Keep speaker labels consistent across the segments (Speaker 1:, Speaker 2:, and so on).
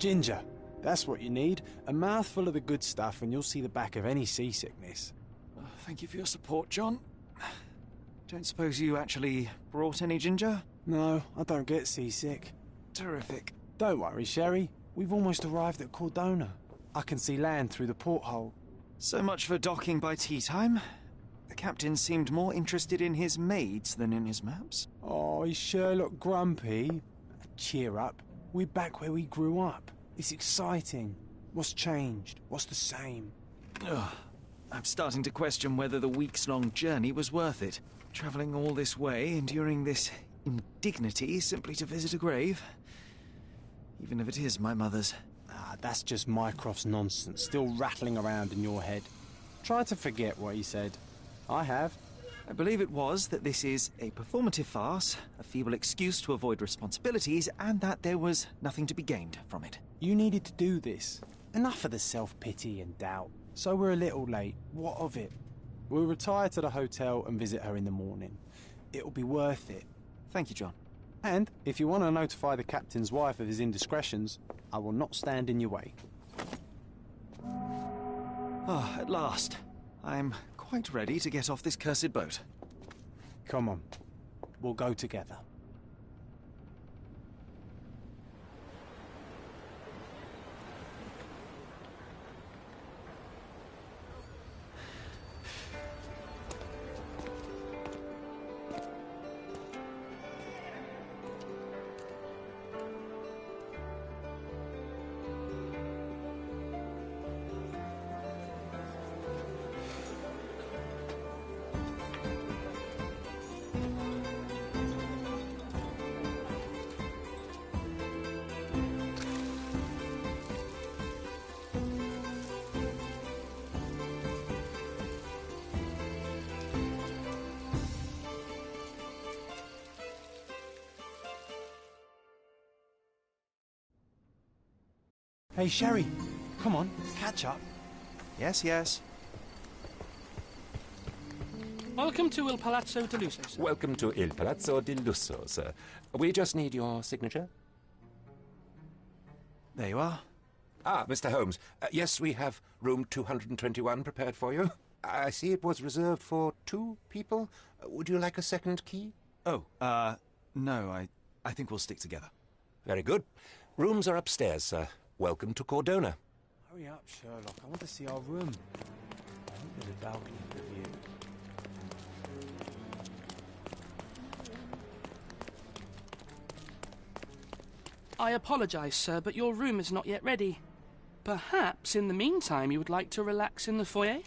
Speaker 1: Ginger. That's what you need. A mouthful of the good stuff and you'll see the back of any seasickness.
Speaker 2: Oh, thank you for your support, John. Don't suppose you actually brought any ginger?
Speaker 1: No, I don't get seasick.
Speaker 2: Terrific.
Speaker 1: Don't worry, Sherry. We've almost arrived at Cordona. I can see land through the porthole.
Speaker 2: So much for docking by tea time. The captain seemed more interested in his maids than in his maps.
Speaker 1: Oh, is Sherlock grumpy? Cheer up. We're back where we grew up. It's exciting. What's changed? What's the same?
Speaker 2: Ugh. I'm starting to question whether the weeks-long journey was worth it. Travelling all this way, enduring this indignity simply to visit a grave. Even if it is my mother's.
Speaker 1: Ah, that's just Mycroft's nonsense, still rattling around in your head. Try to forget what he said. I have.
Speaker 2: I believe it was that this is a performative farce, a feeble excuse to avoid responsibilities, and that there was nothing to be gained from it.
Speaker 1: You needed to do this. Enough of the self-pity and doubt. So we're a little late. What of it? We'll retire to the hotel and visit her in the morning. It'll be worth it.
Speaker 2: Thank you, John.
Speaker 1: And if you want to notify the captain's wife of his indiscretions, I will not stand in your way.
Speaker 2: Ah, at last. I'm quite ready to get off this cursed boat.
Speaker 1: Come on. We'll go together. Hey, Sherry. Come on, catch up.
Speaker 2: Yes, yes.
Speaker 3: Welcome to Il Palazzo di Lusso, sir.
Speaker 4: Welcome to Il Palazzo di Lusso, sir. We just need your signature.
Speaker 2: There you are.
Speaker 4: Ah, Mr. Holmes. Yes, we have room 221 prepared for you. I see it was reserved for 2 people. Would you like a second key?
Speaker 2: Oh, no, I think we'll stick together.
Speaker 4: Very good. Rooms are upstairs, sir. Welcome to Cordona.
Speaker 1: Hurry up, Sherlock. I want to see our room. I hope there's a balcony for view.
Speaker 3: I apologise, sir, but your room is not yet ready. Perhaps, in the meantime, you would like to relax in the foyer?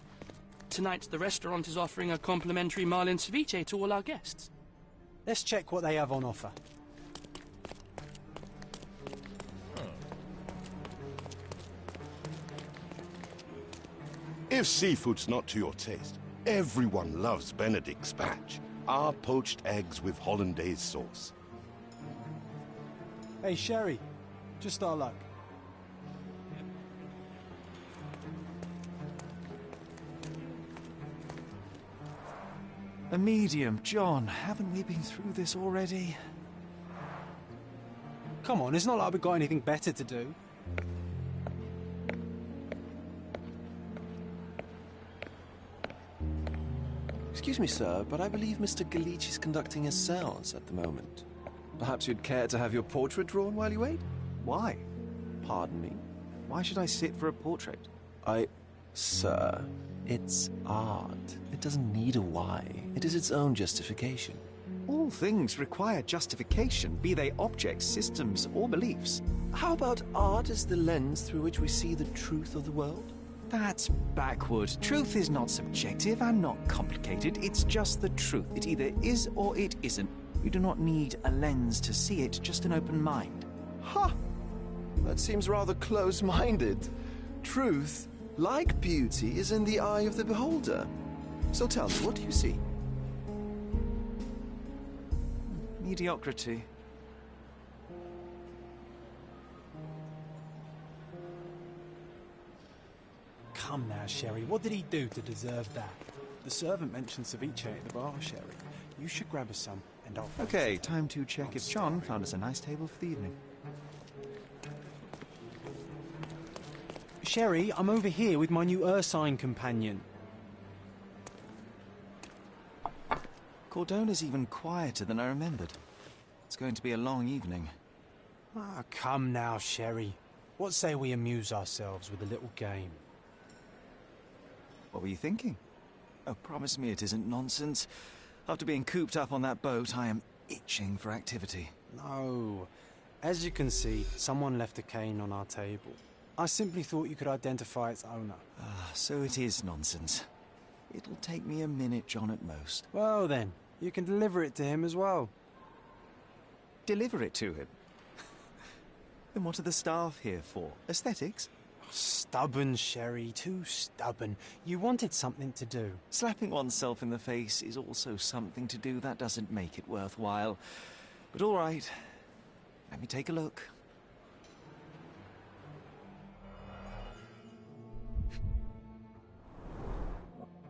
Speaker 3: Tonight, the restaurant is offering a complimentary marlin ceviche to all our guests.
Speaker 1: Let's check what they have on offer.
Speaker 5: If seafood's not to your taste, everyone loves Benedict spatch, our poached eggs with hollandaise sauce.
Speaker 1: Hey, Sherry. Just our luck.
Speaker 2: A medium, John. Haven't we been through this already?
Speaker 1: Come on, it's not like we've got anything better to do.
Speaker 6: Excuse me, sir, but I believe Mr. Galich is conducting a séance at the moment. Perhaps you'd care to have your portrait drawn while you wait?
Speaker 2: Why?
Speaker 6: Pardon me?
Speaker 2: Why should I sit for a portrait?
Speaker 6: Sir, it's art. It doesn't need a why. It is its own justification.
Speaker 2: All things require justification, be they objects, systems, or beliefs.
Speaker 6: How about art as the lens through which we see the truth of the world?
Speaker 2: That's backward. Truth is not subjective and not complicated. It's just the truth. It either is or it isn't. You do not need a lens to see it, just an open mind.
Speaker 6: Ha! That seems rather close-minded. Truth, like beauty, is in the eye of the beholder. So tell me, what do you see?
Speaker 2: Mediocrity.
Speaker 1: Come now, Sherry. What did he do to deserve that? The servant mentioned ceviche at the bar, Sherry. You should grab us some, and I'll...
Speaker 2: Okay, time to check if John found us a nice table for the evening.
Speaker 1: Sherry, I'm over here with my new Ursine companion.
Speaker 2: Cordona's even quieter than I remembered. It's going to be a long evening.
Speaker 1: Ah, come now, Sherry. What say we amuse ourselves with a little game?
Speaker 2: What were you thinking? Oh, promise me it isn't nonsense. After being cooped up on that boat, I am itching for activity.
Speaker 1: No. As you can see, someone left a cane on our table. I simply thought you could identify its owner.
Speaker 2: Ah, so it is nonsense. It'll take me a minute, John, at most.
Speaker 1: Well then, you can deliver it to him as well.
Speaker 2: Deliver it to him? Then what are the staff here for? Aesthetics?
Speaker 1: Stubborn, Sherry, too stubborn. You wanted something to do.
Speaker 2: Slapping oneself in the face is also something to do. That doesn't make it worthwhile. But all right, let me take a look.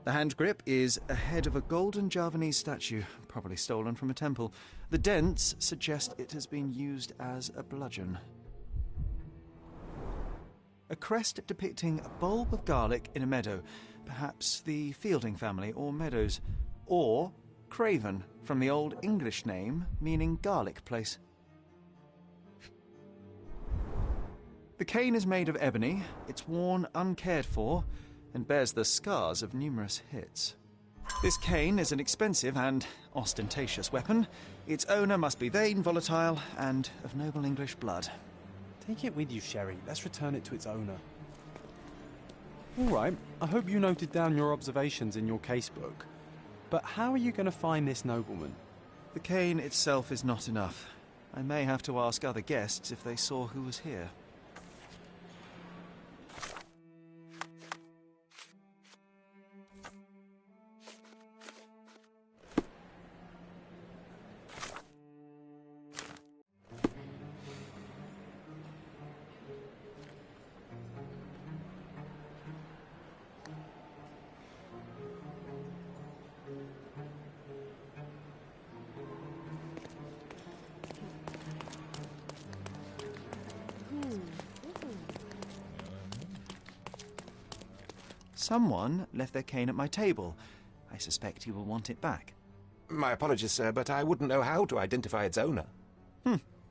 Speaker 2: The hand grip is a head of a golden Javanese statue, probably stolen from a temple. The dents suggest it has been used as a bludgeon. A crest depicting a bulb of garlic in a meadow, perhaps the Fielding family or Meadows, or Craven, from the Old English name meaning garlic place. The cane is made of ebony, it's worn uncared for, and bears the scars of numerous hits. This cane is an expensive and ostentatious weapon. Its owner must be vain, volatile, and of noble English blood.
Speaker 1: Take it with you, Sherry. Let's return it to its owner. All right, I hope you noted down your observations in your casebook. But how are you going to find this nobleman?
Speaker 2: The cane itself is not enough. I may have to ask other guests if they saw who was here. Someone left their cane at my table. I suspect he will want it back.
Speaker 4: My apologies, sir, but I wouldn't know how to identify its owner.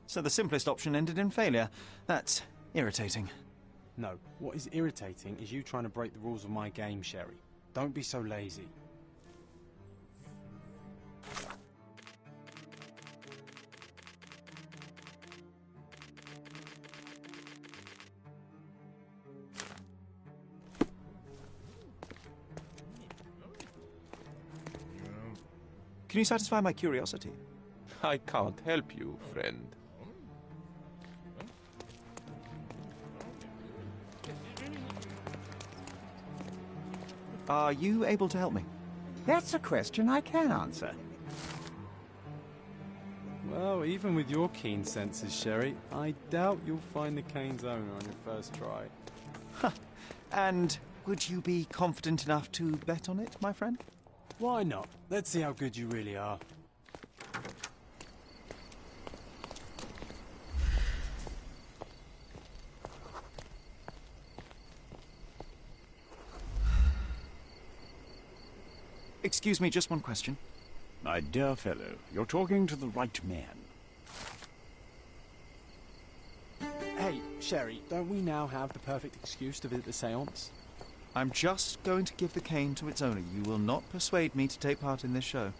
Speaker 2: So the simplest option ended in failure. That's irritating.
Speaker 1: No, what is irritating is you trying to break the rules of my game, Sherry. Don't be so lazy.
Speaker 2: Can you satisfy my curiosity?
Speaker 4: I can't help you, friend.
Speaker 2: Are you able to help me?
Speaker 7: That's a question I can answer.
Speaker 1: Well, even with your keen senses, Sherry, I doubt you'll find the cane's owner on your first try.
Speaker 2: And would you be confident enough to bet on it, my friend?
Speaker 1: Why not? Let's see how good you really are.
Speaker 2: Excuse me, just one question.
Speaker 7: My dear fellow, you're talking to the right man.
Speaker 1: Hey, Sherry, don't we now have the perfect excuse to visit the séance?
Speaker 2: I'm just going to give the cane to its owner. You will not persuade me to take part in this show.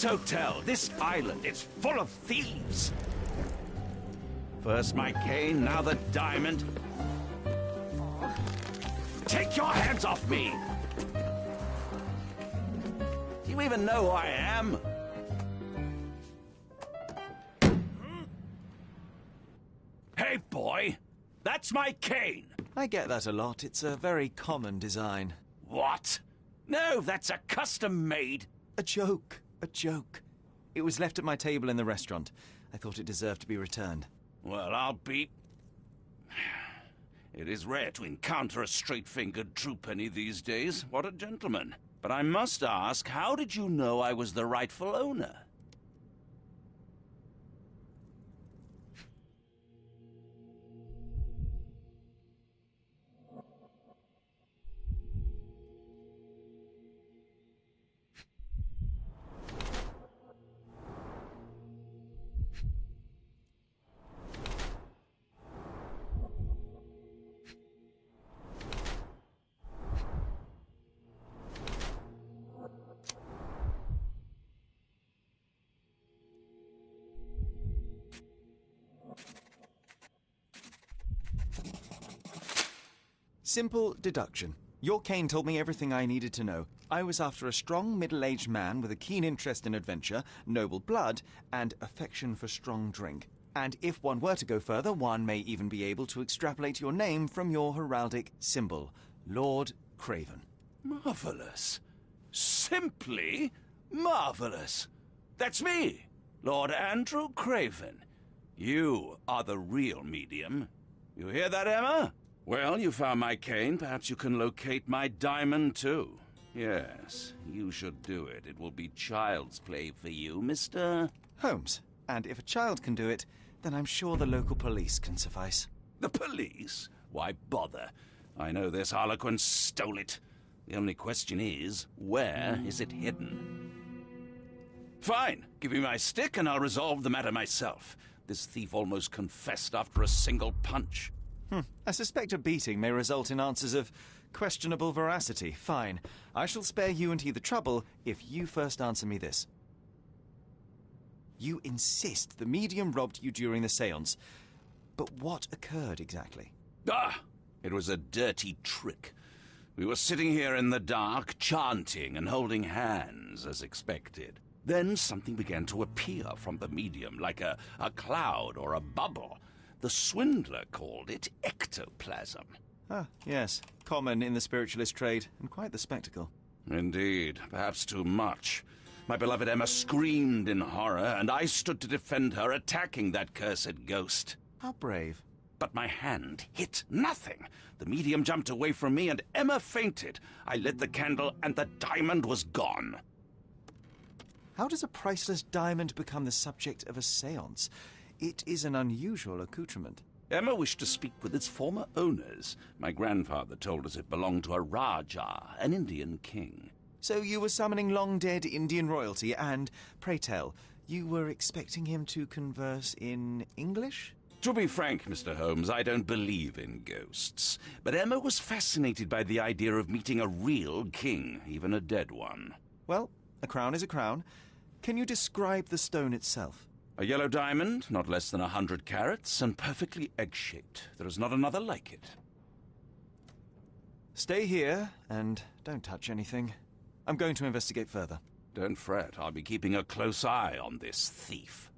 Speaker 8: This hotel, this island, it's full of thieves. First my cane, now the diamond. Take your hands off me! Do you even know who I am? Hey, boy! That's my cane!
Speaker 2: I get that a lot. It's a very common design.
Speaker 8: What? No, that's a custom-made...
Speaker 2: A joke. A joke. It was left at my table in the restaurant. I thought it deserved to be returned.
Speaker 8: Well, I'll be... It is rare to encounter a straight-fingered true penny these days. What a gentleman. But I must ask, how did you know I was the rightful owner?
Speaker 2: Simple deduction. Your cane told me everything I needed to know. I was after a strong, middle-aged man with a keen interest in adventure, noble blood, and affection for strong drink. And if one were to go further, one may even be able to extrapolate your name from your heraldic symbol, Lord Craven.
Speaker 8: Marvelous. Simply marvelous. That's me, Lord Andrew Craven. You are the real medium. You hear that, Emma? Well, you found my cane. Perhaps you can locate my diamond, too. Yes, you should do it. It will be child's play for you, Mr.
Speaker 2: Holmes. And if a child can do it, then I'm sure the local police can suffice.
Speaker 8: The police? Why bother? I know this harlequin stole it. The only question is, where is it hidden? Fine. Give me my stick and I'll resolve the matter myself. This thief almost confessed after a single punch.
Speaker 2: I suspect a beating may result in answers of questionable veracity. Fine. I shall spare you and he the trouble if you first answer me this. You insist the medium robbed you during the séance. But what occurred exactly?
Speaker 8: It was a dirty trick. We were sitting here in the dark, chanting and holding hands as expected. Then something began to appear from the medium, like a cloud or a bubble. The swindler called it ectoplasm.
Speaker 2: Ah, yes. Common in the spiritualist trade, and quite the spectacle.
Speaker 8: Indeed, perhaps too much. My beloved Emma screamed in horror, and I stood to defend her, attacking that cursed ghost.
Speaker 2: How brave.
Speaker 8: But my hand hit nothing. The medium jumped away from me, and Emma fainted. I lit the candle, and the diamond was gone.
Speaker 2: How does a priceless diamond become the subject of a séance? It is an unusual accoutrement.
Speaker 8: Emma wished to speak with its former owners. My grandfather told us it belonged to a Rajah, an Indian king.
Speaker 2: So you were summoning long-dead Indian royalty, and, pray tell, you were expecting him to converse in English?
Speaker 8: To be frank, Mr. Holmes, I don't believe in ghosts. But Emma was fascinated by the idea of meeting a real king, even a dead one.
Speaker 2: Well, a crown is a crown. Can you describe the stone itself?
Speaker 8: A yellow diamond, not less than 100 carats, and perfectly egg-shaped. There is not another like it.
Speaker 2: Stay here, and don't touch anything. I'm going to investigate further.
Speaker 8: Don't fret, I'll be keeping a close eye on this thief.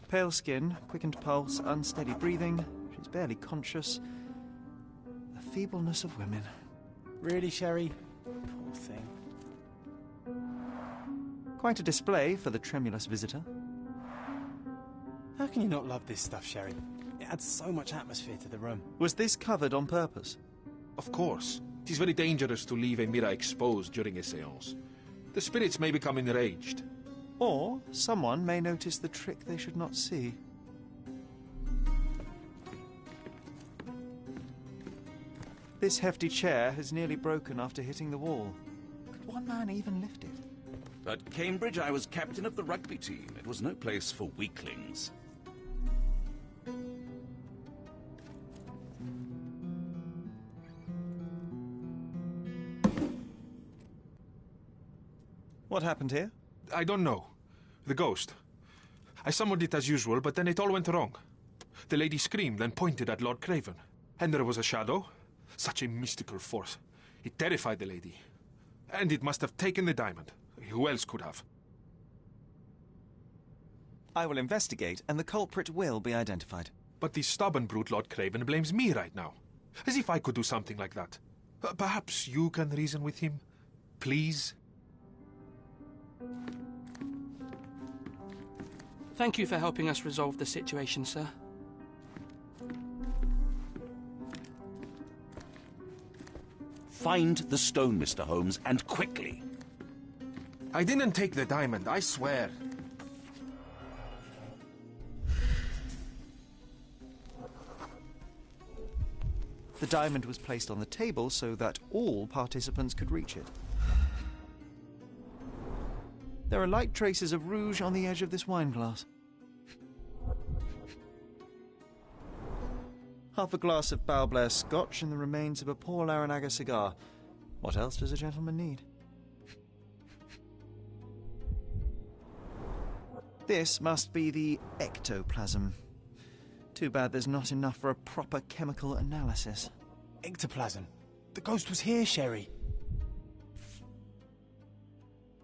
Speaker 2: Pale skin, quickened pulse, unsteady breathing. She's barely conscious. The feebleness of women.
Speaker 1: Really, Sherry? Poor thing.
Speaker 2: Quite a display for the tremulous visitor.
Speaker 1: How can you not love this stuff, Sherry? It adds so much atmosphere to the room.
Speaker 2: Was this covered on purpose?
Speaker 9: Of course. It is very dangerous to leave a mirror exposed during a séance. The spirits may become enraged.
Speaker 2: Or someone may notice the trick they should not see. This hefty chair has nearly broken after hitting the wall. Could one man even lift it?
Speaker 8: At Cambridge, I was captain of the rugby team. It was no place for weaklings.
Speaker 2: What happened here?
Speaker 9: I don't know. The ghost. I summoned it as usual, but then it all went wrong. The lady screamed and pointed at Lord Craven. And there was a shadow. Such a mystical force. It terrified the lady. And it must have taken the diamond. Who else could have?
Speaker 2: I will investigate, and the culprit will be identified.
Speaker 9: But the stubborn brute Lord Craven blames me right now. As if I could do something like that. Perhaps you can reason with him? Please?
Speaker 3: Thank you for helping us resolve the situation, sir.
Speaker 8: Find the stone, Mr. Holmes, and quickly.
Speaker 9: I didn't take the diamond, I swear.
Speaker 2: The diamond was placed on the table so that all participants could reach it. There are light traces of rouge on the edge of this wine glass. Half a glass of Balblair Scotch and the remains of a Paul Aranaga cigar. What else does a gentleman need? This must be the ectoplasm. Too bad there's not enough for a proper chemical analysis.
Speaker 1: Ectoplasm. The ghost was here, Sherry.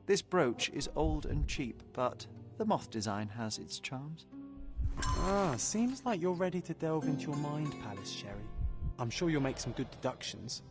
Speaker 2: This brooch is old and cheap, but the moth design has its charms.
Speaker 1: Seems like you're ready to delve into your mind palace, Sherry. I'm sure you'll make some good deductions.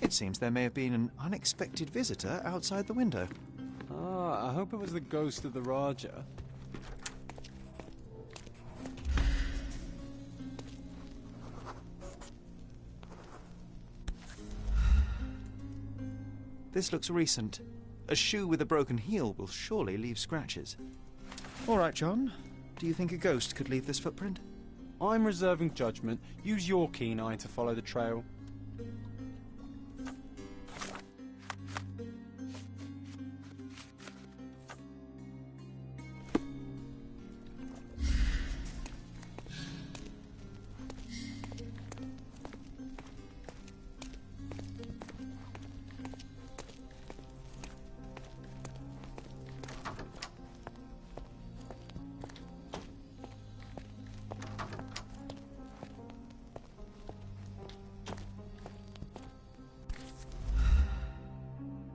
Speaker 2: It seems there may have been an unexpected visitor outside the window.
Speaker 1: I hope it was the ghost of the Raja.
Speaker 2: This looks recent. A shoe with a broken heel will surely leave scratches. All right, John. Do you think a ghost could leave this footprint?
Speaker 1: I'm reserving judgment. Use your keen eye to follow the trail.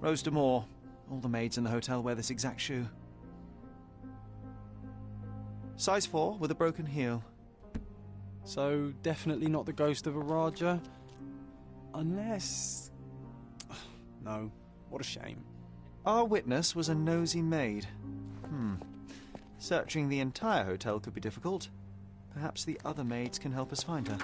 Speaker 2: Rose D'Amour. All the maids in the hotel wear this exact shoe. Size 4 with a broken heel.
Speaker 1: So, definitely not the ghost of a Raja? Unless... No, what a shame.
Speaker 2: Our witness was a nosy maid. Searching the entire hotel could be difficult. Perhaps the other maids can help us find her.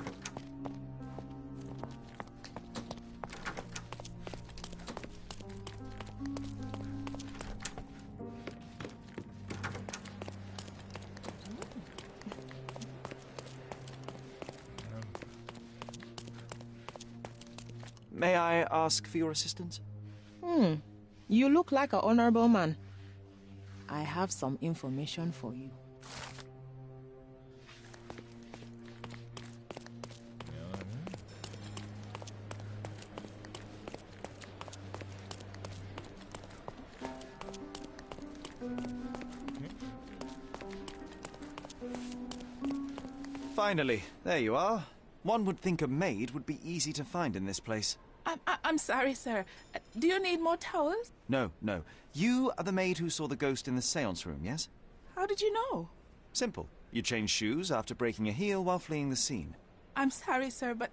Speaker 2: May I ask for your assistance?
Speaker 10: You look like an honorable man. I have some information for you.
Speaker 2: Finally, there you are. One would think a maid would be easy to find in this place.
Speaker 10: I'm sorry, sir. Do you need more towels?
Speaker 2: No. You are the maid who saw the ghost in the seance room, yes?
Speaker 10: How did you know?
Speaker 2: Simple. You changed shoes after breaking a heel while fleeing the scene.
Speaker 10: I'm sorry, sir, but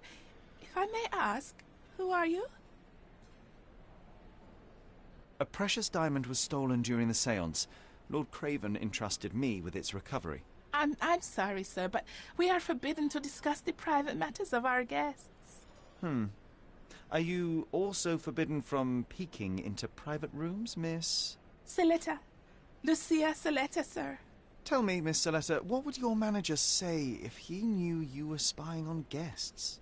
Speaker 10: if I may ask, who are you?
Speaker 2: A precious diamond was stolen during the seance. Lord Craven entrusted me with its recovery.
Speaker 10: I'm sorry, sir, but we are forbidden to discuss the private matters of our guests.
Speaker 2: Are you also forbidden from peeking into private rooms, Miss?
Speaker 10: Saletta. Lucia Saletta, sir.
Speaker 2: Tell me, Miss Saletta, what would your manager say if he knew you were spying on guests?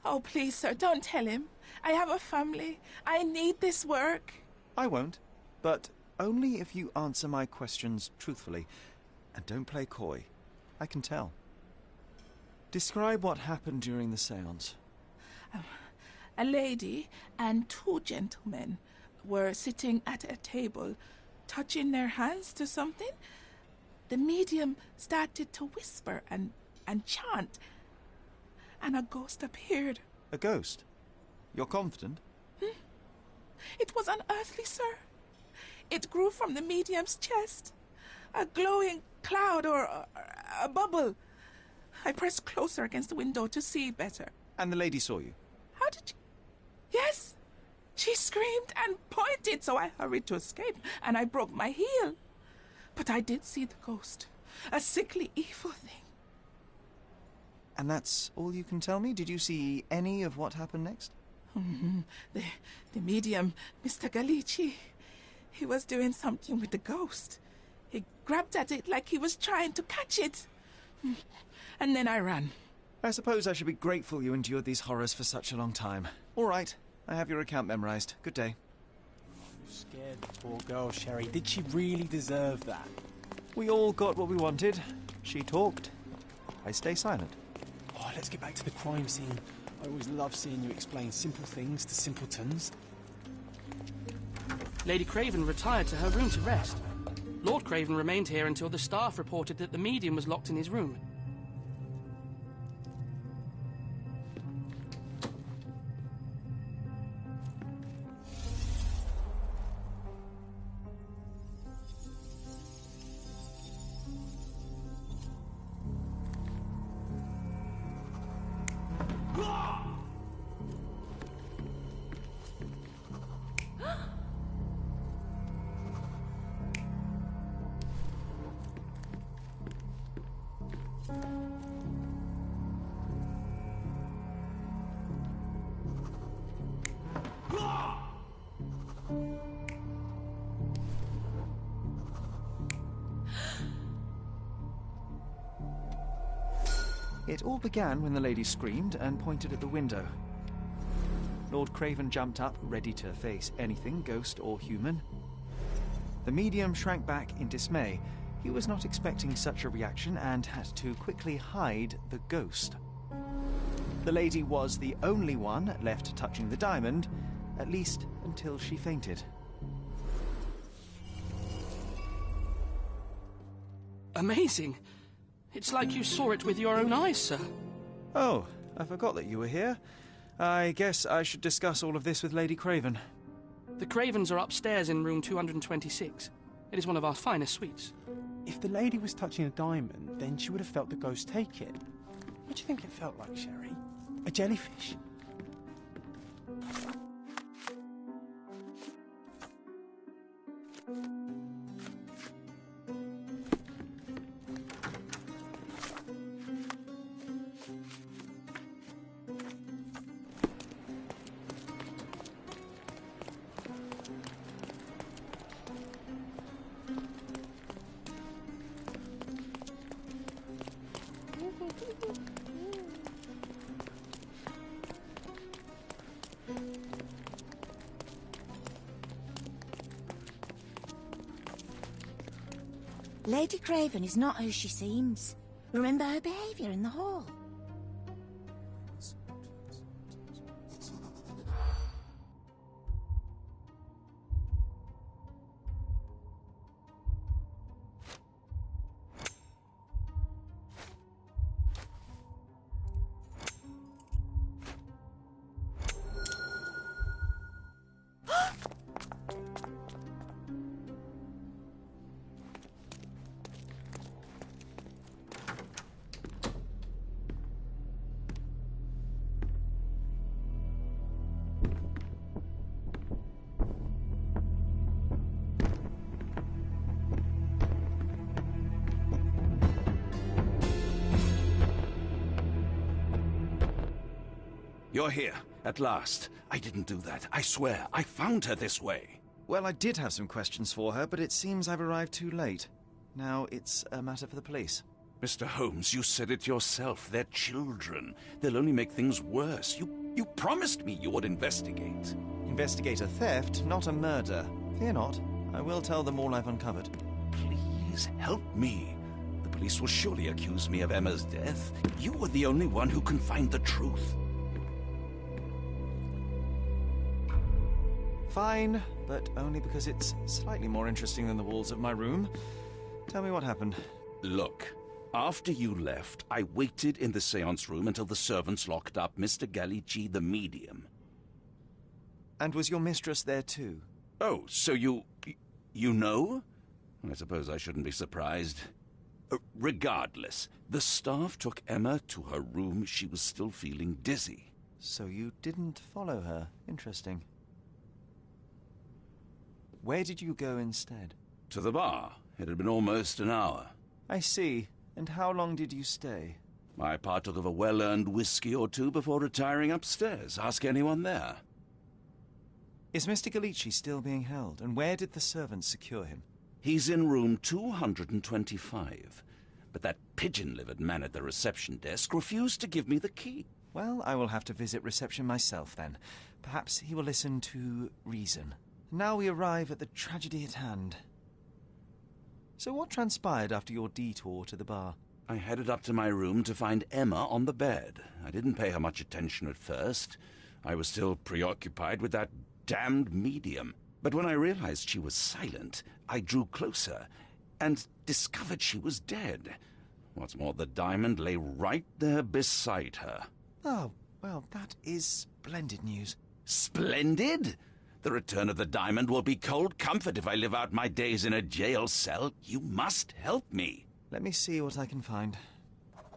Speaker 11: Oh, please, sir, don't tell him. I have a family. I need this work.
Speaker 2: I won't, but only if you answer my questions truthfully. And don't play coy. I can tell. Describe what happened during the séance.
Speaker 11: A lady and two gentlemen were sitting at a table, touching their hands to something. The medium started to whisper and chant, and a ghost appeared.
Speaker 2: A ghost? You're confident?
Speaker 11: It was unearthly, sir. It grew from the medium's chest. A glowing cloud or a bubble. I pressed closer against the window to see better.
Speaker 2: And the lady saw you?
Speaker 11: How did you... Yes. She screamed and pointed, so I hurried to escape, and I broke my heel. But I did see the ghost. A sickly, evil thing.
Speaker 2: And that's all you can tell me? Did you see any of what happened next?
Speaker 11: The medium, Mr. Galici, he was doing something with the ghost. He grabbed at it like he was trying to catch it. And then I ran.
Speaker 2: I suppose I should be grateful you endured these horrors for such a long time. All right, I have your account memorized. Good day.
Speaker 1: You scared the poor girl, Sherry. Did she really deserve that?
Speaker 2: We all got what we wanted. She talked. I stay silent.
Speaker 1: Oh, let's get back to the crime scene. I always love seeing you explain simple things to simpletons.
Speaker 3: Lady Craven retired to her room to rest. Lord Craven remained here until the staff reported that the medium was locked in his room.
Speaker 2: It all began when the lady screamed and pointed at the window. Lord Craven jumped up, ready to face anything, ghost or human. The medium shrank back in dismay. He was not expecting such a reaction and had to quickly hide the ghost. The lady was the only one left touching the diamond, at least until she fainted.
Speaker 3: Amazing. It's like you saw it with your own eyes, sir.
Speaker 2: Oh, I forgot that you were here. I guess I should discuss all of this with Lady Craven.
Speaker 3: The Cravens are upstairs in room 226. It is one of our finest suites.
Speaker 1: If the lady was touching a diamond, then she would have felt the ghost take it. What do you think it felt like, Sherry? A jellyfish?
Speaker 12: Lady Craven is not who she seems. Remember her behaviour in the hall?
Speaker 8: You're here, at last. I didn't do that. I swear, I found her this way.
Speaker 2: Well, I did have some questions for her, but it seems I've arrived too late. Now it's a matter for the police.
Speaker 8: Mr. Holmes, you said it yourself. They're children. They'll only make things worse. You promised me you would investigate.
Speaker 2: Investigate a theft, not a murder. Fear not. I will tell them all I've uncovered.
Speaker 8: Please, help me. The police will surely accuse me of Emma's death. You are the only one who can find the truth.
Speaker 2: Fine, but only because it's slightly more interesting than the walls of my room. Tell me what happened.
Speaker 8: Look, after you left, I waited in the seance room until the servants locked up Mr. Gallici, the medium.
Speaker 2: And was your mistress there too?
Speaker 8: Oh, so you know? I suppose I shouldn't be surprised. Regardless, the staff took Emma to her room. She was still feeling dizzy.
Speaker 2: So you didn't follow her. Interesting. Where did you go instead?
Speaker 8: To the bar. It had been almost an hour.
Speaker 2: I see. And how long did you stay?
Speaker 8: I partook of a well-earned whiskey or two before retiring upstairs. Ask anyone there.
Speaker 2: Is Mr. Gallici still being held? And where did the servants secure him?
Speaker 8: He's in room 225. But that pigeon-livered man at the reception desk refused to give me the key.
Speaker 2: Well, I will have to visit reception myself then. Perhaps he will listen to reason. Now we arrive at the tragedy at hand. So what transpired after your detour to the bar?
Speaker 8: I headed up to my room to find Emma on the bed. I didn't pay her much attention at first. I was still preoccupied with that damned medium. But when I realized she was silent, I drew closer and discovered she was dead. What's more, the diamond lay right there beside her.
Speaker 2: Oh, well, that is splendid news.
Speaker 8: Splendid? The return of the diamond will be cold comfort if I live out my days in a jail cell. You must help me.
Speaker 2: Let me see what I can find.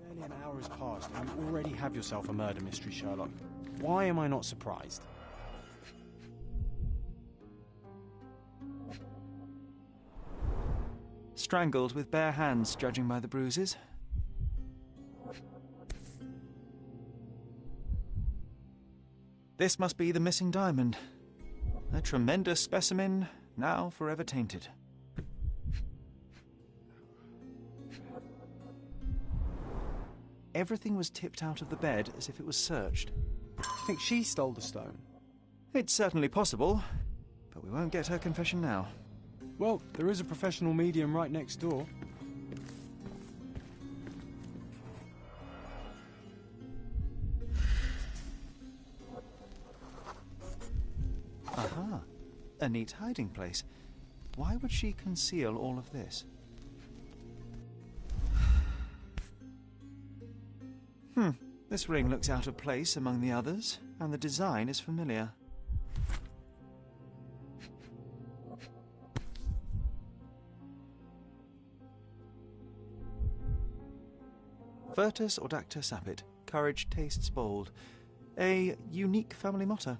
Speaker 1: Barely an hour has passed and you already have yourself a murder mystery, Sherlock. Why am I not surprised?
Speaker 2: Strangled with bare hands, judging by the bruises. This must be the missing diamond. A tremendous specimen, now forever tainted. Everything was tipped out of the bed as if it was searched.
Speaker 1: Do you think she stole the stone?
Speaker 2: It's certainly possible, but we won't get her confession now.
Speaker 1: Well, there is a professional medium right next door.
Speaker 2: Aha, a neat hiding place. Why would she conceal all of this? This ring looks out of place among the others, and the design is familiar. Virtus audacta sapit, courage tastes bold. A unique family motto.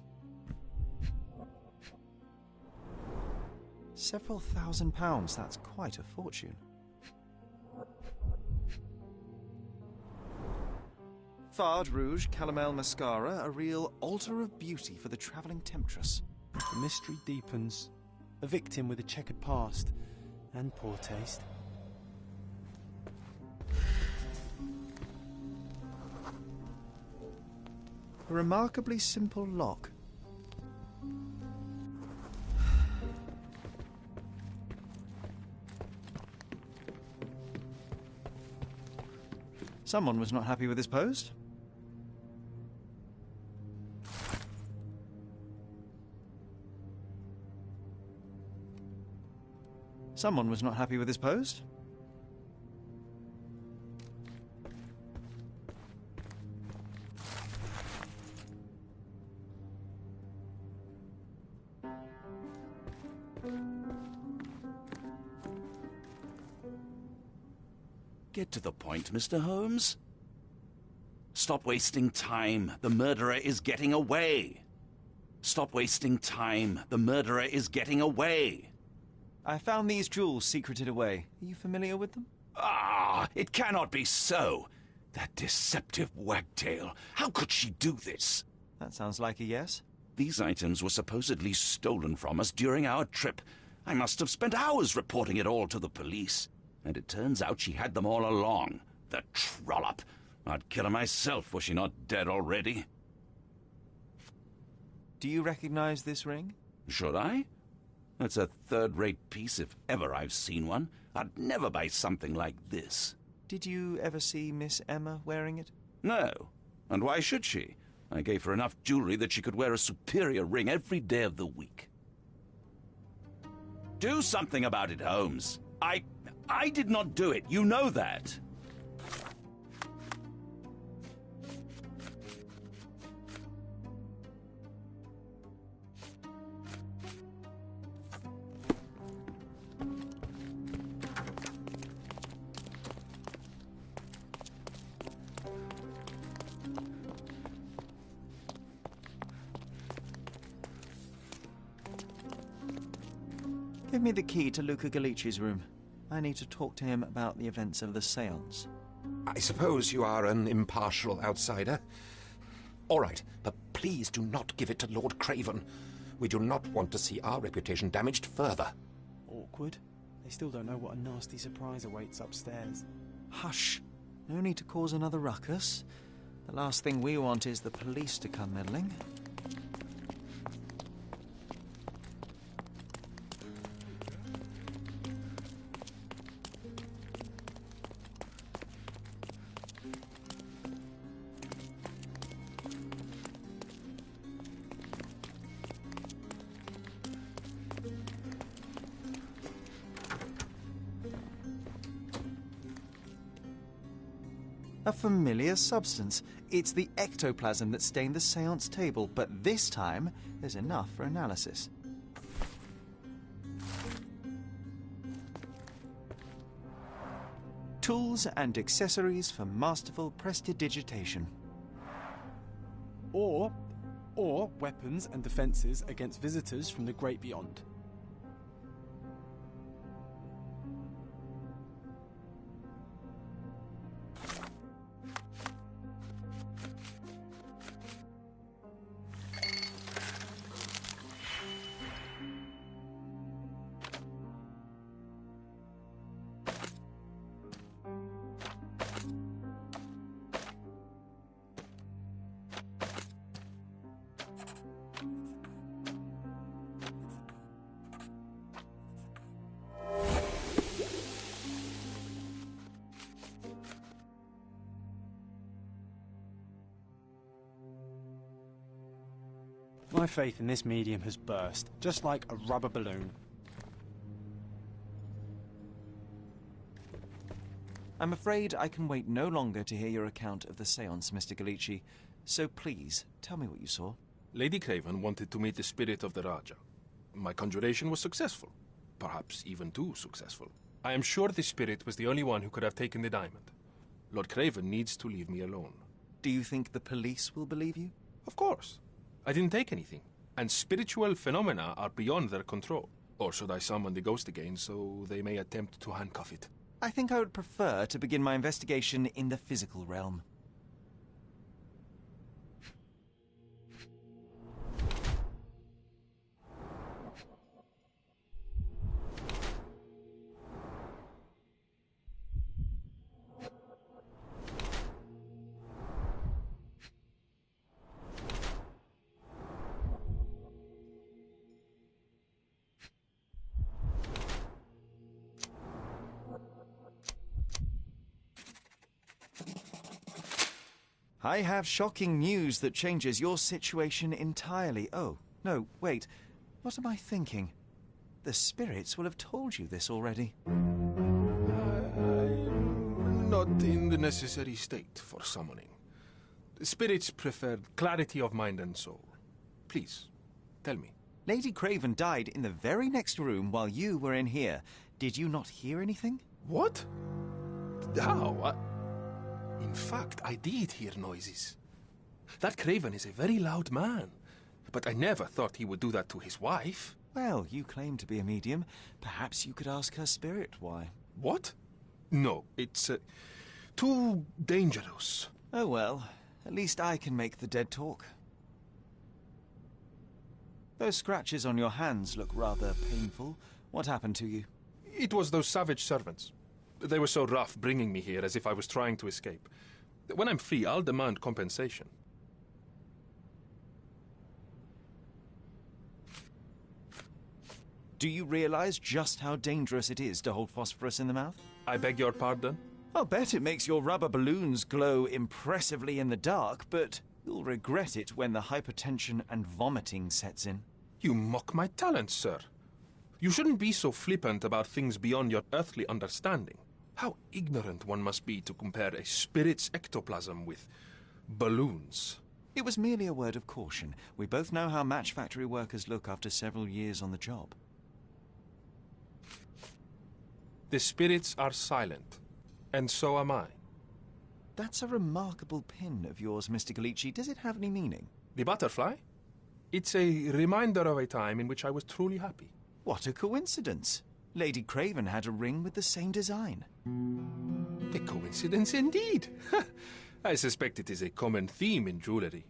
Speaker 2: Several £1,000, that's quite a fortune. Fard rouge, calomel mascara, a real altar of beauty for the travelling temptress.
Speaker 1: The mystery deepens. A victim with a checkered past and poor taste.
Speaker 2: A remarkably simple lock. Someone was not happy with his post. Someone was not happy with his post.
Speaker 8: Get to the point, Mr. Holmes. Stop wasting time. The murderer is getting away. Stop wasting time. The murderer is getting away.
Speaker 2: I found these jewels secreted away. Are you familiar with them?
Speaker 8: Ah, it cannot be so. That deceptive wagtail. How could she do this?
Speaker 2: That sounds like a yes.
Speaker 8: These items were supposedly stolen from us during our trip. I must have spent hours reporting it all to the police. And it turns out she had them all along. The trollop! I'd kill her myself were she not dead already.
Speaker 2: Do you recognize this ring?
Speaker 8: Should I? It's a third-rate piece if ever I've seen one. I'd never buy something like this.
Speaker 2: Did you ever see Miss Emma wearing it?
Speaker 8: No. And why should she? I gave her enough jewelry that she could wear a superior ring every day of the week. Do something about it, Holmes. I did not do it. You know that.
Speaker 2: Give me the key to Luca Galici's room. I need to talk to him about the events of the séance.
Speaker 4: I suppose you are an impartial outsider. All right, but please do not give it to Lord Craven. We do not want to see our reputation damaged further.
Speaker 1: Awkward. They still don't know what a nasty surprise awaits upstairs.
Speaker 2: Hush. No need to cause another ruckus. The last thing we want is the police to come meddling. A familiar substance. It's the ectoplasm that stained the séance table, but this time there's enough for analysis. Tools and accessories for masterful prestidigitation.
Speaker 1: Or weapons and defences against visitors from the great beyond. My faith in this medium has burst, just like a rubber balloon.
Speaker 2: I'm afraid I can wait no longer to hear your account of the séance, Mr. Galici. So please, tell me what you saw.
Speaker 9: Lady Craven wanted to meet the spirit of the Raja. My conjuration was successful. Perhaps even too successful. I am sure the spirit was the only one who could have taken the diamond. Lord Craven needs to leave me alone.
Speaker 2: Do you think the police will believe you?
Speaker 9: Of course. I didn't take anything, and spiritual phenomena are beyond their control. Or should I summon the ghost again so they may attempt to handcuff it?
Speaker 2: I think I would prefer to begin my investigation in the physical realm. I have shocking news that changes your situation entirely. Oh, no, wait. What am I thinking? The spirits will have told you this already.
Speaker 9: I'm not in the necessary state for summoning. The spirits preferred clarity of mind and soul. Please, tell me.
Speaker 2: Lady Craven died in the very next room while you were in here. Did you not hear anything?
Speaker 9: What? How? In fact, I did hear noises. That Craven is a very loud man, but I never thought he would do that to his wife.
Speaker 2: Well, you claim to be a medium. Perhaps you could ask her spirit why.
Speaker 9: What? No, it's too dangerous.
Speaker 2: Oh well, at least I can make the dead talk. Those scratches on your hands look rather painful. What happened to you?
Speaker 9: It was those savage servants. They were so rough bringing me here as if I was trying to escape. When I'm free, I'll demand compensation.
Speaker 2: Do you realize just how dangerous it is to hold phosphorus in the mouth?
Speaker 9: I beg your pardon?
Speaker 2: I'll bet it makes your rubber balloons glow impressively in the dark, but you'll regret it when the hypertension and vomiting sets in.
Speaker 9: You mock my talents, sir. You shouldn't be so flippant about things beyond your earthly understanding. How ignorant one must be to compare a spirit's ectoplasm with balloons.
Speaker 2: It was merely a word of caution. We both know how match factory workers look after several years on the job.
Speaker 9: The spirits are silent, and so am I.
Speaker 2: That's a remarkable pin of yours, Mr. Galici. Does it have any meaning?
Speaker 9: The butterfly? It's a reminder of a time in which I was truly happy.
Speaker 2: What a coincidence. Lady Craven had a ring with the same design.
Speaker 9: A coincidence indeed. I suspect it is a common theme in jewelry.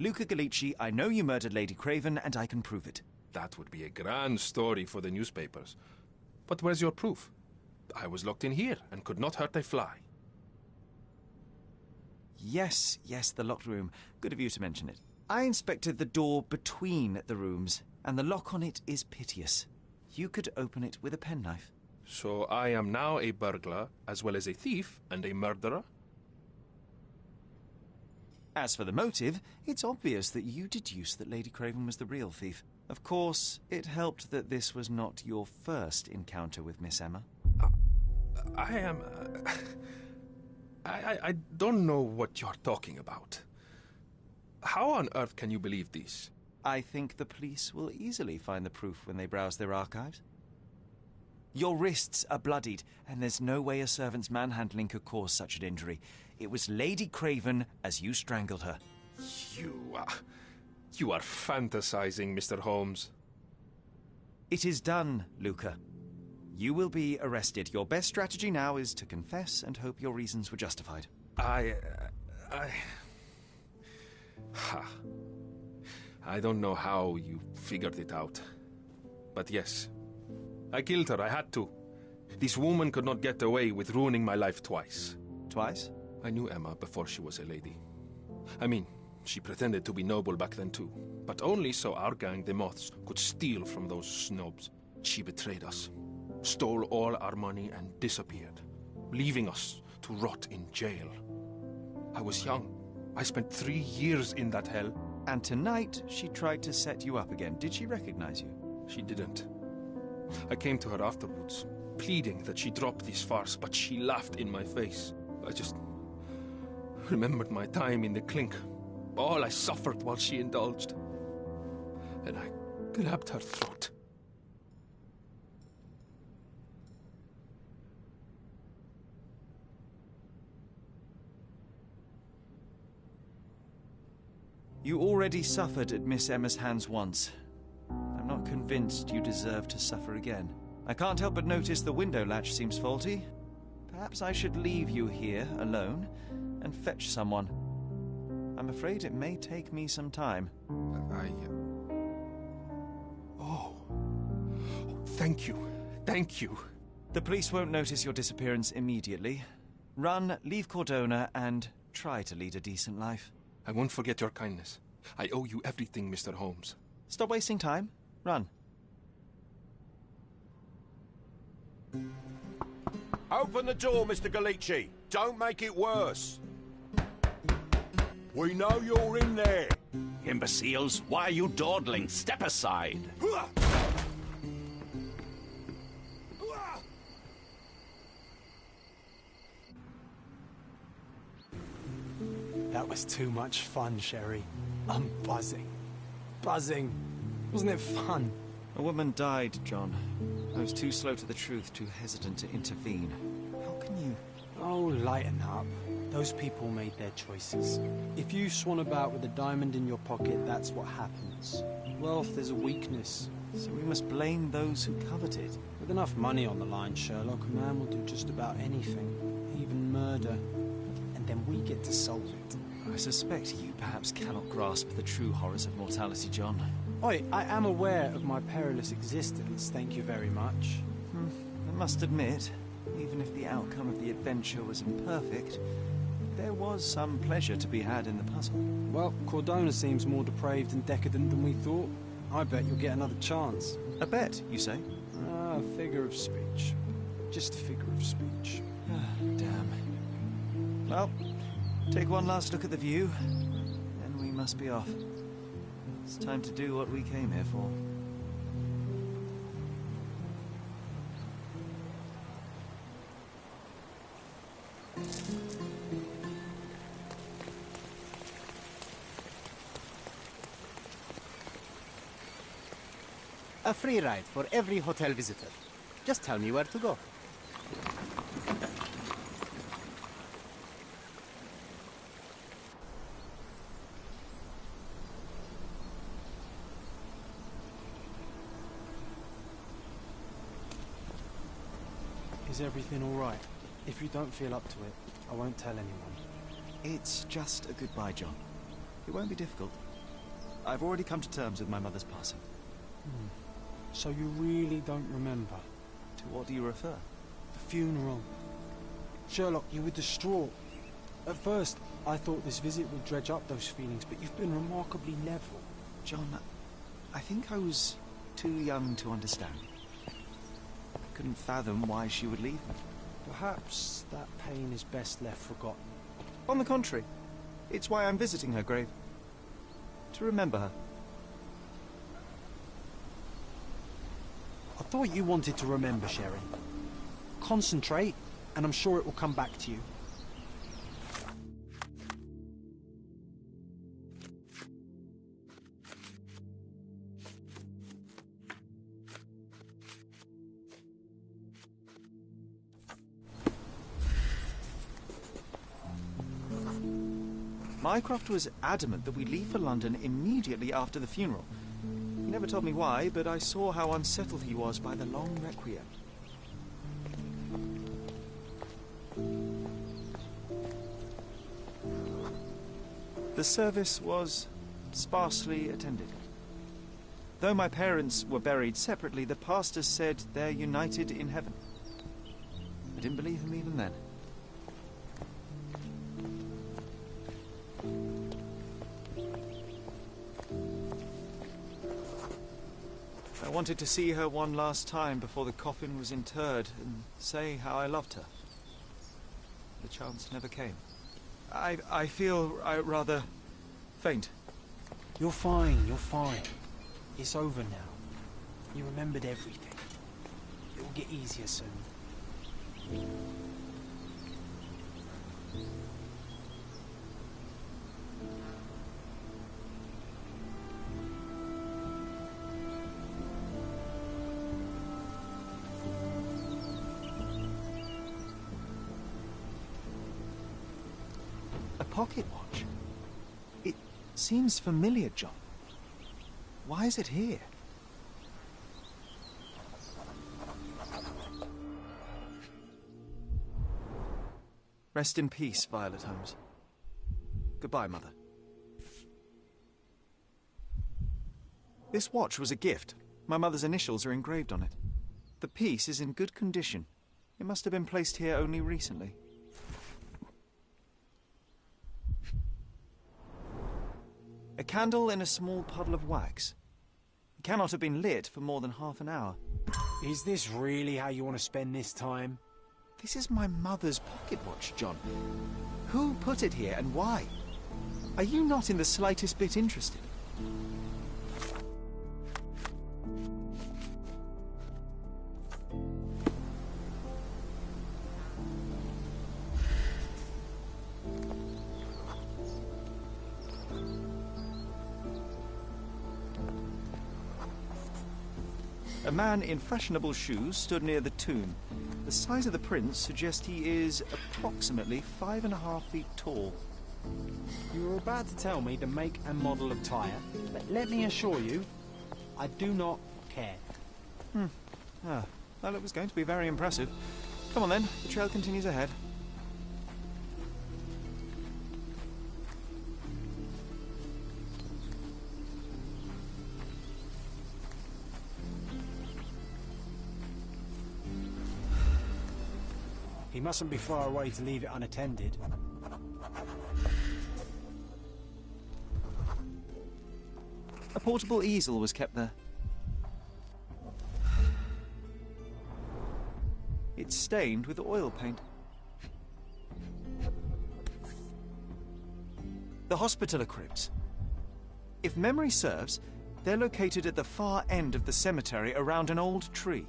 Speaker 2: Luca Galici, I know you murdered Lady Craven, and I can prove it.
Speaker 9: That would be a grand story for the newspapers. But where's your proof? I was locked in here and could not hurt a fly.
Speaker 2: Yes, the locked room. Good of you to mention it. I inspected the door between the rooms, and the lock on it is piteous. You could open it with a penknife.
Speaker 9: So I am now a burglar, as well as a thief and a murderer?
Speaker 2: As for the motive, it's obvious that you deduced that Lady Craven was the real thief. Of course, it helped that this was not your first encounter with Miss Emma.
Speaker 9: I don't know what you're talking about. How on earth can you believe this?
Speaker 2: I think the police will easily find the proof when they browse their archives. Your wrists are bloodied, and there's no way a servant's manhandling could cause such an injury. It was Lady Craven as you strangled her.
Speaker 9: You are fantasizing, Mr. Holmes.
Speaker 2: It is done, Luca. You will be arrested. Your best strategy now is to confess and hope your reasons were justified.
Speaker 9: I don't know how you figured it out. But yes, I killed her. I had to. This woman could not get away with ruining my life twice.
Speaker 2: Twice?
Speaker 9: I knew Emma before she was a lady. I mean, she pretended to be noble back then too. But only so our gang, the Moths, could steal from those snobs. She betrayed us, stole all our money and disappeared, leaving us to rot in jail. I was young. I spent 3 years in that hell.
Speaker 2: And tonight, she tried to set you up again. Did she recognize you?
Speaker 9: She didn't. I came to her afterwards, pleading that she drop this farce, but she laughed in my face. I just remembered my time in the clink, all I suffered while she indulged. And I grabbed her throat.
Speaker 2: You already suffered at Miss Emma's hands once. I'm not convinced you deserve to suffer again. I can't help but notice the window latch seems faulty. Perhaps I should leave you here alone and fetch someone. I'm afraid it may take me some time.
Speaker 9: Oh, thank you. Thank you.
Speaker 2: The police won't notice your disappearance immediately. Run, leave Cordona, and try to lead a decent life.
Speaker 9: I won't forget your kindness. I owe you everything, Mr. Holmes.
Speaker 2: Stop wasting time. Run.
Speaker 4: Open the door, Mr. Galici. Don't make it worse. We know you're in there.
Speaker 8: Imbeciles, why are you dawdling? Step aside.
Speaker 1: That was too much fun, Sherry. I'm buzzing. Buzzing. Wasn't it fun?
Speaker 2: A woman died, John. I was too slow to the truth, too hesitant to intervene. How can you...
Speaker 1: Oh, lighten up. Those people made their choices. If you swan about with a diamond in your pocket, that's what happens. Wealth is a weakness.
Speaker 2: So we must blame those who covet it.
Speaker 1: With enough money on the line, Sherlock, a man will do just about anything. Even murder. And then we get to solve it.
Speaker 2: I suspect you perhaps cannot grasp the true horrors of mortality, John.
Speaker 1: Oi, I am aware of my perilous existence, thank you very much.
Speaker 2: I must admit, even if the outcome of the adventure was imperfect, there was some pleasure to be had in the puzzle.
Speaker 1: Well, Cordona seems more depraved and decadent than we thought. I bet you'll get another chance.
Speaker 2: A bet, you say?
Speaker 1: A figure of speech. Just a figure of speech.
Speaker 2: Damn. Well, take one last look at the view, then we must be off. It's time to do what we came here for.
Speaker 13: A free ride for every hotel visitor. Just tell me where to go.
Speaker 1: Is everything all right? If you don't feel up to it, I won't tell anyone.
Speaker 2: It's just a goodbye, John. It won't be difficult. I've already come to terms with my mother's passing.
Speaker 1: So you really don't remember?
Speaker 2: To what do you refer?
Speaker 1: The funeral. Sherlock, you were distraught. At first, I thought this visit would dredge up those feelings, but you've been remarkably level.
Speaker 2: John, I think I was too young to understand. I couldn't fathom why she would leave me.
Speaker 1: Perhaps that pain is best left forgotten.
Speaker 2: On the contrary, it's why I'm visiting her grave. To remember her.
Speaker 1: I thought you wanted to remember, Sherry. Concentrate, and I'm sure it will come back to you.
Speaker 2: Mycroft was adamant that we leave for London immediately after the funeral. He never told me why, but I saw how unsettled he was by the long requiem. The service was sparsely attended. Though my parents were buried separately, the pastor said they're united in heaven. I didn't believe him even then. I wanted to see her one last time before the coffin was interred and say how I loved her. The chance never came. I feel rather faint.
Speaker 1: You're fine, you're fine. It's over now. You remembered everything. It'll get easier soon.
Speaker 2: A pocket watch? It seems familiar, John. Why is it here? Rest in peace, Violet Holmes. Goodbye, Mother. This watch was a gift. My mother's initials are engraved on it. The piece is in good condition. It must have been placed here only recently. A candle in a small puddle of wax. It cannot have been lit for more than half an hour.
Speaker 1: Is this really how you want to spend this time?
Speaker 2: This is my mother's pocket watch, John. Who put it here and why? Are you not in the slightest bit interested? A man in fashionable shoes stood near the tomb. The size of the prints suggests he is approximately 5.5 feet tall.
Speaker 1: You were about to tell me the make and model of tyre, but let me assure you, I do not care.
Speaker 2: Well, it was going to be very impressive. Come on then, the trail continues ahead.
Speaker 1: He mustn't be far away to leave it unattended.
Speaker 2: A portable easel was kept there. It's stained with oil paint. The hospitaller crypts. If memory serves, they're located at the far end of the cemetery around an old tree.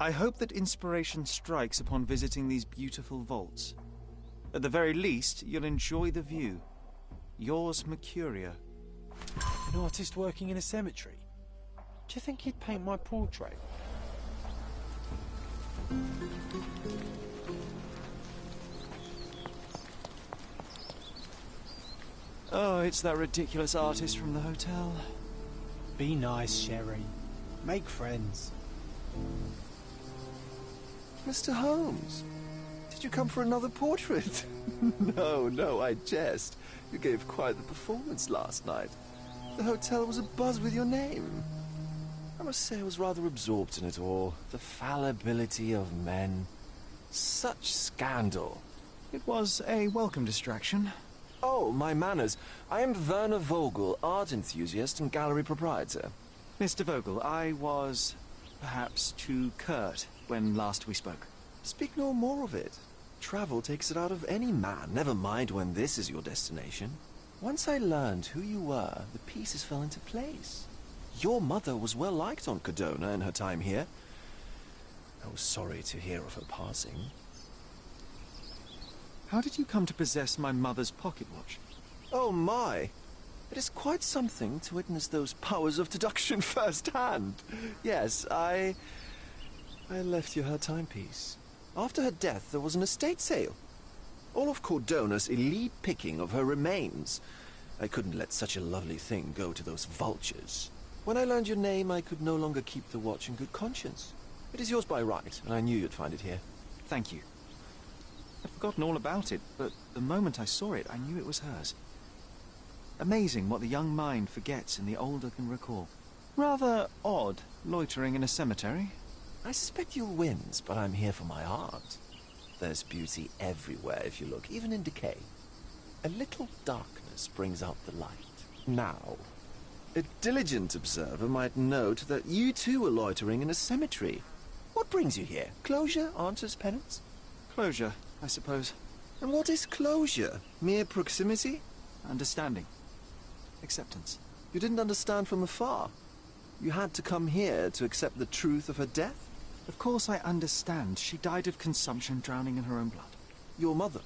Speaker 2: I hope that inspiration strikes upon visiting these beautiful vaults. At the very least, you'll enjoy the view. Yours, Mercurio.
Speaker 1: An artist working in a cemetery? Do you think he'd paint my portrait?
Speaker 2: Oh, it's that ridiculous artist from the hotel.
Speaker 1: Be nice, Sherry. Make friends.
Speaker 6: Mr. Holmes, did you come for another portrait? No, I jest. You gave quite the performance last night. The hotel was abuzz with your name. I must say I was rather absorbed in it all. The fallibility of men. Such scandal.
Speaker 2: It was a welcome distraction.
Speaker 6: Oh, my manners. I am Werner Vogel, art enthusiast and gallery proprietor.
Speaker 2: Mr. Vogel, I was perhaps too curt when last we spoke.
Speaker 6: Speak no more of it. Travel takes it out of any man, never mind when this is your destination. Once I learned who you were, the pieces fell into place. Your mother was well liked on Cadona in her time here. I was sorry to hear of her passing.
Speaker 2: How did you come to possess my mother's pocket watch?
Speaker 6: Oh my! It is quite something to witness those powers of deduction firsthand. Yes, I left you her timepiece. After her death, there was an estate sale. All of Cordona's elite picking of her remains. I couldn't let such a lovely thing go to those vultures. When I learned your name, I could no longer keep the watch in good conscience. It is yours by right, and I knew you'd find it here.
Speaker 2: Thank you. I'd forgotten all about it, but the moment I saw it, I knew it was hers. Amazing what the young mind forgets and the older can recall. Rather odd, loitering in a cemetery.
Speaker 6: I suspect you'll win, but I'm here for my art. There's beauty everywhere if you look, even in decay. A little darkness brings out the light. Now, a diligent observer might note that you too are loitering in a cemetery. What brings you here? Closure answers penance?
Speaker 2: Closure, I suppose.
Speaker 6: And what is closure? Mere proximity?
Speaker 2: Understanding. Acceptance.
Speaker 6: You didn't understand from afar? You had to come here to accept the truth of her death?
Speaker 2: Of course I understand. She died of consumption, drowning in her own blood.
Speaker 6: Your mother?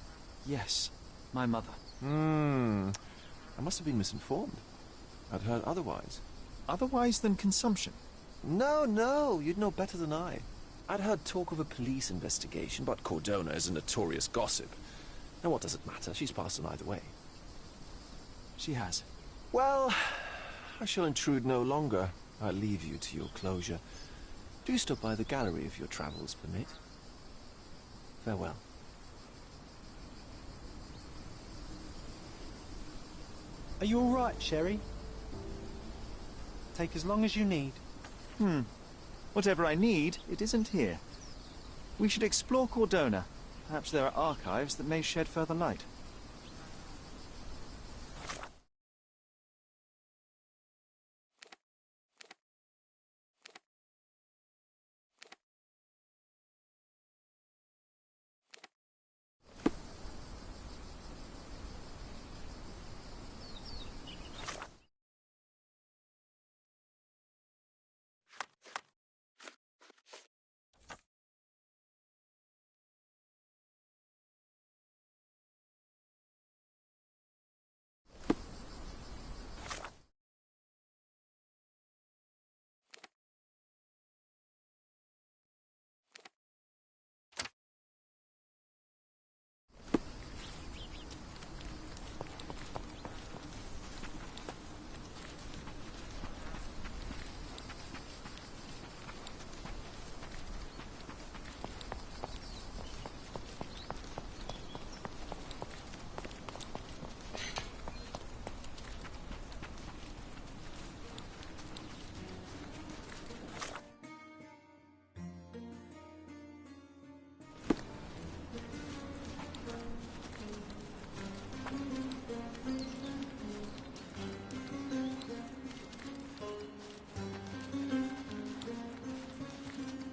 Speaker 2: Yes, my mother.
Speaker 6: I must have been misinformed. I'd heard otherwise.
Speaker 2: Otherwise than consumption?
Speaker 6: No, you'd know better than I. I'd heard talk of a police investigation, but Cordona is a notorious gossip. And what does it matter? She's passed on either way.
Speaker 2: She has.
Speaker 6: Well, I shall intrude no longer. I'll leave you to your closure. Do stop by the gallery if your travels permit. Farewell.
Speaker 1: Are you all right, Sherry? Take as long as you need.
Speaker 2: Whatever I need, it isn't here. We should explore Cordona. Perhaps there are archives that may shed further light.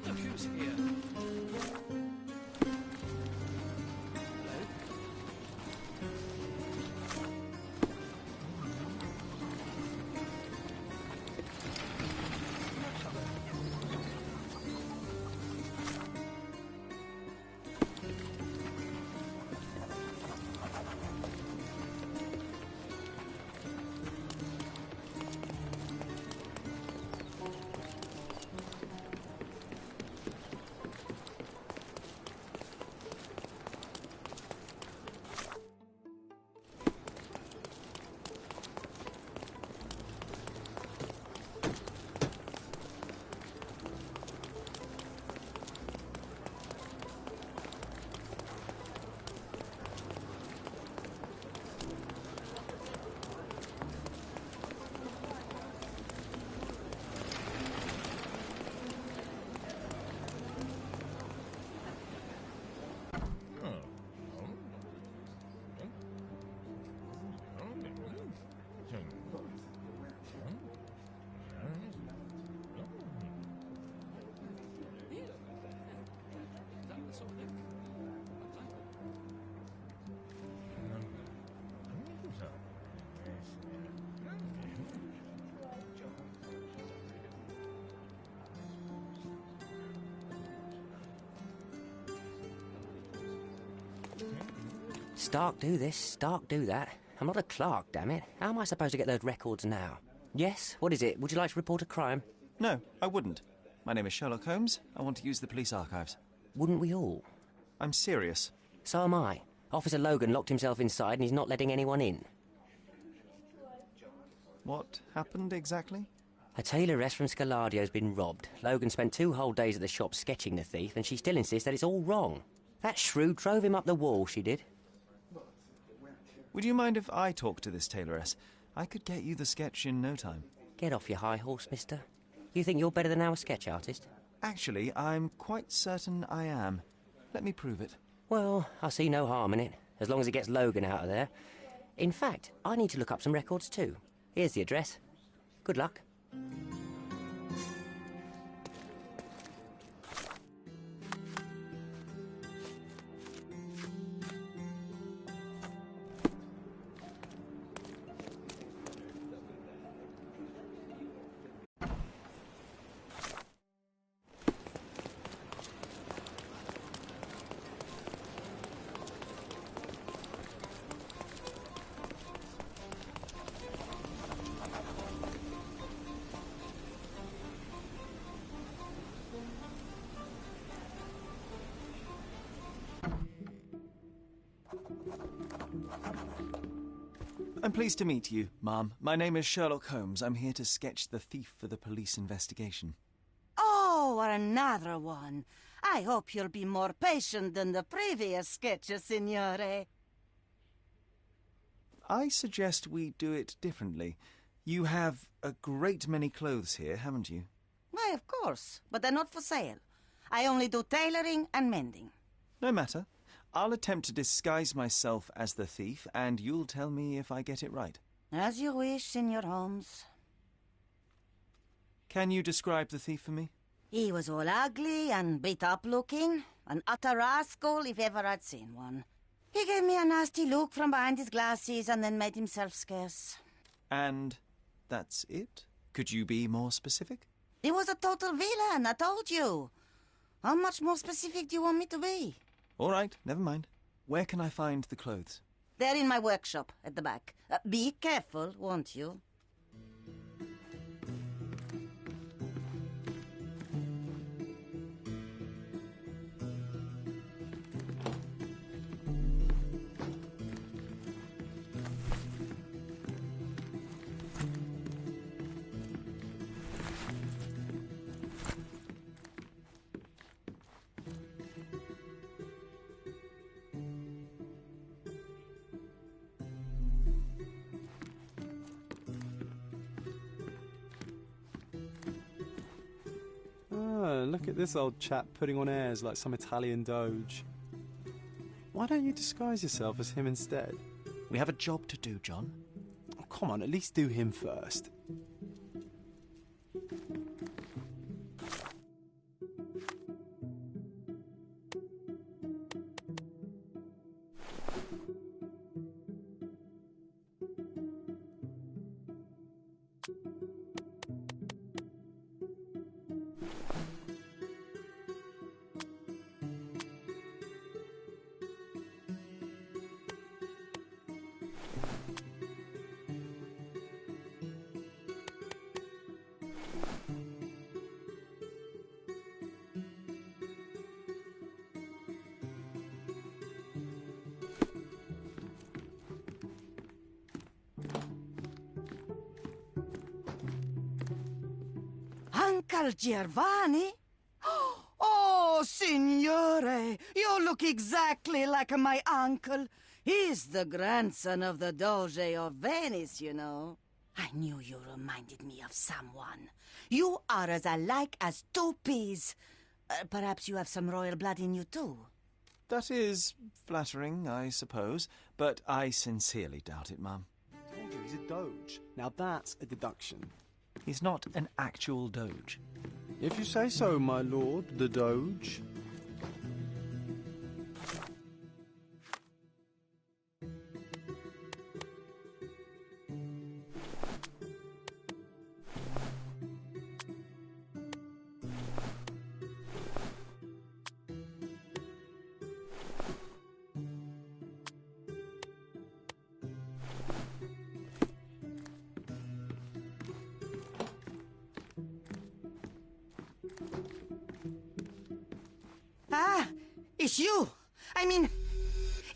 Speaker 2: Look who's here.
Speaker 14: Stark do this, Stark do that. I'm not a clerk, damn it. How am I supposed to get those records now? Yes? What is it? Would you like to report a crime?
Speaker 2: No, I wouldn't. My name is Sherlock Holmes. I want to use the police archives.
Speaker 14: Wouldn't we all?
Speaker 2: I'm serious.
Speaker 14: So am I. Officer Logan locked himself inside and he's not letting anyone in.
Speaker 2: What happened exactly?
Speaker 14: A tailoress from Scaladio's been robbed. Logan spent 2 whole days at the shop sketching the thief, and she still insists that it's all wrong. That shrew drove him up the wall, she did.
Speaker 2: Would you mind if I talk to this tailoress? I could get you the sketch in no time.
Speaker 14: Get off your high horse, mister. You think you're better than our sketch artist?
Speaker 2: Actually, I'm quite certain I am. Let me prove it.
Speaker 14: Well, I see no harm in it, as long as it gets Logan out of there. In fact, I need to look up some records too. Here's the address. Good luck.
Speaker 2: I'm pleased to meet you, ma'am. My name is Sherlock Holmes. I'm here to sketch the thief for the police investigation.
Speaker 15: Oh, another one. I hope you'll be more patient than the previous sketches, signore.
Speaker 2: I suggest we do it differently. You have a great many clothes here, haven't you?
Speaker 15: Why, of course, but they're not for sale. I only do tailoring and mending.
Speaker 2: No matter. I'll attempt to disguise myself as the thief, and you'll tell me if I get it right.
Speaker 15: As you wish, Signor Holmes.
Speaker 2: Can you describe the thief for me?
Speaker 15: He was all ugly and beat-up looking, an utter rascal if ever I'd seen one. He gave me a nasty look from behind his glasses and then made himself scarce.
Speaker 2: And that's it? Could you be more specific?
Speaker 15: He was a total villain, I told you. How much more specific do you want me to be?
Speaker 2: All right, never mind. Where can I find the clothes?
Speaker 15: They're in my workshop at the back. Be careful, won't you?
Speaker 1: Look at this old chap putting on airs like some Italian doge. Why don't you disguise yourself as him instead?
Speaker 2: We have a job to do, John.
Speaker 1: Oh, come on, at least do him first.
Speaker 15: Uncle Giovanni? Oh, signore, you look exactly like my uncle. He's the grandson of the Doge of Venice, you know. I knew you reminded me of someone. You are as alike as two peas. Perhaps you have some royal blood in you, too.
Speaker 2: That is flattering, I suppose, but I sincerely doubt it, Mum.
Speaker 1: I told you he's a doge. Now that's a deduction.
Speaker 2: He's not an actual doge.
Speaker 1: If you say so, my lord, the doge.
Speaker 15: Ah, it's you. I mean,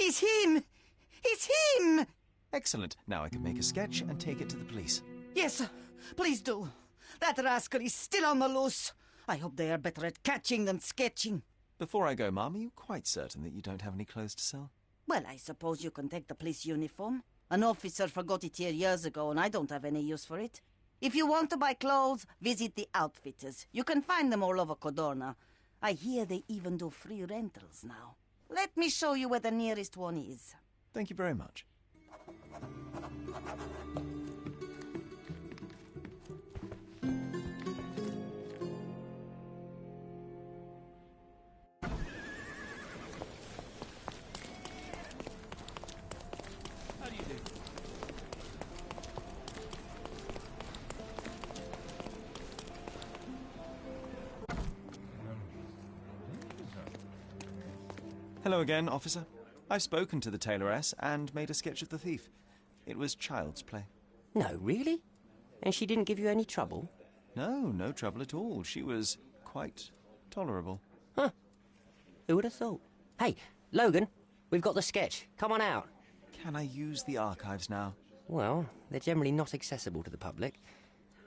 Speaker 15: it's him. It's him.
Speaker 2: Excellent. Now I can make a sketch and take it to the police.
Speaker 15: Yes, please do. That rascal is still on the loose. I hope they are better at catching than sketching.
Speaker 2: Before I go, Mum, are you quite certain that you don't have any clothes to sell?
Speaker 15: Well, I suppose you can take the police uniform. An officer forgot it here years ago, and I don't have any use for it. If you want to buy clothes, visit the outfitters. You can find them all over Codorna. I hear they even do free rentals now. Let me show you where the nearest one is.
Speaker 2: Thank you very much.
Speaker 3: How do you do?
Speaker 2: Hello again, officer. I've spoken to the tailoress and made a sketch of the thief. It was child's play.
Speaker 14: No, really? And she didn't give you any trouble?
Speaker 2: No, no trouble at all. She was quite tolerable.
Speaker 14: Huh. Who would have thought? Hey, Logan, we've got the sketch. Come on out.
Speaker 2: Can I use the archives now?
Speaker 14: Well, they're generally not accessible to the public.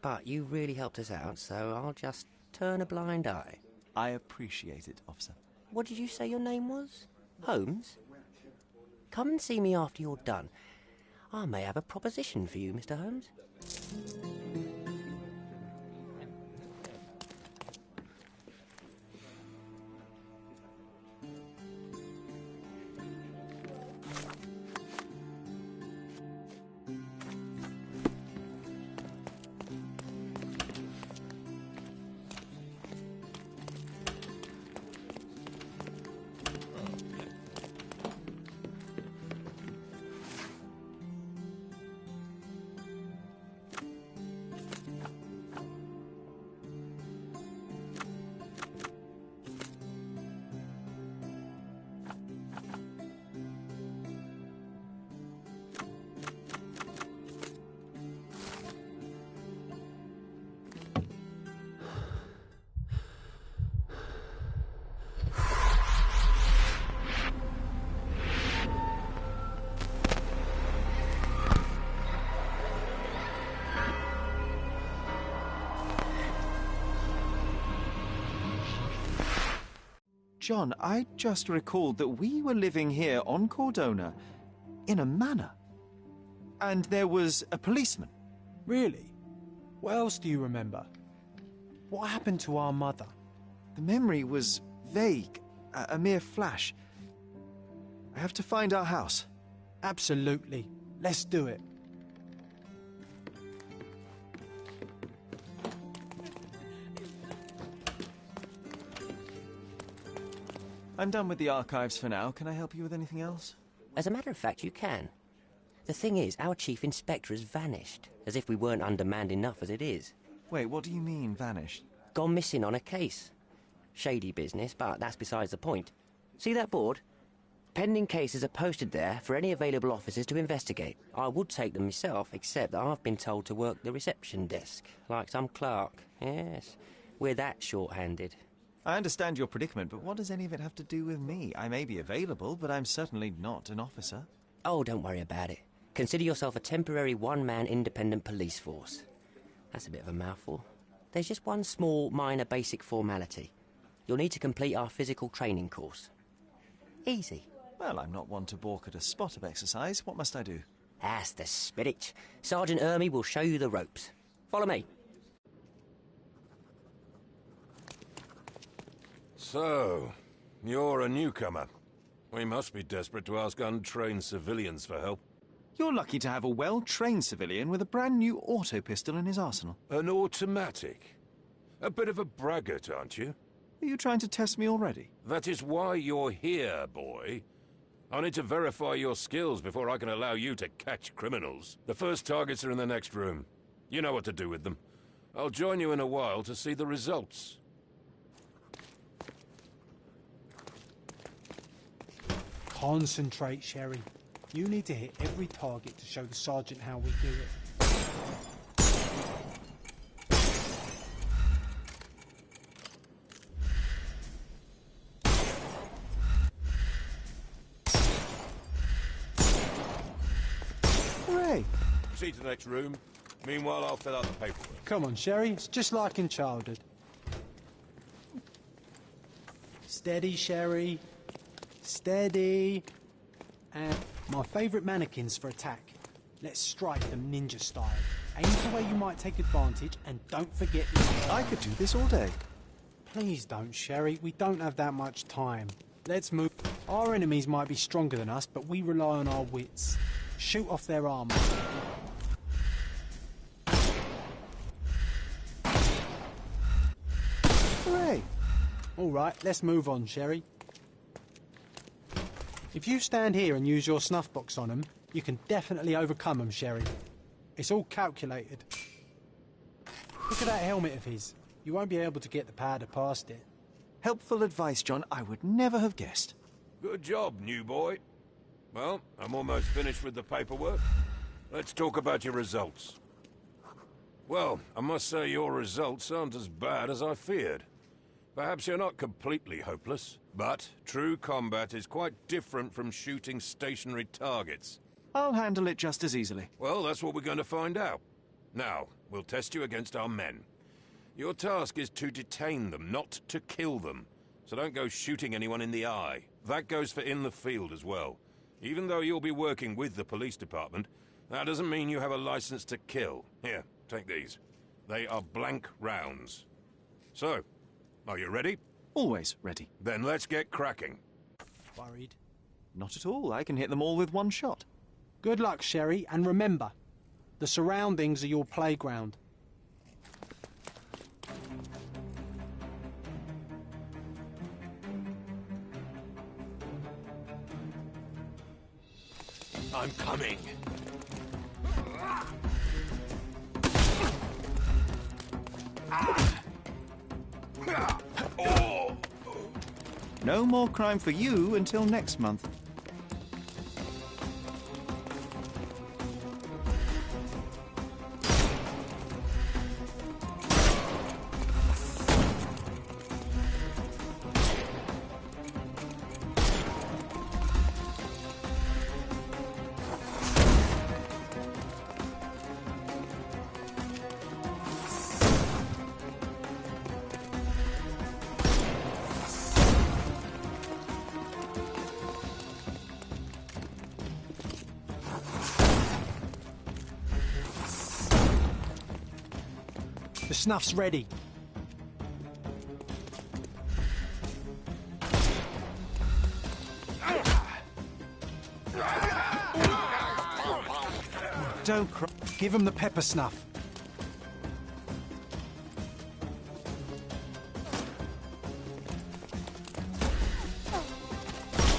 Speaker 14: But you really helped us out, so I'll just turn a blind eye.
Speaker 6: I appreciate it, officer.
Speaker 14: What did you say your name was? Holmes? Come and see me after you're done. I may have a proposition for you, Mr. Holmes.
Speaker 2: John, I just recalled that we were living here on Cordona in a manor. And there was a policeman.
Speaker 1: Really? What else do you remember? What happened to our mother?
Speaker 2: The memory was vague, a mere flash. I have to find our house.
Speaker 1: Absolutely. Let's do it.
Speaker 2: I'm done with the archives for now. Can I help you with anything else?
Speaker 14: As a matter of fact, you can. The thing is, our chief inspector has vanished, as if we weren't undermanned enough as it is.
Speaker 2: Wait, what do you mean, vanished?
Speaker 14: Gone missing on a case. Shady business, but that's besides the point. See that board? Pending cases are posted there for any available officers to investigate. I would take them myself, except that I've been told to work the reception desk, like some clerk. Yes, we're that short-handed.
Speaker 2: I understand your predicament, but what does any of it have to do with me? I may be available, but I'm certainly not an officer.
Speaker 14: Oh, don't worry about it. Consider yourself a temporary one-man independent police force. That's a bit of a mouthful. There's just one small, minor basic formality. You'll need to complete our physical training course. Easy.
Speaker 2: Well, I'm not one to balk at a spot of exercise. What must I do?
Speaker 14: That's the spirit. Sergeant Ermey will show you the ropes. Follow me.
Speaker 4: So, you're a newcomer. We must be desperate to ask untrained civilians for help.
Speaker 2: You're lucky to have a well-trained civilian with a brand new auto pistol in his arsenal.
Speaker 4: An automatic? A bit of a braggart, aren't you?
Speaker 2: Are you trying to test me already?
Speaker 4: That is why you're here, boy. I need to verify your skills before I can allow you to catch criminals. The first targets are in the next room. You know what to do with them. I'll join you in a while to see the results.
Speaker 1: Concentrate, Sherry. You need to hit every target to show the sergeant how we do it.
Speaker 2: Hooray!
Speaker 4: Proceed to the next room. Meanwhile, I'll fill out the paperwork.
Speaker 1: Come on, Sherry. It's just like in childhood. Steady, Sherry. Steady. And my favourite mannequins for attack. Let's strike them ninja style. Aim for where you might take advantage, and don't forget...
Speaker 2: I could do this all day.
Speaker 1: Please don't, Sherry. We don't have that much time. Let's move. Our enemies might be stronger than us, but we rely on our wits. Shoot off their armour.
Speaker 2: Hooray!
Speaker 1: All right, let's move on, Sherry. If you stand here and use your snuff box on them, you can definitely overcome them, Sherry. It's all calculated. Look at that helmet of his. You won't be able to get the powder past it.
Speaker 2: Helpful advice, John. I would never have guessed.
Speaker 4: Good job, new boy. Well, I'm almost finished with the paperwork. Let's talk about your results. Well, I must say your results aren't as bad as I feared. Perhaps you're not completely hopeless, but true combat is quite different from shooting stationary targets.
Speaker 2: I'll handle it just as easily.
Speaker 4: Well, that's what we're going to find out. Now, we'll test you against our men. Your task is to detain them, not to kill them. So don't go shooting anyone in the eye. That goes for in the field as well. Even though you'll be working with the police department, that doesn't mean you have a license to kill. Here, take these. They are blank rounds. So, are you ready?
Speaker 2: Always ready.
Speaker 4: Then let's get cracking.
Speaker 1: Worried?
Speaker 2: Not at all. I can hit them all with one shot.
Speaker 1: Good luck, Sherry, and remember, the surroundings are your playground.
Speaker 4: I'm coming.
Speaker 2: No more crime for you until next month.
Speaker 1: The snuff's ready.
Speaker 2: Don't cry.
Speaker 1: Give him the pepper snuff.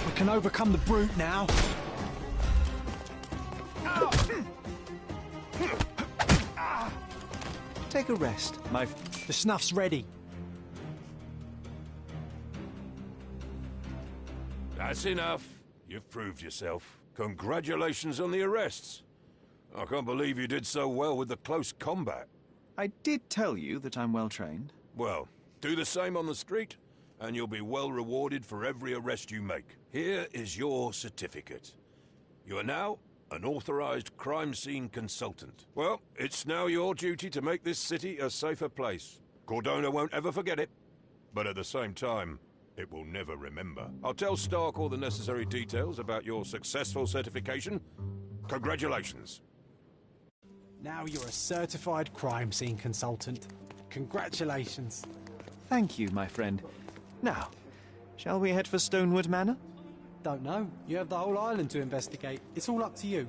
Speaker 1: We can overcome the brute now.
Speaker 2: Take a rest, my...
Speaker 1: The snuff's ready.
Speaker 4: That's enough. You've proved yourself. Congratulations on the arrests. I can't believe you did so well with the close combat.
Speaker 2: I did tell you that I'm well trained.
Speaker 4: Well, do the same on the street, and you'll be well rewarded for every arrest you make. Here is your certificate. You are now an authorized crime scene consultant. Well, it's now your duty to make this city a safer place. Cordona won't ever forget it, but at the same time, it will never remember. I'll tell Stark all the necessary details about your successful certification. Congratulations.
Speaker 1: Now you're a certified crime scene consultant. Congratulations.
Speaker 2: Thank you, my friend. Now, shall we head for Stonewood Manor?
Speaker 1: Don't know. You have the whole island to investigate. It's all up to you.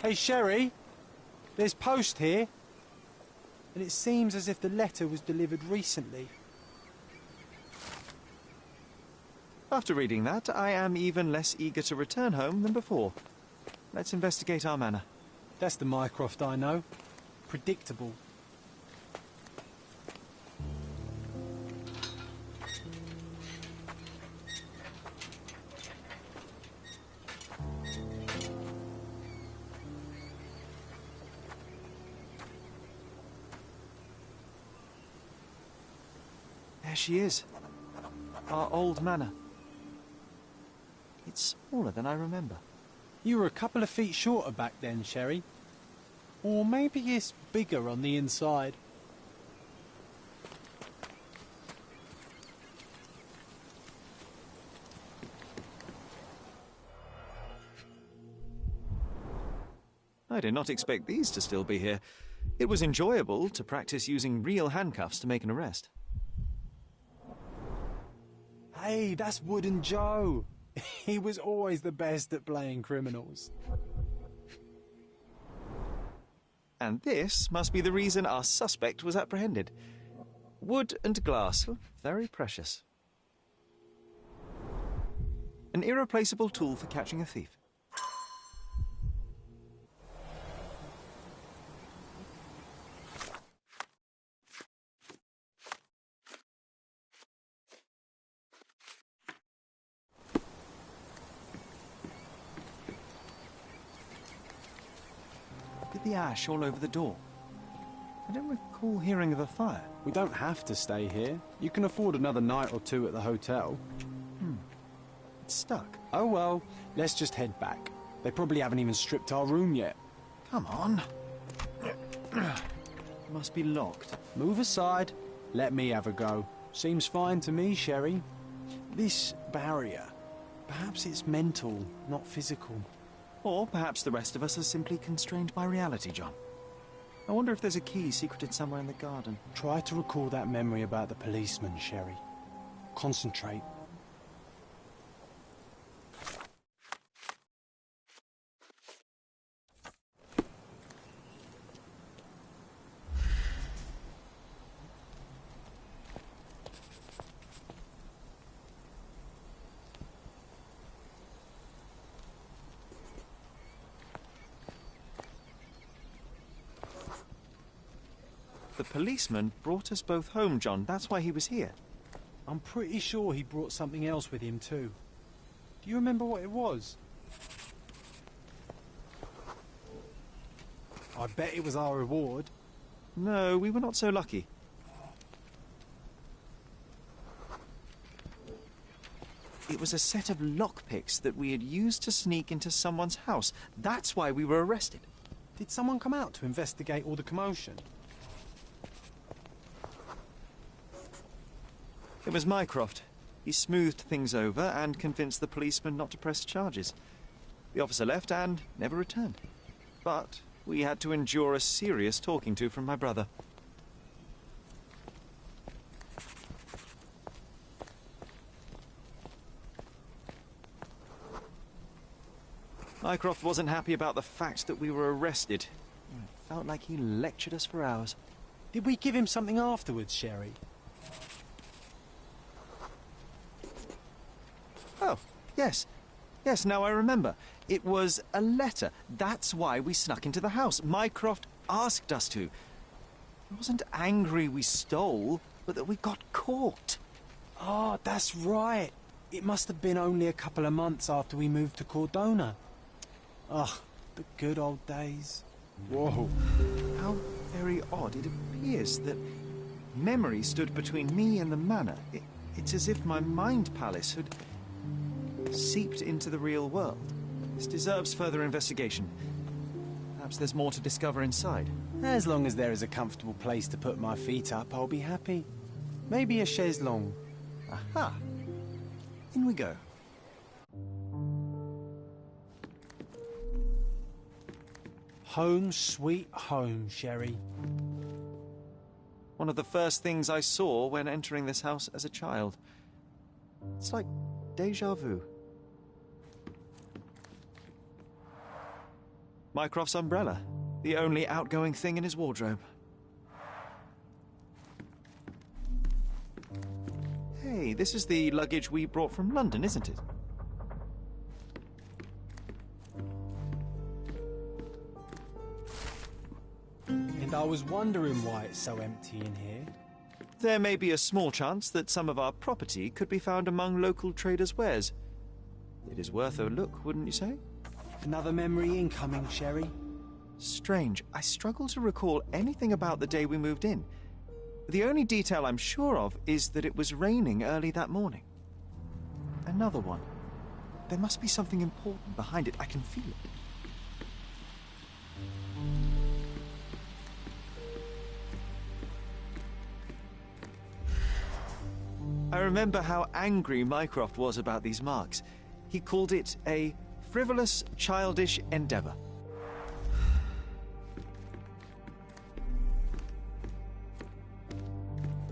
Speaker 1: Hey, Sherry, there's post here. And it seems as if the letter was delivered recently.
Speaker 2: After reading that, I am even less eager to return home than before. Let's investigate our manor.
Speaker 1: That's the Mycroft I know. Predictable.
Speaker 2: There she is. Our old manor. It's smaller than I remember.
Speaker 1: You were a couple of feet shorter back then, Sherry. Or maybe it's bigger on the inside.
Speaker 2: I did not expect these to still be here. It was enjoyable to practice using real handcuffs to make an arrest.
Speaker 1: Hey, that's Wooden Joe. He was always the best at playing criminals.
Speaker 2: And this must be the reason our suspect was apprehended. Wood and glass, very precious. An irreplaceable tool for catching a thief. The ash all over the door. I don't recall hearing of a fire.
Speaker 1: We don't have to stay here. You can afford another night or two at the hotel.
Speaker 2: It's stuck.
Speaker 1: Oh well, let's just head back. They probably haven't even stripped our room yet.
Speaker 2: Come on. Must be locked.
Speaker 1: Move aside. Let me have a go. Seems fine to me, Sherry. This barrier, perhaps it's mental, not physical.
Speaker 2: Or perhaps the rest of us are simply constrained by reality, John. I wonder if there's a key secreted somewhere in the garden.
Speaker 1: Try to recall that memory about the policeman, Sherry. Concentrate.
Speaker 2: The policeman brought us both home, John. That's why he was here.
Speaker 1: I'm pretty sure he brought something else with him too. Do you remember what it was? I bet it was our reward.
Speaker 2: No, we were not so lucky. It was a set of lockpicks that we had used to sneak into someone's house. That's why we were arrested.
Speaker 1: Did someone come out to investigate all the commotion?
Speaker 2: It was Mycroft. He smoothed things over and convinced the policeman not to press charges. The officer left and never returned. But we had to endure a serious talking to from my brother. Mycroft wasn't happy about the fact that we were arrested. It felt like he lectured us for hours.
Speaker 1: Did we give him something afterwards, Sherry?
Speaker 2: Oh, yes. Yes, now I remember. It was a letter. That's why we snuck into the house. Mycroft asked us to. He wasn't angry we stole, but that we got caught.
Speaker 1: Oh, that's right. It must have been only a couple of months after we moved to Cordona. Ah, the good old days. Whoa.
Speaker 2: How very odd. It appears that memory stood between me and the manor. It's as if my mind palace had seeped into the real world. This deserves further investigation. Perhaps there's more to discover inside.
Speaker 1: As long as there is a comfortable place to put my feet up, I'll be happy. Maybe a chaise longue.
Speaker 2: Aha! In we go.
Speaker 1: Home sweet home, Sherry.
Speaker 2: One of the first things I saw when entering this house as a child. It's like déjà vu. Mycroft's umbrella, the only outgoing thing in his wardrobe. Hey, this is the luggage we brought from London, isn't it?
Speaker 1: And I was wondering why it's so empty in here.
Speaker 2: There may be a small chance that some of our property could be found among local traders' wares. It is worth a look, wouldn't you say?
Speaker 1: Another memory incoming, Sherry.
Speaker 2: Strange. I struggle to recall anything about the day we moved in. The only detail I'm sure of is that it was raining early that morning. Another one. There must be something important behind it. I can feel it. I remember how angry Mycroft was about these marks. He called it a frivolous, childish endeavor.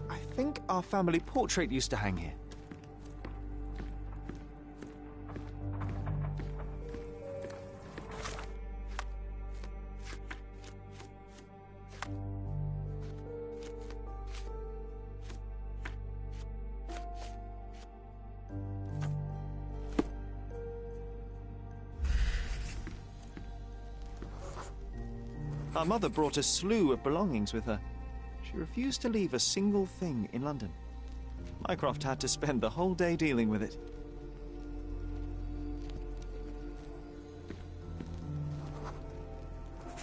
Speaker 2: I think our family portrait used to hang here. Our mother brought a slew of belongings with her. She refused to leave a single thing in London. Mycroft had to spend the whole day dealing with it.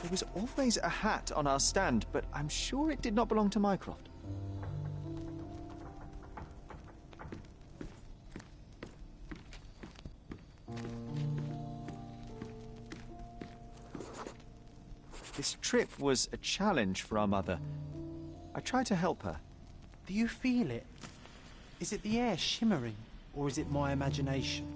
Speaker 2: There was always a hat on our stand, but I'm sure it did not belong to Mycroft. This trip was a challenge for our mother. I tried to help her.
Speaker 1: Do you feel it? Is it the air shimmering, or is it my imagination?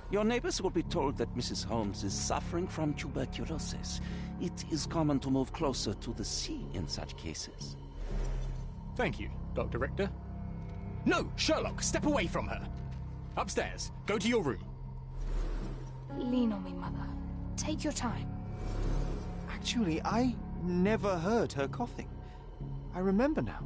Speaker 8: Your neighbors will be told that Mrs. Holmes is suffering from tuberculosis. It is common to move closer to the sea in such cases.
Speaker 16: Thank you, Dr. Richter. No, Sherlock, step away from her. Upstairs, go to your room.
Speaker 17: Lean on me, Mother. Take your time.
Speaker 2: Actually, I never heard her coughing. I remember now.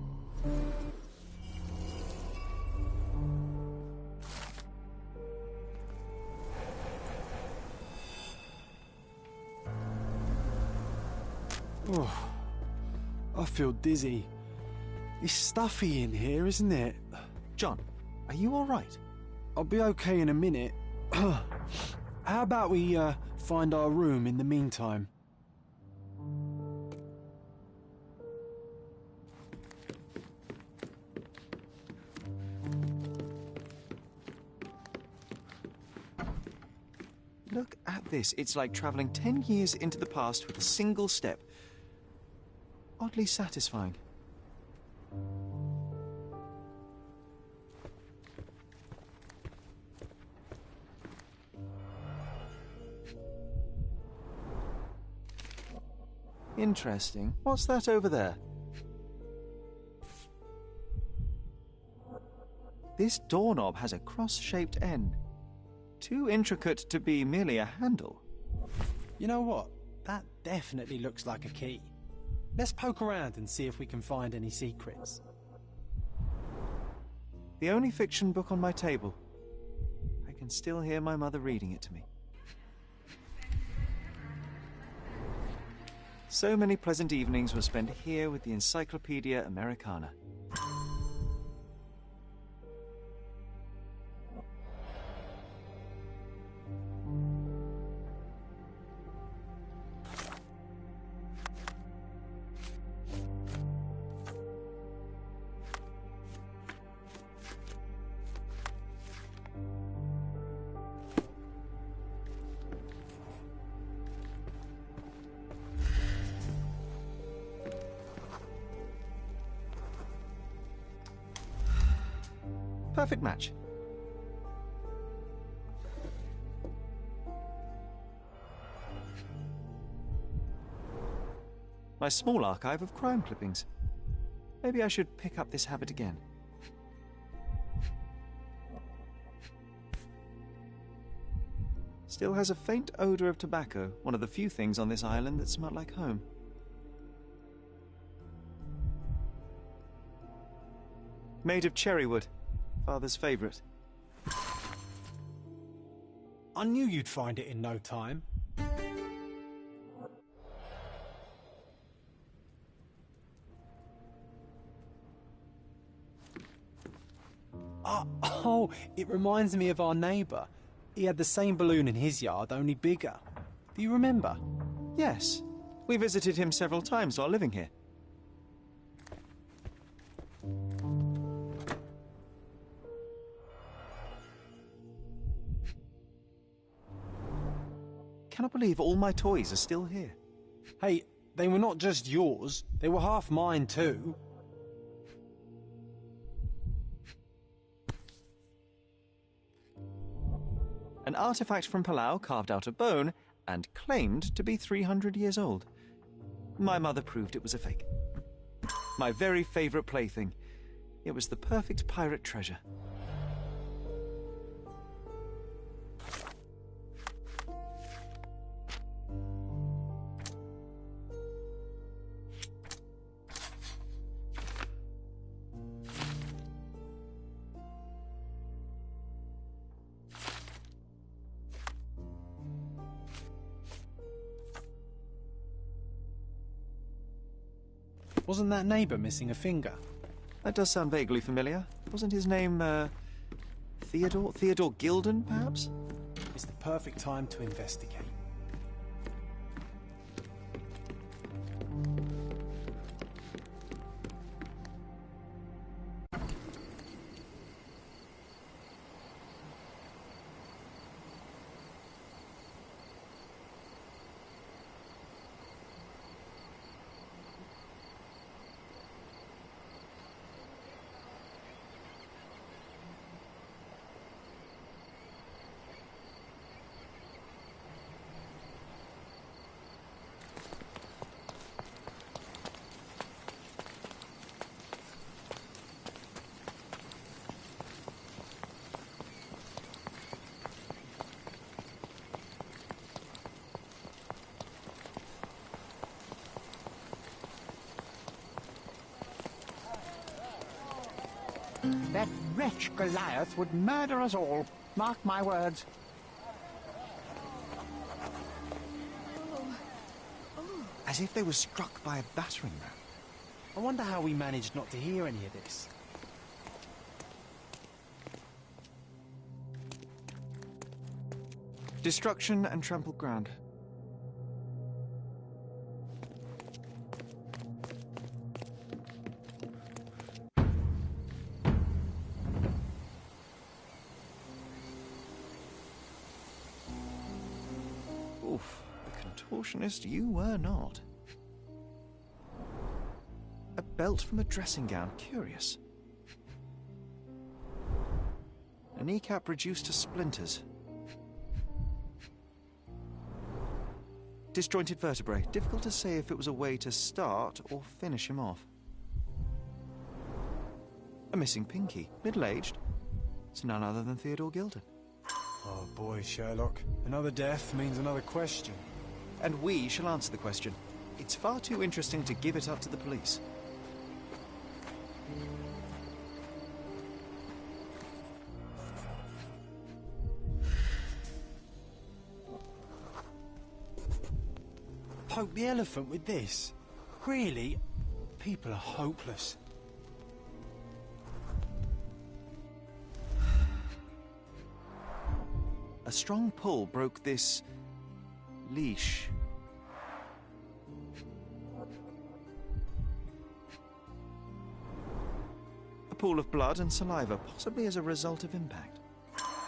Speaker 1: Oh, I feel dizzy. It's stuffy in here, isn't it?
Speaker 2: John, are you all right?
Speaker 1: I'll be okay in a minute. How about we find our room in the meantime?
Speaker 2: Look at this. It's like traveling 10 years into the past with a single step. Oddly satisfying. Interesting. What's that over there? This doorknob has a cross-shaped end. Too intricate to be merely a handle.
Speaker 1: You know what? That definitely looks like a key. Let's poke around and see if we can find any secrets.
Speaker 2: The only fiction book on my table. I can still hear my mother reading it to me. So many pleasant evenings were spent here with the Encyclopedia Americana. Perfect match. My small archive of crime clippings. Maybe I should pick up this habit again. Still has a faint odor of tobacco, one of the few things on this island that smell like home. Made of cherry wood, Father's favorite.
Speaker 1: I knew you'd find it in no time. Oh, it reminds me of our neighbour. He had the same balloon in his yard, only bigger. Do you remember?
Speaker 2: Yes. We visited him several times while living here. Cannot believe all my toys are still here.
Speaker 1: Hey, they were not just yours, they were half mine too.
Speaker 2: An artifact from Palau carved out of bone and claimed to be 300 years old. My mother proved it was a fake. My very favourite plaything. It was the perfect pirate treasure.
Speaker 1: Wasn't that neighbour missing a finger?
Speaker 2: That does sound vaguely familiar. Wasn't his name, Theodore? Theodore Gilden, perhaps?
Speaker 1: It's the perfect time to investigate.
Speaker 7: That wretch Goliath would murder us all. Mark my words.
Speaker 2: As if they were struck by a battering ram.
Speaker 1: I wonder how we managed not to hear any of this.
Speaker 2: Destruction and trampled ground. Oof, the contortionist you were not. A belt from a dressing gown, curious. A kneecap reduced to splinters. Disjointed vertebrae. Difficult to say if it was a way to start or finish him off. A missing pinky. Middle-aged. It's none other than Theodore Gilden.
Speaker 1: Oh boy, Sherlock. Another death means another question.
Speaker 2: And we shall answer the question. It's far too interesting to give it up to the police.
Speaker 1: Poke the elephant with this? Really? People are hopeless.
Speaker 2: A strong pull broke this leash. A pool of blood and saliva, possibly as a result of impact.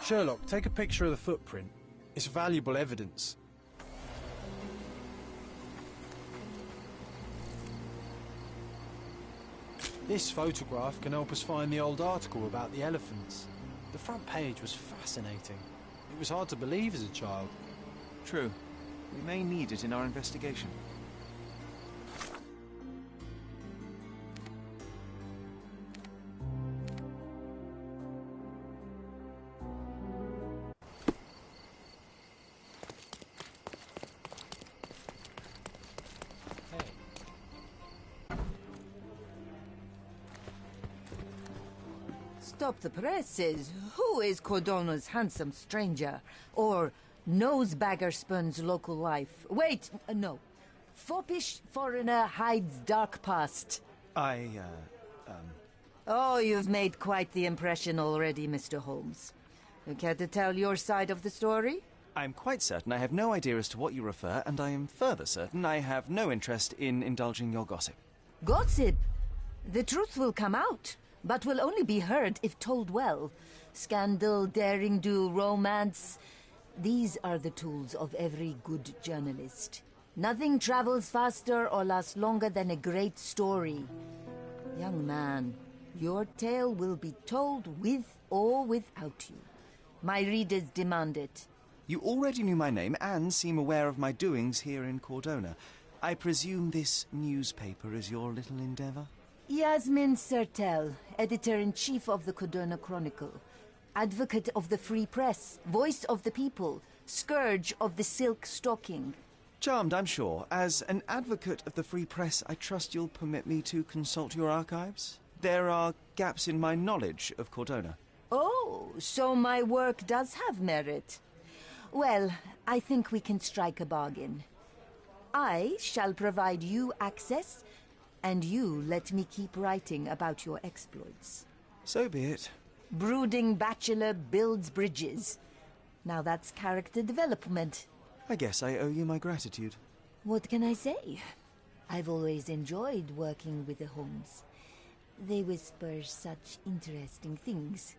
Speaker 1: Sherlock, take a picture of the footprint. It's valuable evidence. This photograph can help us find the old article about the elephants. The front page was fascinating. It was hard to believe as a child.
Speaker 2: True. We may need it in our investigation.
Speaker 15: Stop the presses. Who is Cordona's handsome stranger? Or Nosebaggerspun's local life? Wait, no. Foppish foreigner hides dark past. Oh, you've made quite the impression already, Mr. Holmes. You care to tell your side of the story?
Speaker 2: I'm quite certain I have no idea as to what you refer, and I am further certain I have no interest in indulging your gossip.
Speaker 15: Gossip? The truth will come out, but will only be heard if told well. Scandal, daring-do, romance. These are the tools of every good journalist. Nothing travels faster or lasts longer than a great story. Young man, your tale will be told with or without you. My readers demand it.
Speaker 2: You already knew my name and seem aware of my doings here in Cordona. I presume this newspaper is your little endeavor?
Speaker 15: Yasmin Sertel, editor-in-chief of the Cordona Chronicle. Advocate of the free press, voice of the people, scourge of the silk stocking.
Speaker 2: Charmed, I'm sure. As an advocate of the free press, I trust you'll permit me to consult your archives? There are gaps in my knowledge of Cordona.
Speaker 15: Oh, so my work does have merit. Well, I think we can strike a bargain. I shall provide you access, and you let me keep writing about your exploits.
Speaker 2: So be it.
Speaker 15: Brooding bachelor builds bridges. Now that's character development.
Speaker 2: I guess I owe you my gratitude.
Speaker 15: What can I say? I've always enjoyed working with the Holmes. They whisper such interesting things.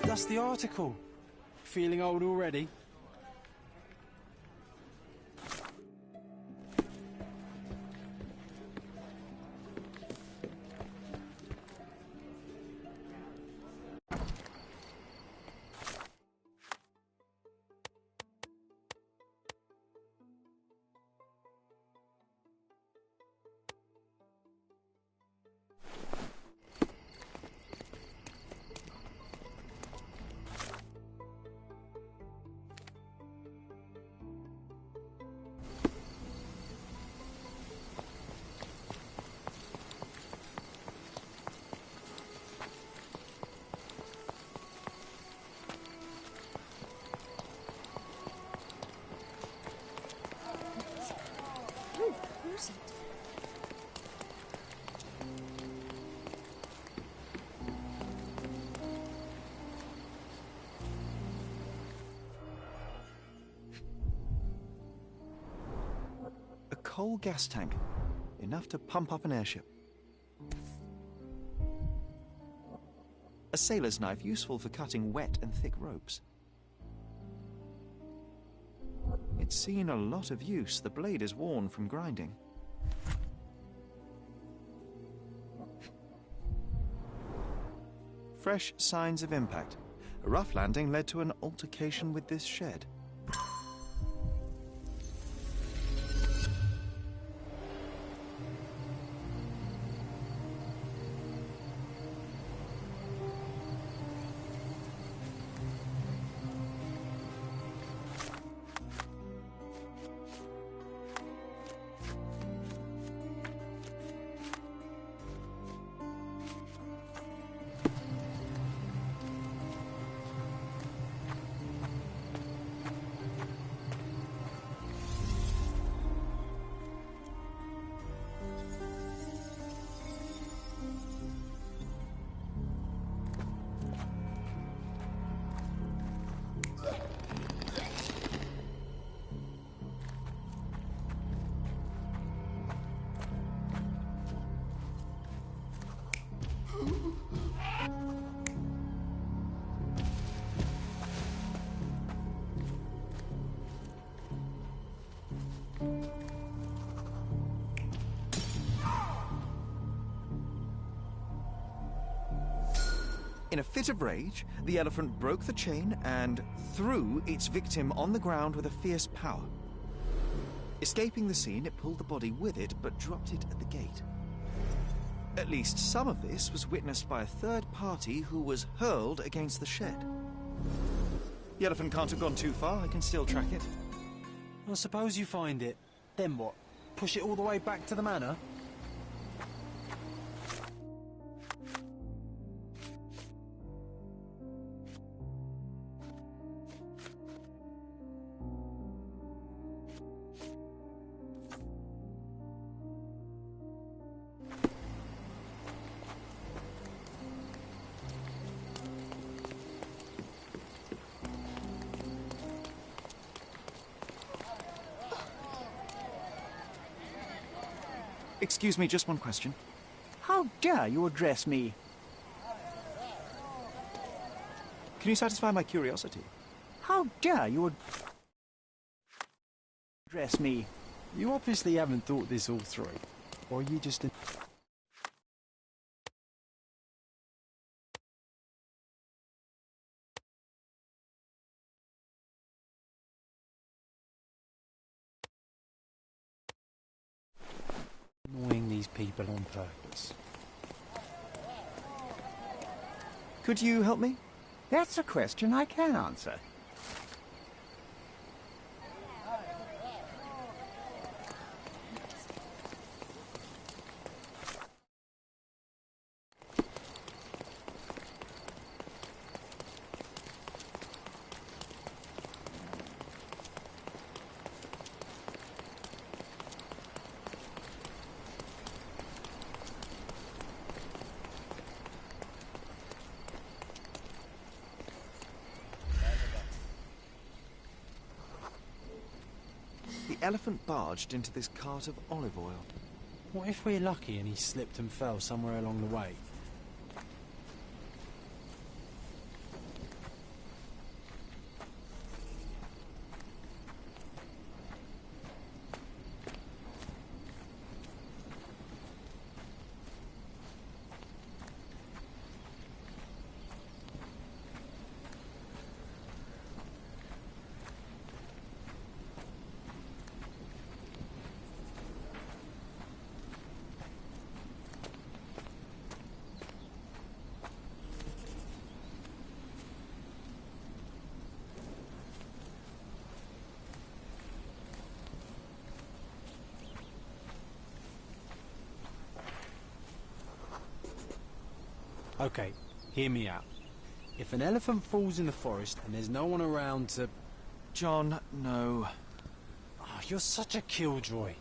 Speaker 1: That's the article. Feeling old already?
Speaker 2: A coal gas tank. Enough to pump up an airship. A sailor's knife, useful for cutting wet and thick ropes. It's seen a lot of use. The blade is worn from grinding. Fresh signs of impact. A rough landing led to an altercation with this shed. In a fit of rage, the elephant broke the chain and threw its victim on the ground with a fierce power. Escaping the scene, it pulled the body with it, but dropped it at the gate. At least some of this was witnessed by a third party who was hurled against the shed. The elephant can't have gone too far. I can still track it.
Speaker 1: Well, suppose you find it. Then what? Push it all the way back to the manor?
Speaker 2: Excuse me, just one question.
Speaker 7: How dare you address me?
Speaker 2: Can you satisfy my curiosity?
Speaker 7: How dare you address me?
Speaker 1: You obviously haven't thought this all through. Or are you just... annoying these people on purpose?
Speaker 2: Could you help me?
Speaker 7: That's a question I can answer.
Speaker 2: The elephant barged into this cart of olive oil.
Speaker 1: What if we're lucky and he slipped and fell somewhere along the way? Okay, hear me out. If an elephant falls in the forest and there's no one around to...
Speaker 2: John, no.
Speaker 1: Oh, you're such a killjoy.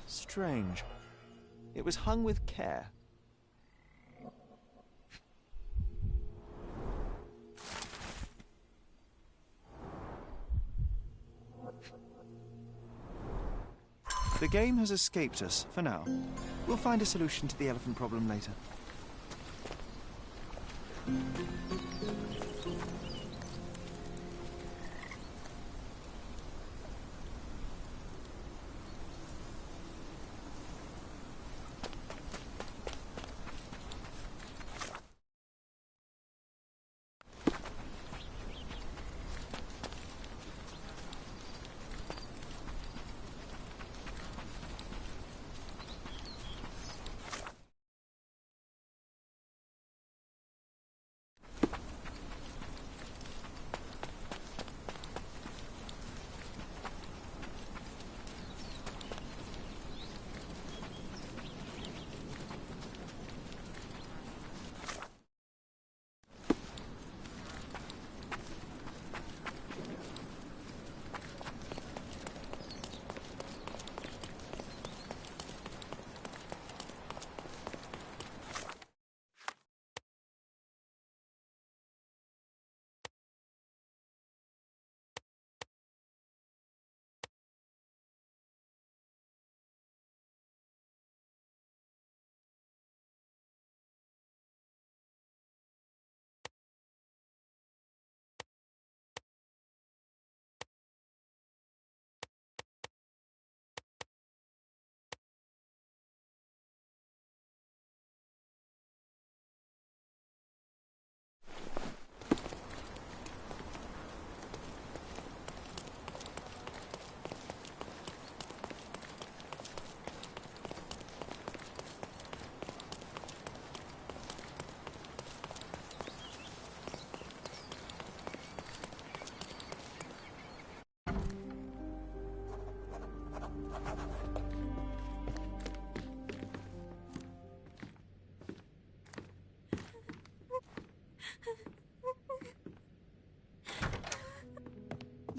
Speaker 2: Strange. It was hung with care. The game has escaped us, for now. We'll find a solution to the elephant problem later.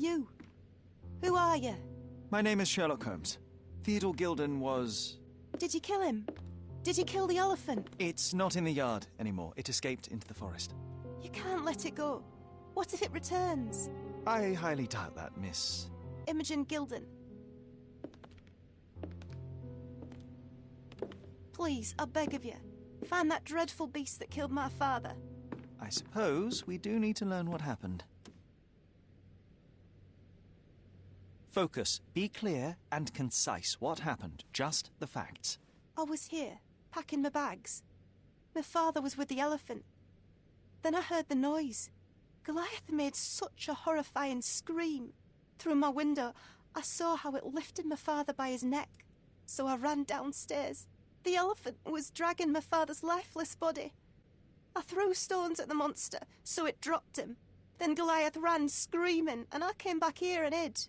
Speaker 18: you? Who are you?
Speaker 2: My name is Sherlock Holmes. Theodore Gilden was...
Speaker 18: Did you kill him? Did you kill the elephant?
Speaker 2: It's not in the yard anymore. It escaped into the forest.
Speaker 18: You can't let it go. What if it returns?
Speaker 2: I highly doubt that, Miss...
Speaker 18: Imogen Gilden. Please, I beg of you, find that dreadful beast that killed my father.
Speaker 2: I suppose we do need to learn what happened. Focus. Be clear and concise. What happened? Just the facts.
Speaker 18: I was here, packing my bags. My father was with the elephant. Then I heard the noise. Goliath made such a horrifying scream. Through my window, I saw how it lifted my father by his neck. So I ran downstairs. The elephant was dragging my father's lifeless body. I threw stones at the monster, so it dropped him. Then Goliath ran screaming, and I came back here and hid.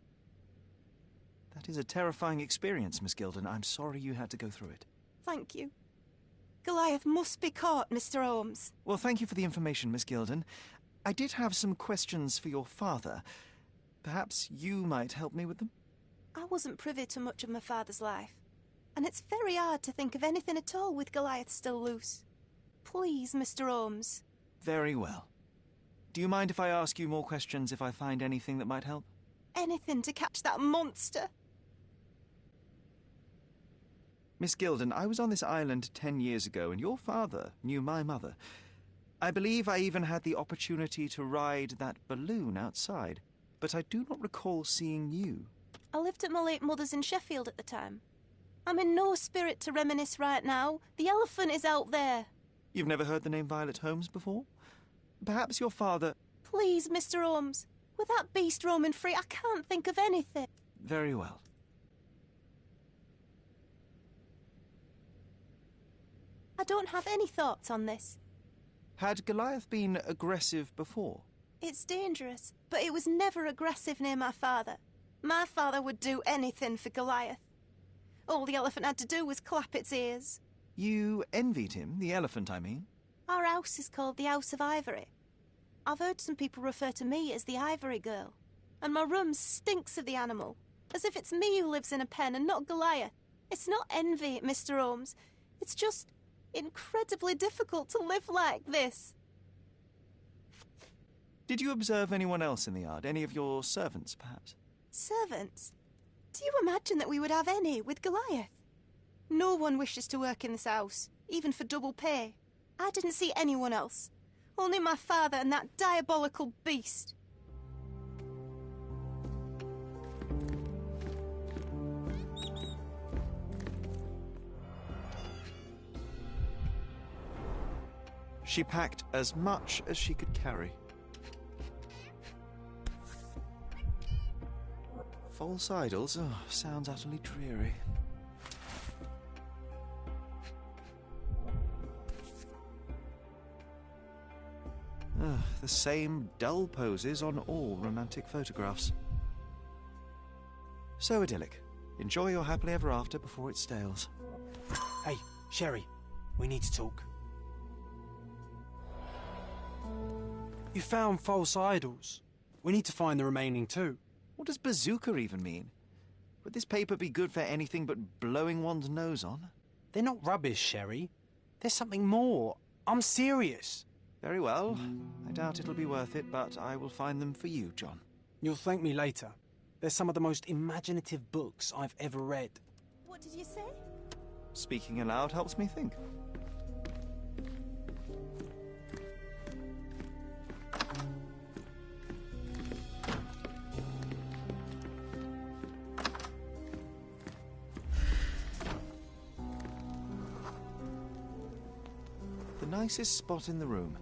Speaker 2: That is a terrifying experience, Miss Gilden. I'm sorry you had to go through it.
Speaker 18: Thank you. Goliath must be caught, Mr. Holmes.
Speaker 2: Well, thank you for the information, Miss Gilden. I did have some questions for your father. Perhaps you might help me with them?
Speaker 18: I wasn't privy to much of my father's life, and it's very hard to think of anything at all with Goliath still loose. Please, Mr. Holmes.
Speaker 2: Very well. Do you mind if I ask you more questions if I find anything that might help?
Speaker 18: Anything to catch that monster.
Speaker 2: Miss Gilden, I was on this island 10 years ago, and your father knew my mother. I believe I even had the opportunity to ride that balloon outside, but I do not recall seeing you.
Speaker 18: I lived at my late mother's in Sheffield at the time. I'm in no spirit to reminisce right now. The elephant is out there.
Speaker 2: You've never heard the name Violet Holmes before? Perhaps your father...
Speaker 18: Please, Mr. Holmes. With that beast roaming free, I can't think of anything.
Speaker 2: Very well.
Speaker 18: I don't have any thoughts on this.
Speaker 2: Had Goliath been aggressive before?
Speaker 18: It's dangerous, but it was never aggressive near my father. My father would do anything for Goliath. All the elephant had to do was clap its ears.
Speaker 2: You envied him, the elephant, I mean?
Speaker 18: Our house is called the House of Ivory. I've heard some people refer to me as the Ivory Girl. And my room stinks of the animal, as if it's me who lives in a pen and not Goliath. It's not envy, Mr. Holmes. It's just incredibly difficult to live like this.
Speaker 2: Did you observe anyone else in the yard? Any of your servants, perhaps?
Speaker 18: Servants? Do you imagine that we would have any with Goliath? No one wishes to work in this house, even for double pay. I didn't see anyone else. Only my father and that diabolical beast.
Speaker 2: She packed as much as she could carry. False idols? Oh, sounds utterly dreary. The same dull poses on all romantic photographs. So idyllic. Enjoy your happily ever after before it stales.
Speaker 1: Hey, Sherry, we need to talk. You found false idols. We need to find the remaining two.
Speaker 2: What does bazooka even mean? Would this paper be good for anything but blowing one's nose on?
Speaker 1: They're not rubbish, Sherry. There's something more. I'm serious.
Speaker 2: Very well. I doubt it'll be worth it, but I will find them for you, John.
Speaker 1: You'll thank me later. They're some of the most imaginative books I've ever read.
Speaker 18: What did you say?
Speaker 2: Speaking aloud helps me think. The nicest spot in the room.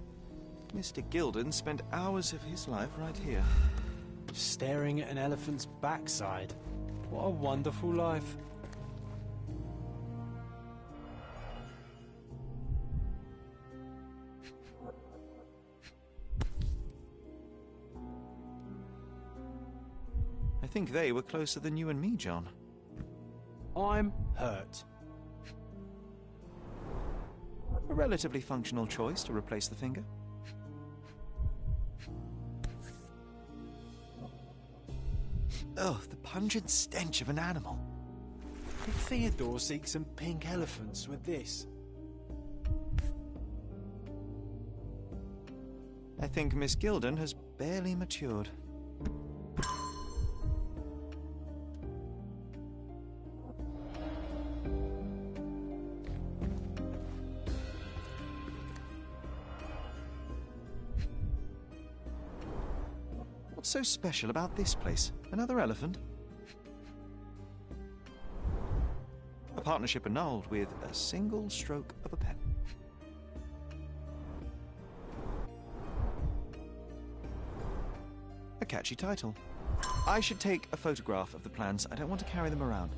Speaker 2: Mr. Gilden spent hours of his life right here.
Speaker 1: Staring at an elephant's backside. What a wonderful life.
Speaker 2: I think they were closer than you and me, John.
Speaker 1: I'm hurt.
Speaker 2: A relatively functional choice to replace the finger. Oh, the pungent stench of an animal.
Speaker 1: Did Theodore seek some pink elephants with this?
Speaker 2: I think Miss Gilden has barely matured. What's so special about this place? Another elephant? A partnership annulled with a single stroke of a pen. A catchy title. I should take a photograph of the plans. I don't want to carry them around.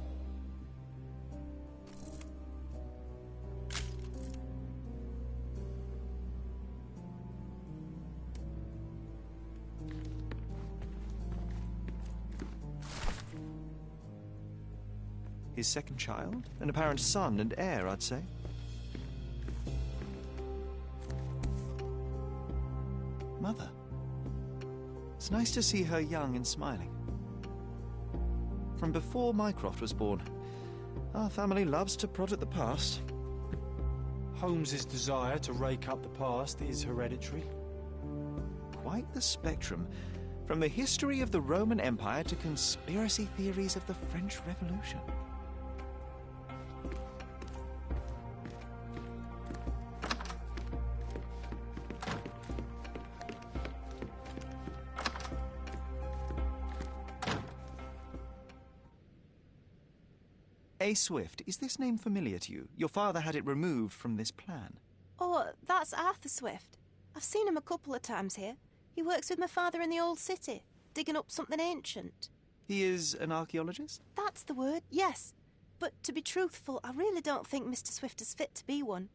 Speaker 2: His second child? An apparent son and heir, I'd say. Mother. It's nice to see her young and smiling. From before Mycroft was born, our family loves to prod at the past.
Speaker 1: Holmes's desire to rake up the past is hereditary.
Speaker 2: Quite the spectrum. From the history of the Roman Empire to conspiracy theories of the French Revolution. A. Swift, is this name familiar to you? Your father had it removed from this plan.
Speaker 18: Oh, that's Arthur Swift. I've seen him a couple of times here. He works with my father in the old city, digging up something ancient.
Speaker 2: He is an archaeologist?
Speaker 18: That's the word, yes. But to be truthful, I really don't think Mr. Swift is fit to be one.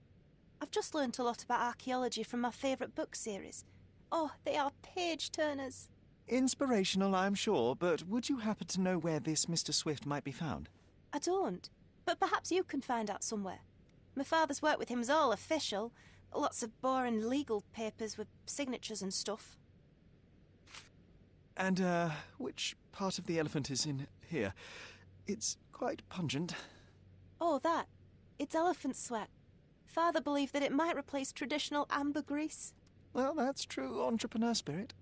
Speaker 18: I've just learnt a lot about archaeology from my favourite book series. Oh, they are page-turners.
Speaker 2: Inspirational, I'm sure, but would you happen to know where this Mr. Swift might be found?
Speaker 18: I don't, but perhaps you can find out somewhere. My father's work with him is all official. Lots of boring legal papers with signatures and stuff.
Speaker 2: And, which part of the elephant is in here? It's quite pungent.
Speaker 18: Oh, that. It's elephant sweat. Father believed that it might replace traditional ambergris.
Speaker 2: Well, that's true entrepreneur spirit.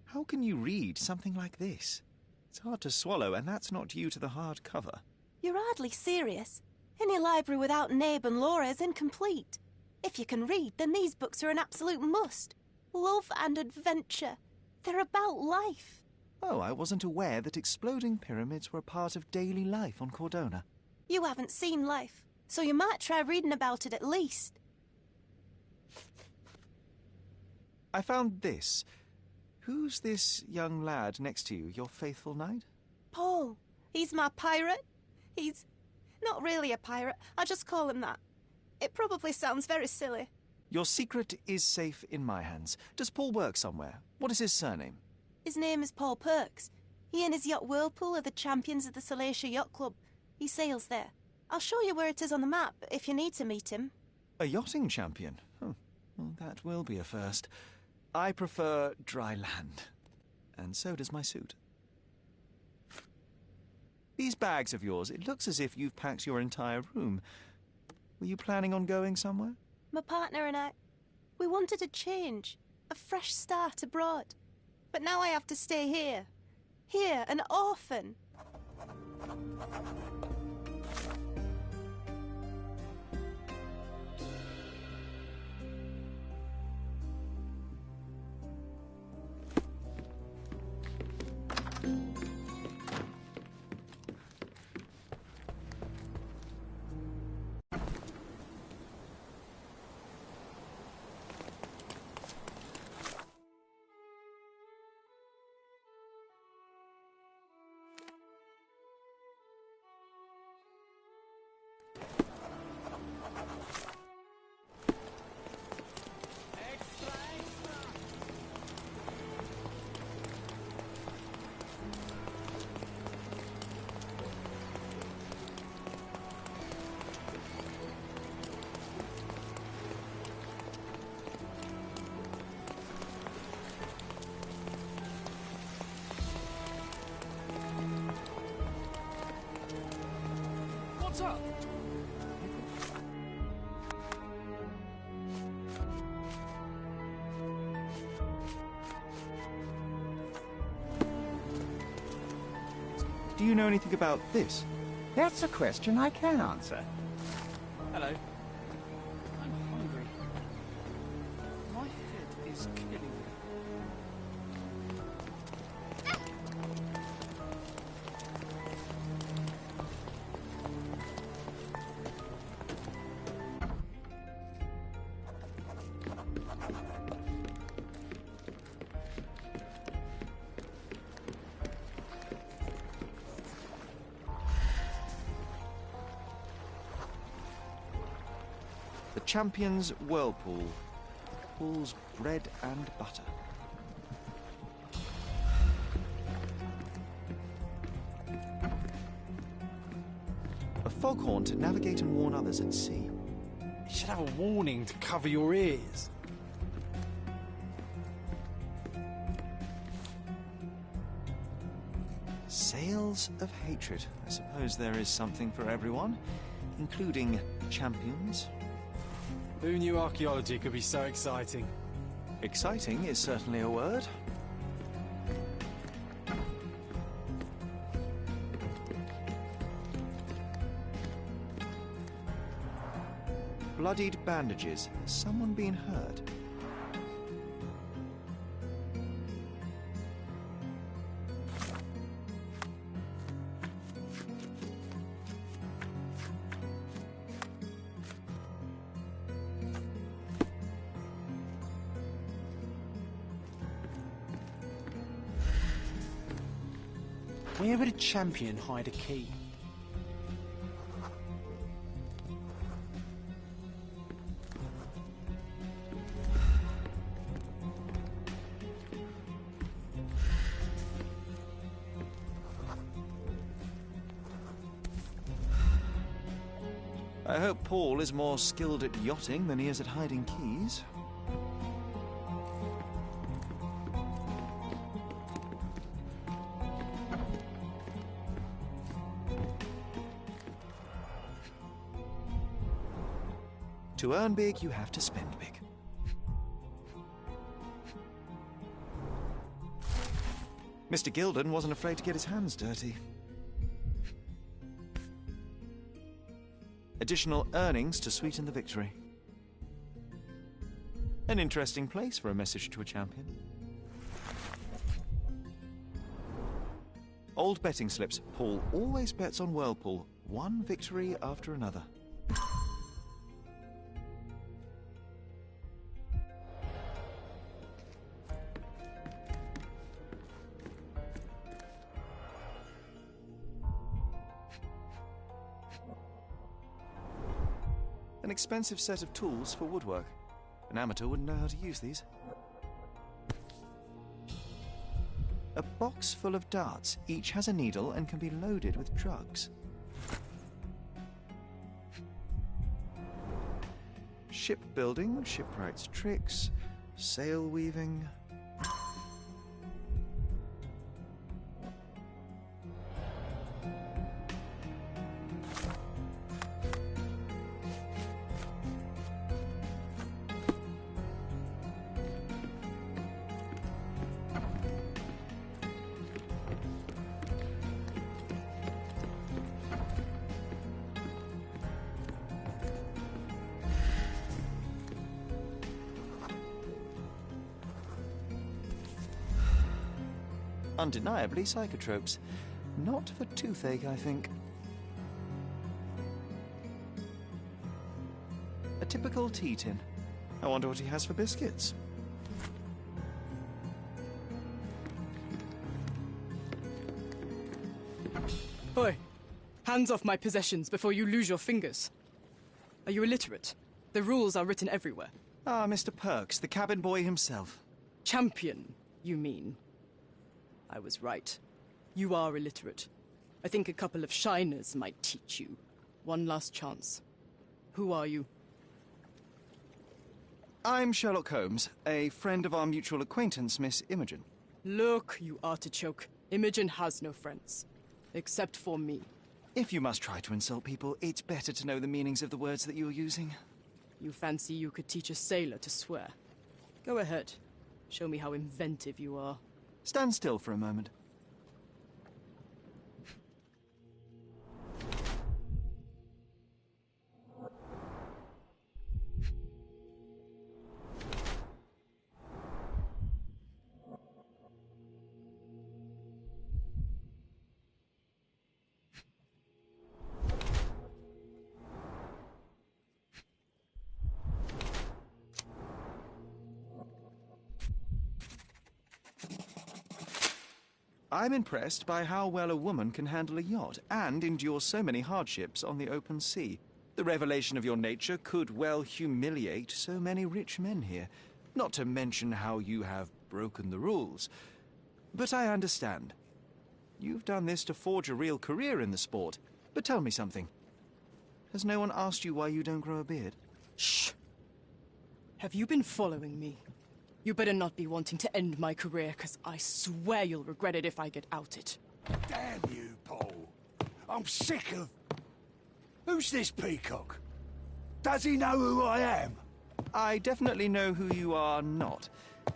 Speaker 2: How can you read something like this? It's hard to swallow, and that's not due to the hard cover.
Speaker 18: You're hardly serious. Any library without Nabe and Laura is incomplete. If you can read, then these books are an absolute must. Love and adventure. They're about life.
Speaker 2: Oh, I wasn't aware that exploding pyramids were a part of daily life on Cordona.
Speaker 18: You haven't seen life, so you might try reading about it at least.
Speaker 2: I found this. Who's this young lad next to you, your faithful knight?
Speaker 18: Paul. He's my pirate. He's not really a pirate. I just call him that. It probably sounds very silly.
Speaker 2: Your secret is safe in my hands. Does Paul work somewhere? What is his surname?
Speaker 18: His name is Paul Perks. He and his yacht Whirlpool are the champions of the Salacia Yacht Club. He sails there. I'll show you where it is on the map if you need to meet him.
Speaker 2: A yachting champion? Well, that will be a first. I prefer dry land. And so does my suit. These bags of yours, it looks as if you've packed your entire room. Were you planning on going somewhere?
Speaker 18: My partner and I, we wanted a change, a fresh start abroad. But now I have to stay here. Here, an orphan.
Speaker 2: Do you know anything about this?
Speaker 7: That's a question I can answer.
Speaker 3: Hello. I'm hungry. My head is killing me.
Speaker 2: The Champion's Whirlpool. Pool's bread and butter. A foghorn to navigate and warn others at sea.
Speaker 1: You should have a warning to cover your ears.
Speaker 2: Sails of Hatred. I suppose there is something for everyone, including champions.
Speaker 1: Who knew archaeology could be so exciting?
Speaker 2: Exciting is certainly a word. Bloodied bandages. Has someone been hurt?
Speaker 1: Where would a champion hide a key?
Speaker 2: I hope Paul is more skilled at yachting than he is at hiding keys. To earn big, you have to spend big. Mr. Gilden wasn't afraid to get his hands dirty. Additional earnings to sweeten the victory. An interesting place for a message to a champion. Old betting slips. Paul always bets on Whirlpool. One victory after another. An expensive set of tools for woodwork. An amateur wouldn't know how to use these. A box full of darts. Each has a needle and can be loaded with drugs. Shipbuilding, shipwright's tricks, sail weaving. Undeniably psychotropes. Not for toothache, I think. A typical tea tin. I wonder what he has for biscuits.
Speaker 19: Oi! Hands off my possessions before you lose your fingers. Are you illiterate? The rules are written everywhere.
Speaker 2: Ah, Mr. Perks, the cabin boy himself.
Speaker 19: Champion, you mean? I was right. You are illiterate. I think a couple of shiners might teach you. One last chance. Who are you?
Speaker 2: I'm Sherlock Holmes, a friend of our mutual acquaintance, Miss Imogen.
Speaker 19: Look, you artichoke. Imogen has no friends. Except for me.
Speaker 2: If you must try to insult people, it's better to know the meanings of the words that you're using.
Speaker 19: You fancy you could teach a sailor to swear? Go ahead. Show me how inventive you are.
Speaker 2: Stand still for a moment. I'm impressed by how well a woman can handle a yacht and endure so many hardships on the open sea. The revelation of your nature could well humiliate so many rich men here, not to mention how you have broken the rules. But I understand. You've done this to forge a real career in the sport. But tell me something. Has no one asked you why you don't grow a beard?
Speaker 19: Shh! Have you been following me? You better not be wanting to end my career, because I swear you'll regret it if I get outed.
Speaker 20: Damn you, Paul. I'm sick of... Who's this peacock? Does he know who I am?
Speaker 2: I definitely know who you are not.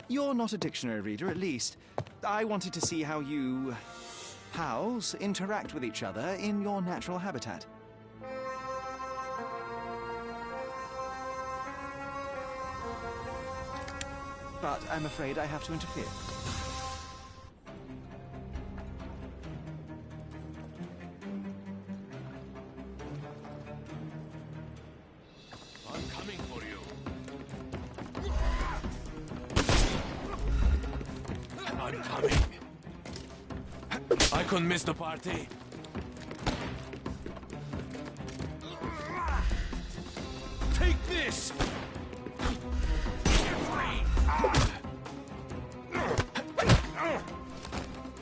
Speaker 2: You're not a dictionary reader, at least. I wanted to see how you... pals interact with each other in your natural habitat. But I'm afraid I have to interfere.
Speaker 4: I'm coming for you. I'm coming. I couldn't miss the party. Take this!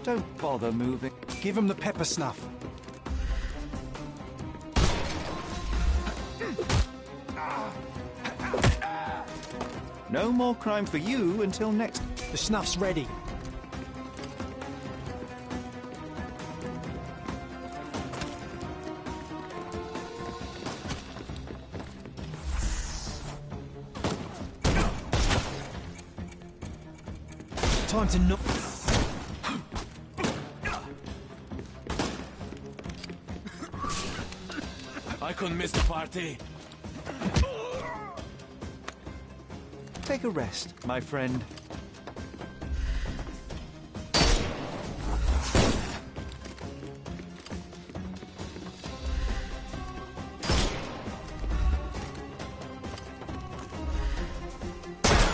Speaker 2: Don't bother moving.
Speaker 1: Give him the pepper snuff.
Speaker 2: No more crime for you until next...
Speaker 1: The snuff's ready. Time to knock...
Speaker 4: I couldn't miss the party.
Speaker 2: Take a rest, my friend.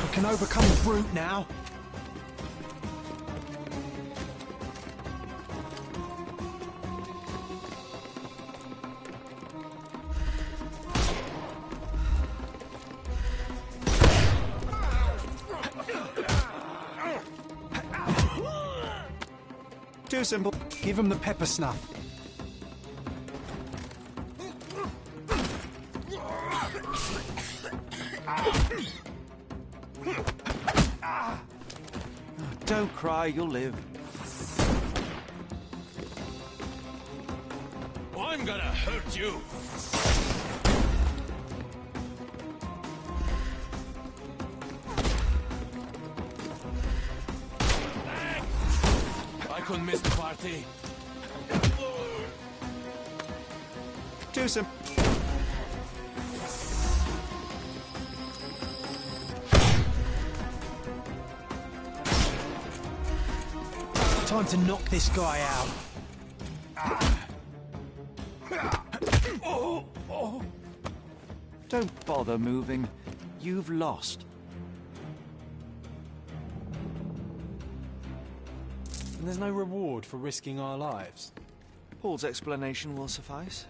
Speaker 1: We can overcome the brute now.
Speaker 2: Too simple.
Speaker 1: Give him the pepper snuff.
Speaker 2: Don't cry, you'll live.
Speaker 4: I'm gonna hurt you. I couldn't miss the party.
Speaker 2: Too simple.
Speaker 1: Time to knock this guy out.
Speaker 2: Don't bother moving. You've lost.
Speaker 1: And there's no reward for risking our lives.
Speaker 2: Paul's explanation will suffice.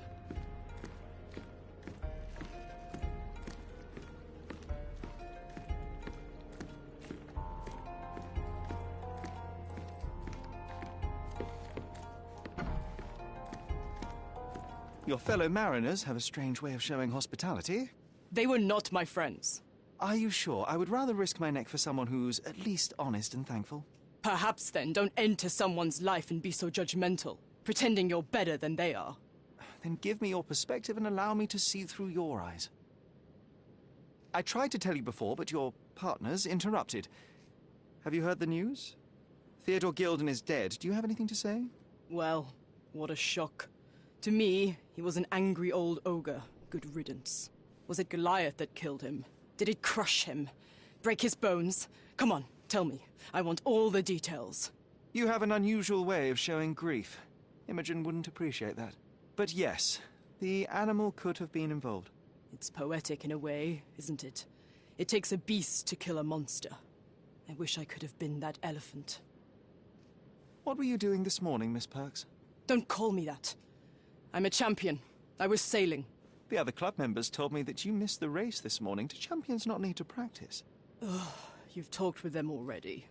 Speaker 2: Your fellow mariners have a strange way of showing hospitality.
Speaker 19: They were not my friends.
Speaker 2: Are you sure? I would rather risk my neck for someone who's at least honest and thankful.
Speaker 19: Perhaps then don't enter someone's life and be so judgmental, pretending you're better than they are.
Speaker 2: Then give me your perspective and allow me to see through your eyes. I tried to tell you before, but your partners interrupted. Have you heard the news? Theodore Gilden is dead. Do you have anything to say?
Speaker 19: Well, what a shock. To me, he was an angry old ogre. Good riddance. Was it Goliath that killed him? Did it crush him? Break his bones? Come on, tell me. I want all the details.
Speaker 2: You have an unusual way of showing grief. Imogen wouldn't appreciate that. But yes, the animal could have been involved.
Speaker 19: It's poetic in a way, isn't it? It takes a beast to kill a monster. I wish I could have been that elephant.
Speaker 2: What were you doing this morning, Miss Perks?
Speaker 19: Don't call me that. I'm a champion. I was sailing.
Speaker 2: The other club members told me that you missed the race this morning. Do champions not need to practice?
Speaker 19: Ugh, you've talked with them already.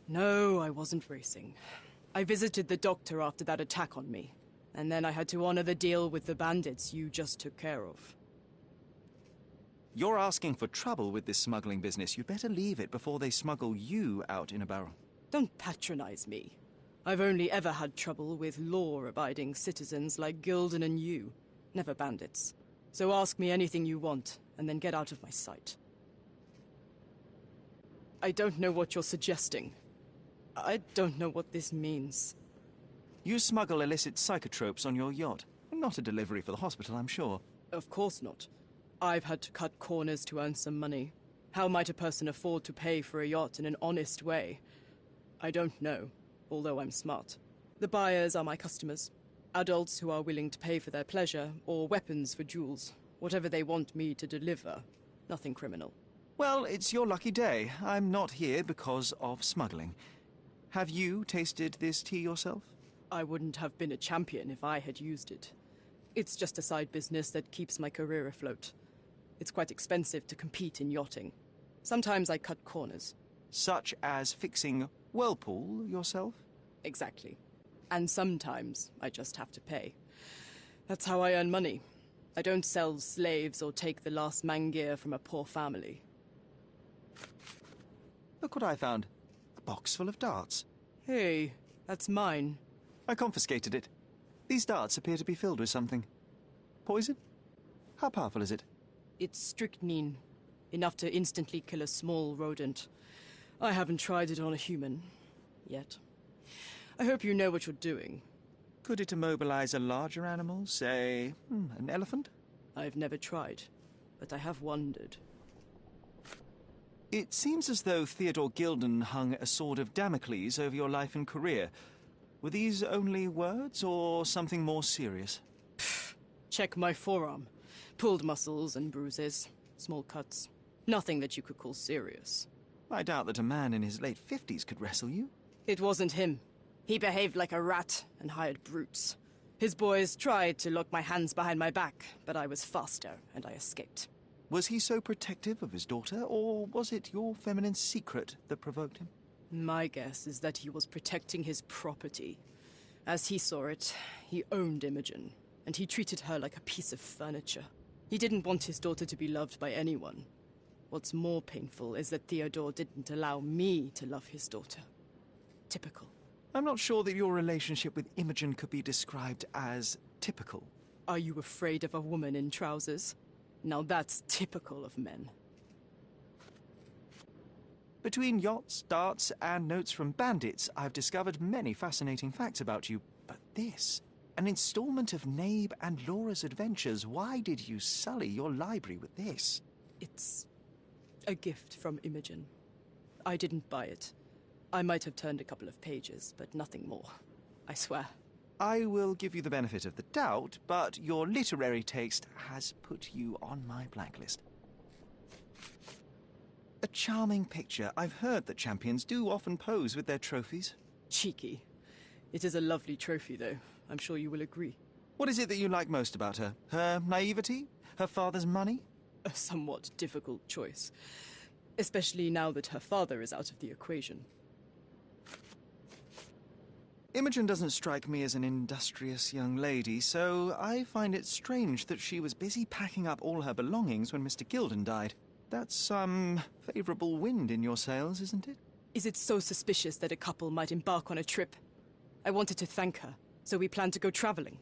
Speaker 19: No, I wasn't racing. I visited the doctor after that attack on me, and then I had to honor the deal with the bandits you just took care of.
Speaker 2: You're asking for trouble with this smuggling business. You'd better leave it before they smuggle you out in a barrel.
Speaker 19: Don't patronize me. I've only ever had trouble with law-abiding citizens like Gilden and you, never bandits. So ask me anything you want, and then get out of my sight. I don't know what you're suggesting. I don't know what this means.
Speaker 2: You smuggle illicit psychotropes on your yacht. Not a delivery for the hospital, I'm sure.
Speaker 19: Of course not. I've had to cut corners to earn some money. How might a person afford to pay for a yacht in an honest way? I don't know, although I'm smart. The buyers are my customers. Adults who are willing to pay for their pleasure, or weapons for jewels. Whatever they want me to deliver. Nothing criminal.
Speaker 2: Well, it's your lucky day. I'm not here because of smuggling. Have you tasted this tea yourself?
Speaker 19: I wouldn't have been a champion if I had used it. It's just a side business that keeps my career afloat. It's quite expensive to compete in yachting. Sometimes I cut corners.
Speaker 2: Such as fixing Whirlpool yourself?
Speaker 19: Exactly. And sometimes I just have to pay. That's how I earn money. I don't sell slaves or take the last mangear from a poor family.
Speaker 2: Look what I found. A box full of darts.
Speaker 19: Hey, that's mine.
Speaker 2: I confiscated it. These darts appear to be filled with something. Poison? How powerful is it?
Speaker 19: It's strychnine. Enough to instantly kill a small rodent. I haven't tried it on a human. Yet. I hope you know what you're doing.
Speaker 2: Could it immobilize a larger animal, say, an elephant?
Speaker 19: I've never tried, but I have wondered.
Speaker 2: It seems as though Theodore Gilden hung a sword of Damocles over your life and career. Were these only words, or something more serious?
Speaker 19: Check my forearm. Pulled muscles and bruises. Small cuts. Nothing that you could call serious.
Speaker 2: I doubt that a man in his late 50s could wrestle you.
Speaker 19: It wasn't him. He behaved like a rat and hired brutes. His boys tried to lock my hands behind my back, but I was faster and I escaped.
Speaker 2: Was he so protective of his daughter, or was it your feminine secret that provoked him?
Speaker 19: My guess is that he was protecting his property. As he saw it, he owned Imogen, and he treated her like a piece of furniture. He didn't want his daughter to be loved by anyone. What's more painful is that Theodore didn't allow me to love his daughter. Typical.
Speaker 2: I'm not sure that your relationship with Imogen could be described as typical.
Speaker 19: Are you afraid of a woman in trousers? Now that's typical of men.
Speaker 2: Between yachts, darts, and notes from bandits, I've discovered many fascinating facts about you. But this, an installment of Nabe and Laura's adventures. Why did you sully your library with this?
Speaker 19: It's a gift from Imogen. I didn't buy it. I might have turned a couple of pages, but nothing more. I swear.
Speaker 2: I will give you the benefit of the doubt, but your literary taste has put you on my blacklist. A charming picture. I've heard that champions do often pose with their trophies.
Speaker 19: Cheeky. It is a lovely trophy, though. I'm sure you will agree.
Speaker 2: What is it that you like most about her? Her naivety? Her father's money?
Speaker 19: A somewhat difficult choice. Especially now that her father is out of the equation.
Speaker 2: Imogen doesn't strike me as an industrious young lady, so I find it strange that she was busy packing up all her belongings when Mr. Gilden died. That's some favourable wind in your sails, isn't it?
Speaker 19: Is it so suspicious that a couple might embark on a trip? I wanted to thank her, so we planned to go travelling.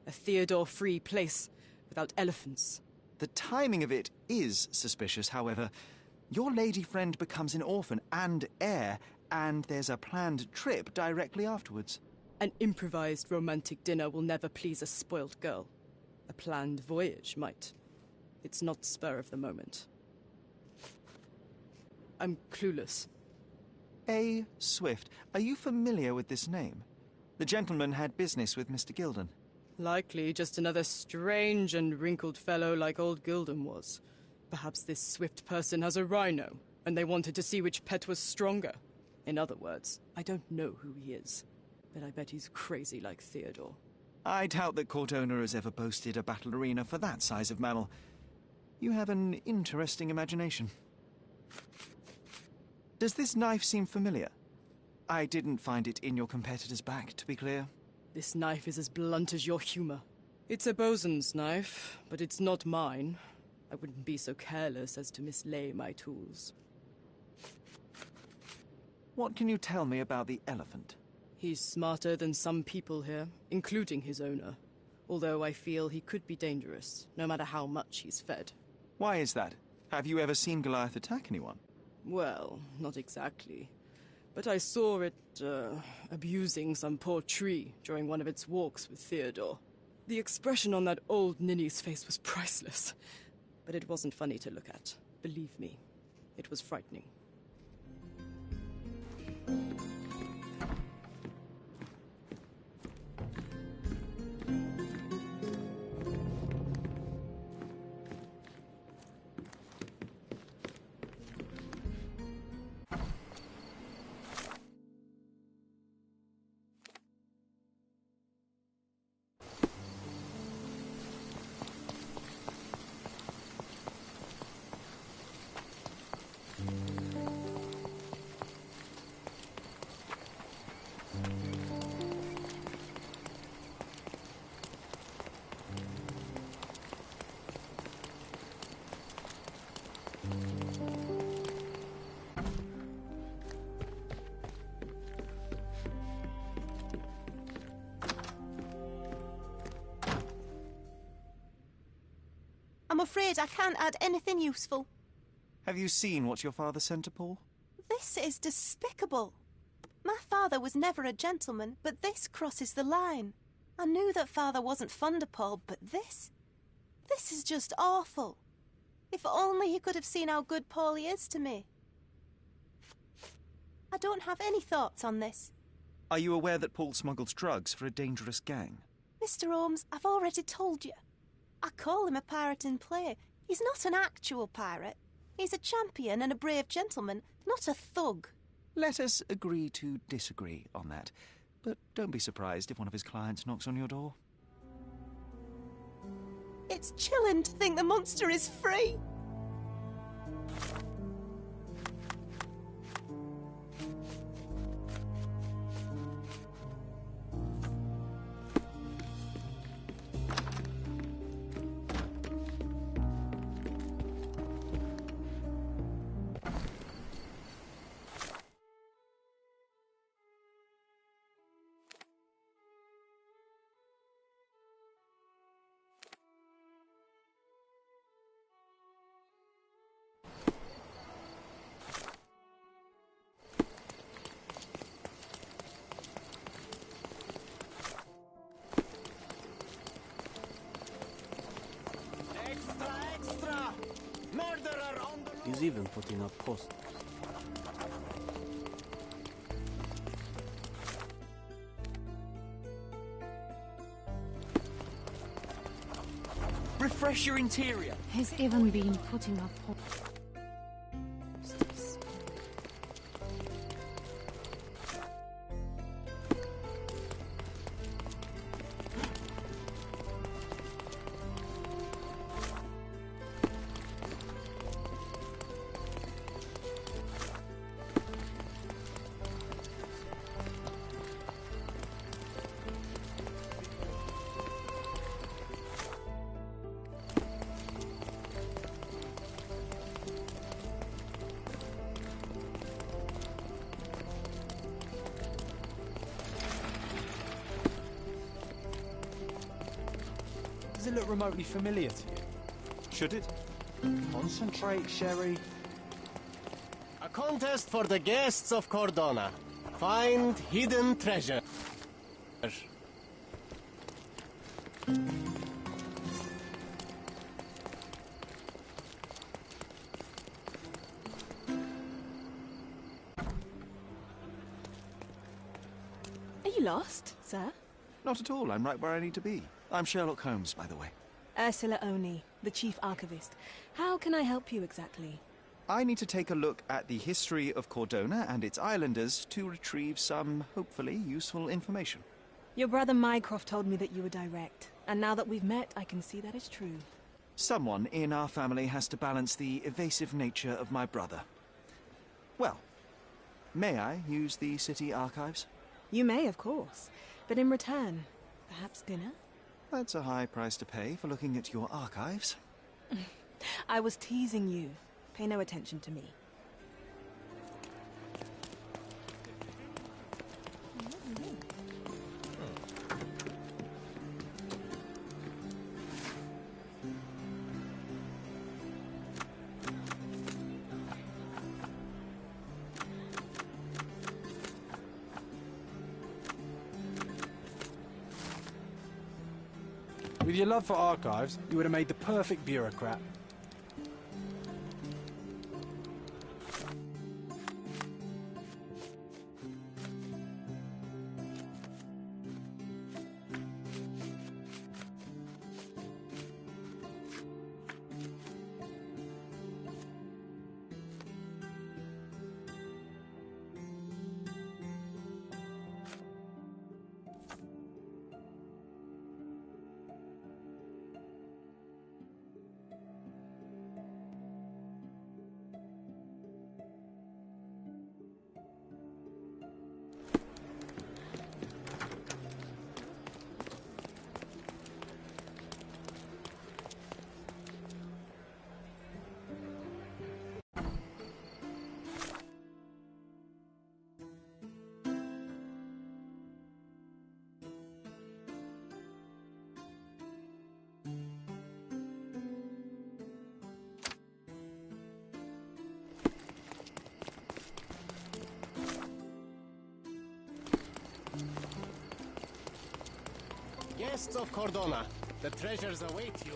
Speaker 19: A Theodore-free place, without elephants.
Speaker 2: The timing of it is suspicious, however. Your lady friend becomes an orphan and heir, and there's a planned trip directly afterwards.
Speaker 19: An improvised romantic dinner will never please a spoilt girl. A planned voyage might. It's not spur of the moment. I'm clueless.
Speaker 2: A. Swift. Are you familiar with this name? The gentleman had business with Mr. Gilden.
Speaker 19: Likely just another strange and wrinkled fellow like old Gilden was. Perhaps this Swift person has a rhino, and they wanted to see which pet was stronger. In other words, I don't know who he is. but I bet he's crazy like Theodore.
Speaker 2: I doubt that Cordona has ever boasted a battle arena for that size of mammal. You have an interesting imagination. Does this knife seem familiar? I didn't find it in your competitor's back, to be clear.
Speaker 19: This knife is as blunt as your humor. It's a bosun's knife, but it's not mine. I wouldn't be so careless as to mislay my tools.
Speaker 2: What can you tell me about the elephant?
Speaker 19: He's smarter than some people here, including his owner. Although I feel he could be dangerous, no matter how much he's fed.
Speaker 2: Why is that? Have you ever seen Goliath attack anyone?
Speaker 19: Well, not exactly. But I saw it, abusing some poor tree during one of its walks with Theodore. The expression on that old ninny's face was priceless. But it wasn't funny to look at. Believe me, it was frightening.
Speaker 18: I'm afraid I can't add anything useful.
Speaker 2: Have you seen what your father sent to Paul?
Speaker 18: This is despicable. My father was never a gentleman, but this crosses the line. I knew that father wasn't fond of Paul, but this is just awful. If only he could have seen how good Paulie is to me. I don't have any thoughts on this.
Speaker 2: Are you aware that Paul smuggles drugs for a dangerous gang?
Speaker 18: Mr. Holmes, I've already told you. I call him a pirate in play. He's not an actual pirate. He's a champion and a brave gentleman, not a thug.
Speaker 2: Let us agree to disagree on that. But don't be surprised if one of his clients knocks on your door.
Speaker 18: It's chilling to think the monster is free.
Speaker 13: He's even putting up posters.
Speaker 2: Refresh your interior.
Speaker 17: He's even been putting up posters.
Speaker 1: Does it look remotely familiar to you?
Speaker 2: Should it?
Speaker 1: Concentrate, Sherry.
Speaker 13: A contest for the guests of Cordona. Find hidden treasure.
Speaker 21: Are you lost, sir?
Speaker 2: Not at all. I'm right where I need to be. I'm Sherlock Holmes, by the way.
Speaker 21: Ursula Oni, the chief archivist. How can I help you exactly?
Speaker 2: I need to take a look at the history of Cordona and its islanders to retrieve some, hopefully, useful information.
Speaker 21: Your brother Mycroft told me that you were direct, and now that we've met, I can see that is true.
Speaker 2: Someone in our family has to balance the evasive nature of my brother. Well, may I use the city archives?
Speaker 21: You may, of course, but in return, perhaps dinner?
Speaker 2: That's a high price to pay for looking at your archives.
Speaker 21: I was teasing you. Pay no attention to me.
Speaker 1: With your love for archives, you would have made the perfect bureaucrat.
Speaker 13: Guests of Cordona, the treasures await you.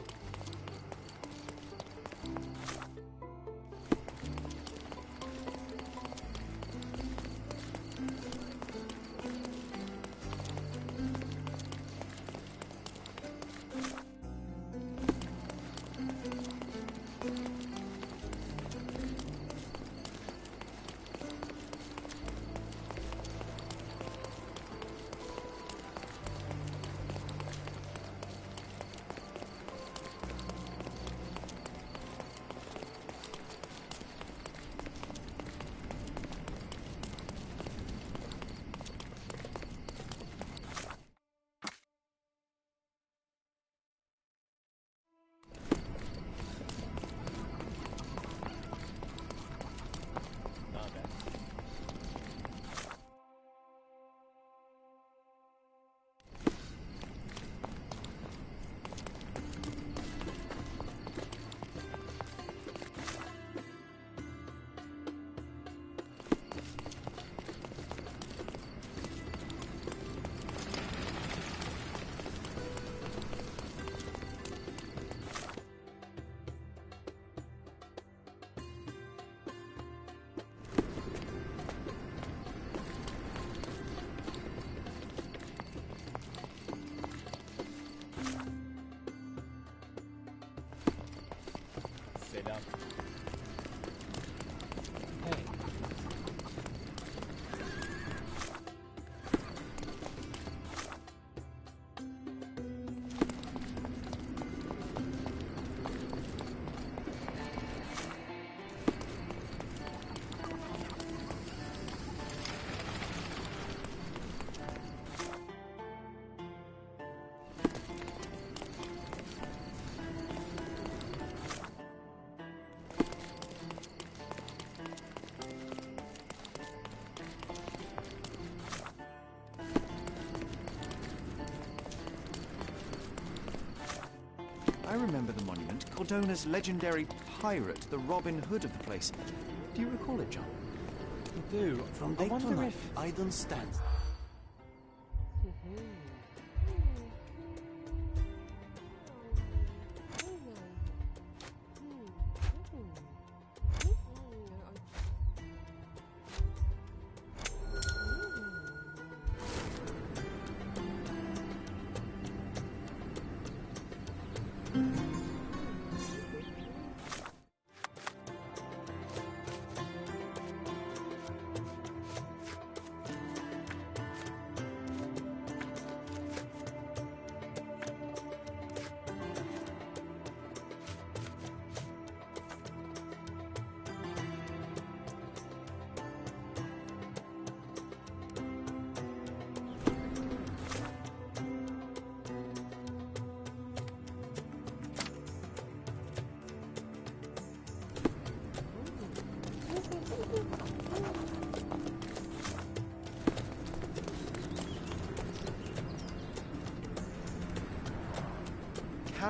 Speaker 13: Selam.
Speaker 2: I remember the monument, Cordona's legendary pirate, the Robin Hood of the place. Do you recall it, John?
Speaker 1: I do. From day to night, I don't stand.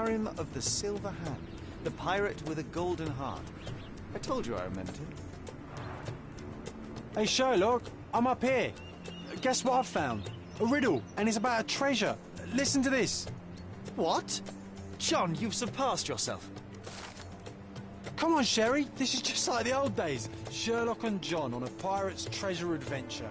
Speaker 2: harem of the Silver Hand, the pirate with a golden heart. I told you I remembered him.
Speaker 1: Hey, Sherlock, I'm up here. Guess what I've found? A riddle, and it's about a treasure. Listen to this.
Speaker 2: What? John, you've surpassed yourself.
Speaker 1: Come on, Sherry. This is just like the old days. Sherlock and John on a pirate's treasure adventure.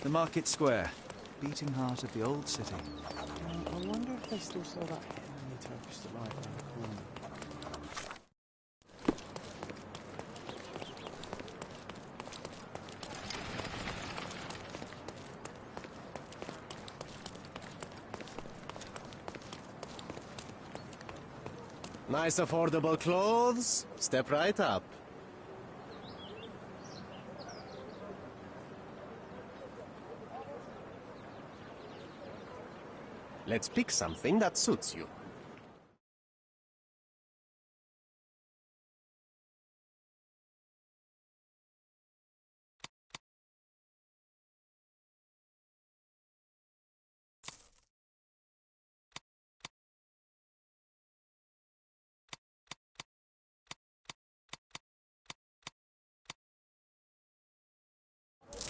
Speaker 2: The market square, beating heart of the old city.
Speaker 5: I wonder if they still sell that heavenly Turkish delight around the corner.
Speaker 13: Nice affordable clothes. Step right up. Let's pick something that suits you.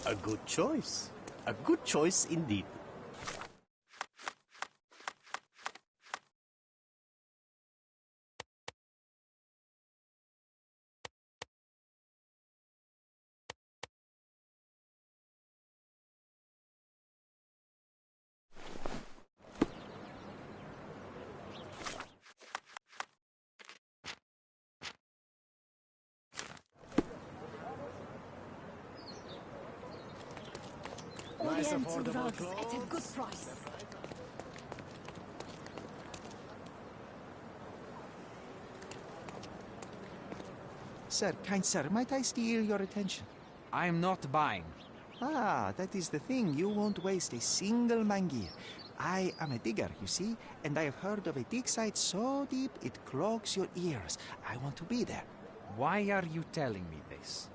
Speaker 13: A good choice. A good choice indeed. Nice affordable clothes.
Speaker 12: At a good price.
Speaker 2: Sir, kind sir, might I steal your attention?
Speaker 22: I am not buying.
Speaker 2: Ah, that is the thing. You won't waste a single mangi. I am a digger, you see, and I have heard of a dig site so deep it clogs your ears. I want to be there.
Speaker 22: Why are you telling me this?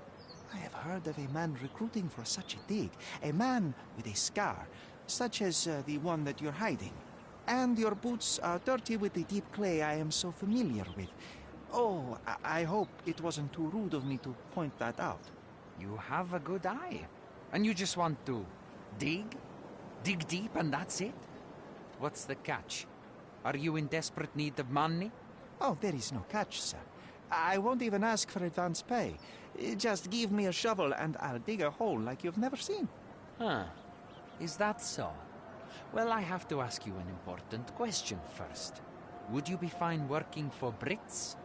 Speaker 2: I have heard of a man recruiting for such a dig. A man with a scar, such as the one that you're hiding. And your boots are dirty with the deep clay I am so familiar with. Oh, I hope it wasn't too rude of me to point that out.
Speaker 22: You have a good eye. And you just want to dig? Dig deep and that's it? What's the catch? Are you in desperate need of money?
Speaker 2: Oh, there is no catch, sir. I won't even ask for advance pay. Just give me a shovel and I'll dig a hole like you've never seen.
Speaker 22: Huh. Is that so? Well, I have to ask you an important question first. Would you be fine working for Brits?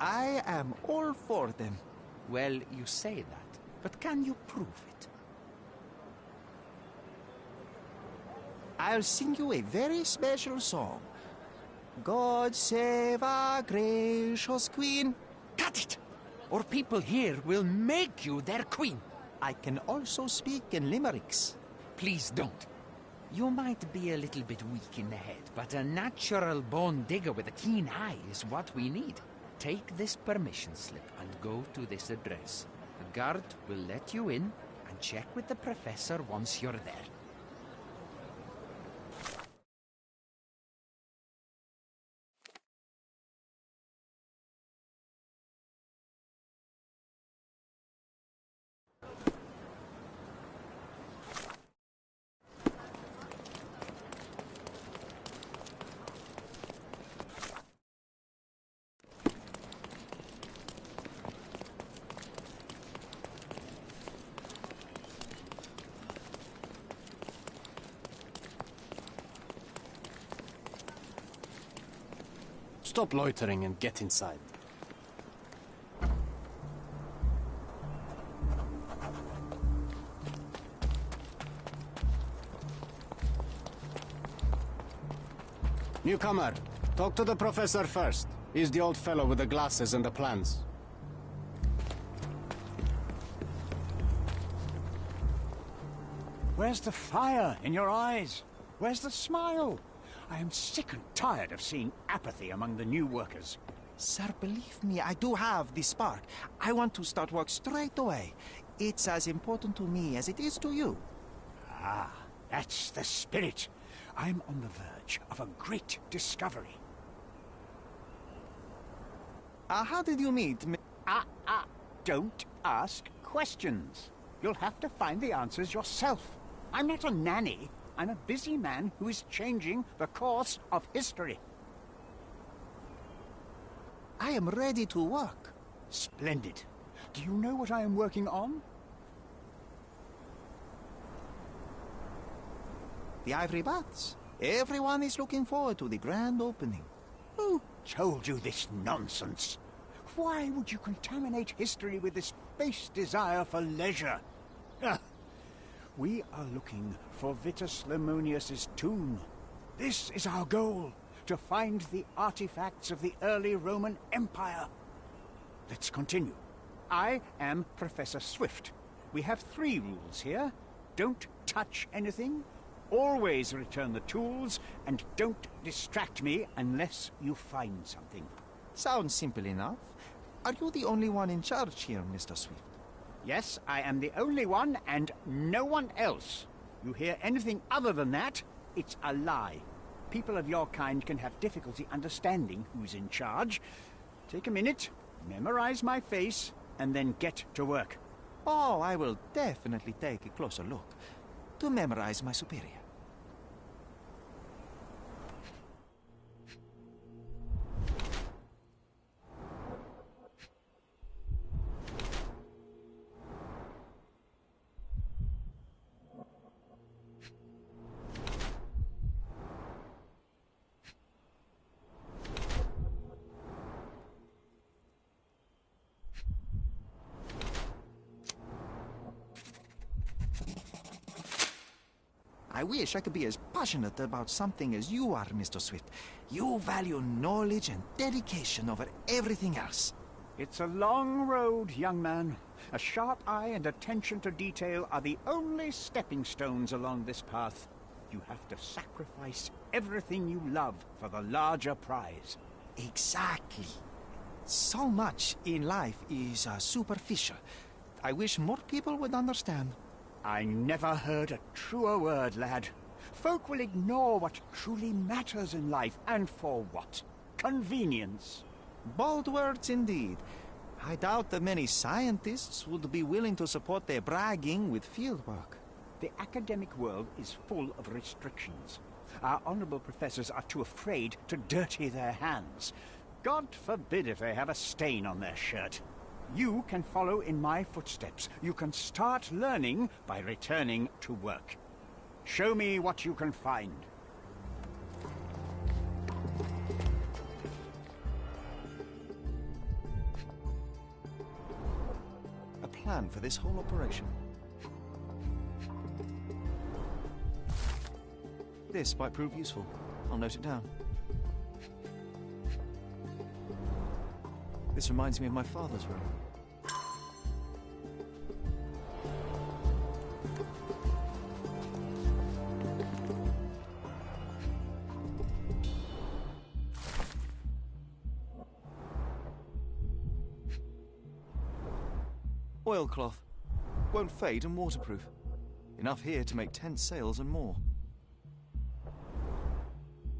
Speaker 2: I am all for them.
Speaker 22: Well, you say that, but can you prove it?
Speaker 2: I'll sing you a very special song. God save our gracious queen.
Speaker 22: Cut it! Or people here will make you their queen.
Speaker 2: I can also speak in limericks.
Speaker 22: Please don't. You might be a little bit weak in the head, but a natural bone digger with a keen eye is what we need. Take this permission slip and go to this address. The guard will let you in and check with the professor once you're there.
Speaker 13: Stop loitering and get inside. Newcomer, talk to the professor first. He's the old fellow with the glasses and the plans.
Speaker 10: Where's the fire in your eyes? Where's the smile? I am sick and tired of seeing apathy among the new workers.
Speaker 11: Sir, believe me, I do have the spark. I want to start work straight away. It's as important to me as it is to you.
Speaker 10: Ah, that's the spirit. I'm on the verge of a great discovery.
Speaker 11: How did you meet me?
Speaker 10: Don't ask questions. You'll have to find the answers yourself. I'm not a nanny. I'm a busy man who is changing the course of history.
Speaker 11: I am ready to work.
Speaker 10: Splendid. Do you know what I am working on?
Speaker 11: The Ivory Bats. Everyone is looking forward to the grand opening.
Speaker 10: Who told you this nonsense? Why would you contaminate history with this base desire for leisure? We are looking for Vitus Lemonius's tomb. This is our goal, to find the artifacts of the early Roman Empire. Let's continue. I am Professor Swift. We have 3 rules here. Don't touch anything, always return the tools, and don't distract me unless you find something.
Speaker 11: Sounds simple enough. Are you the only one in charge here, Mr. Swift?
Speaker 10: Yes, I am the only one, and no one else. You hear anything other than that, it's a lie. People of your kind can have difficulty understanding who's in charge. Take a minute, memorize my face, and then get to work.
Speaker 11: Oh, I will definitely take a closer look to memorize my superior. I wish I could be as passionate about something as you are, Mr. Swift. You value knowledge and dedication over everything else.
Speaker 10: It's a long road, young man. A sharp eye and attention to detail are the only stepping stones along this path. You have to sacrifice everything you love for the larger prize.
Speaker 11: Exactly. So much in life is superficial. I wish more people would understand.
Speaker 10: I never heard a truer word, lad. Folk will ignore what truly matters in life, and for what? Convenience.
Speaker 11: Bold words indeed. I doubt that many scientists would be willing to support their bragging with fieldwork.
Speaker 10: The academic world is full of restrictions. Our honorable professors are too afraid to dirty their hands. God forbid if they have a stain on their shirt. You can follow in my footsteps. You can start learning by returning to work. Show me what you can find.
Speaker 11: A plan for this whole operation. This might prove useful. I'll note it down. This reminds me of my father's room.
Speaker 2: Oilcloth. Won't fade and waterproof. Enough here to make tent sails and more.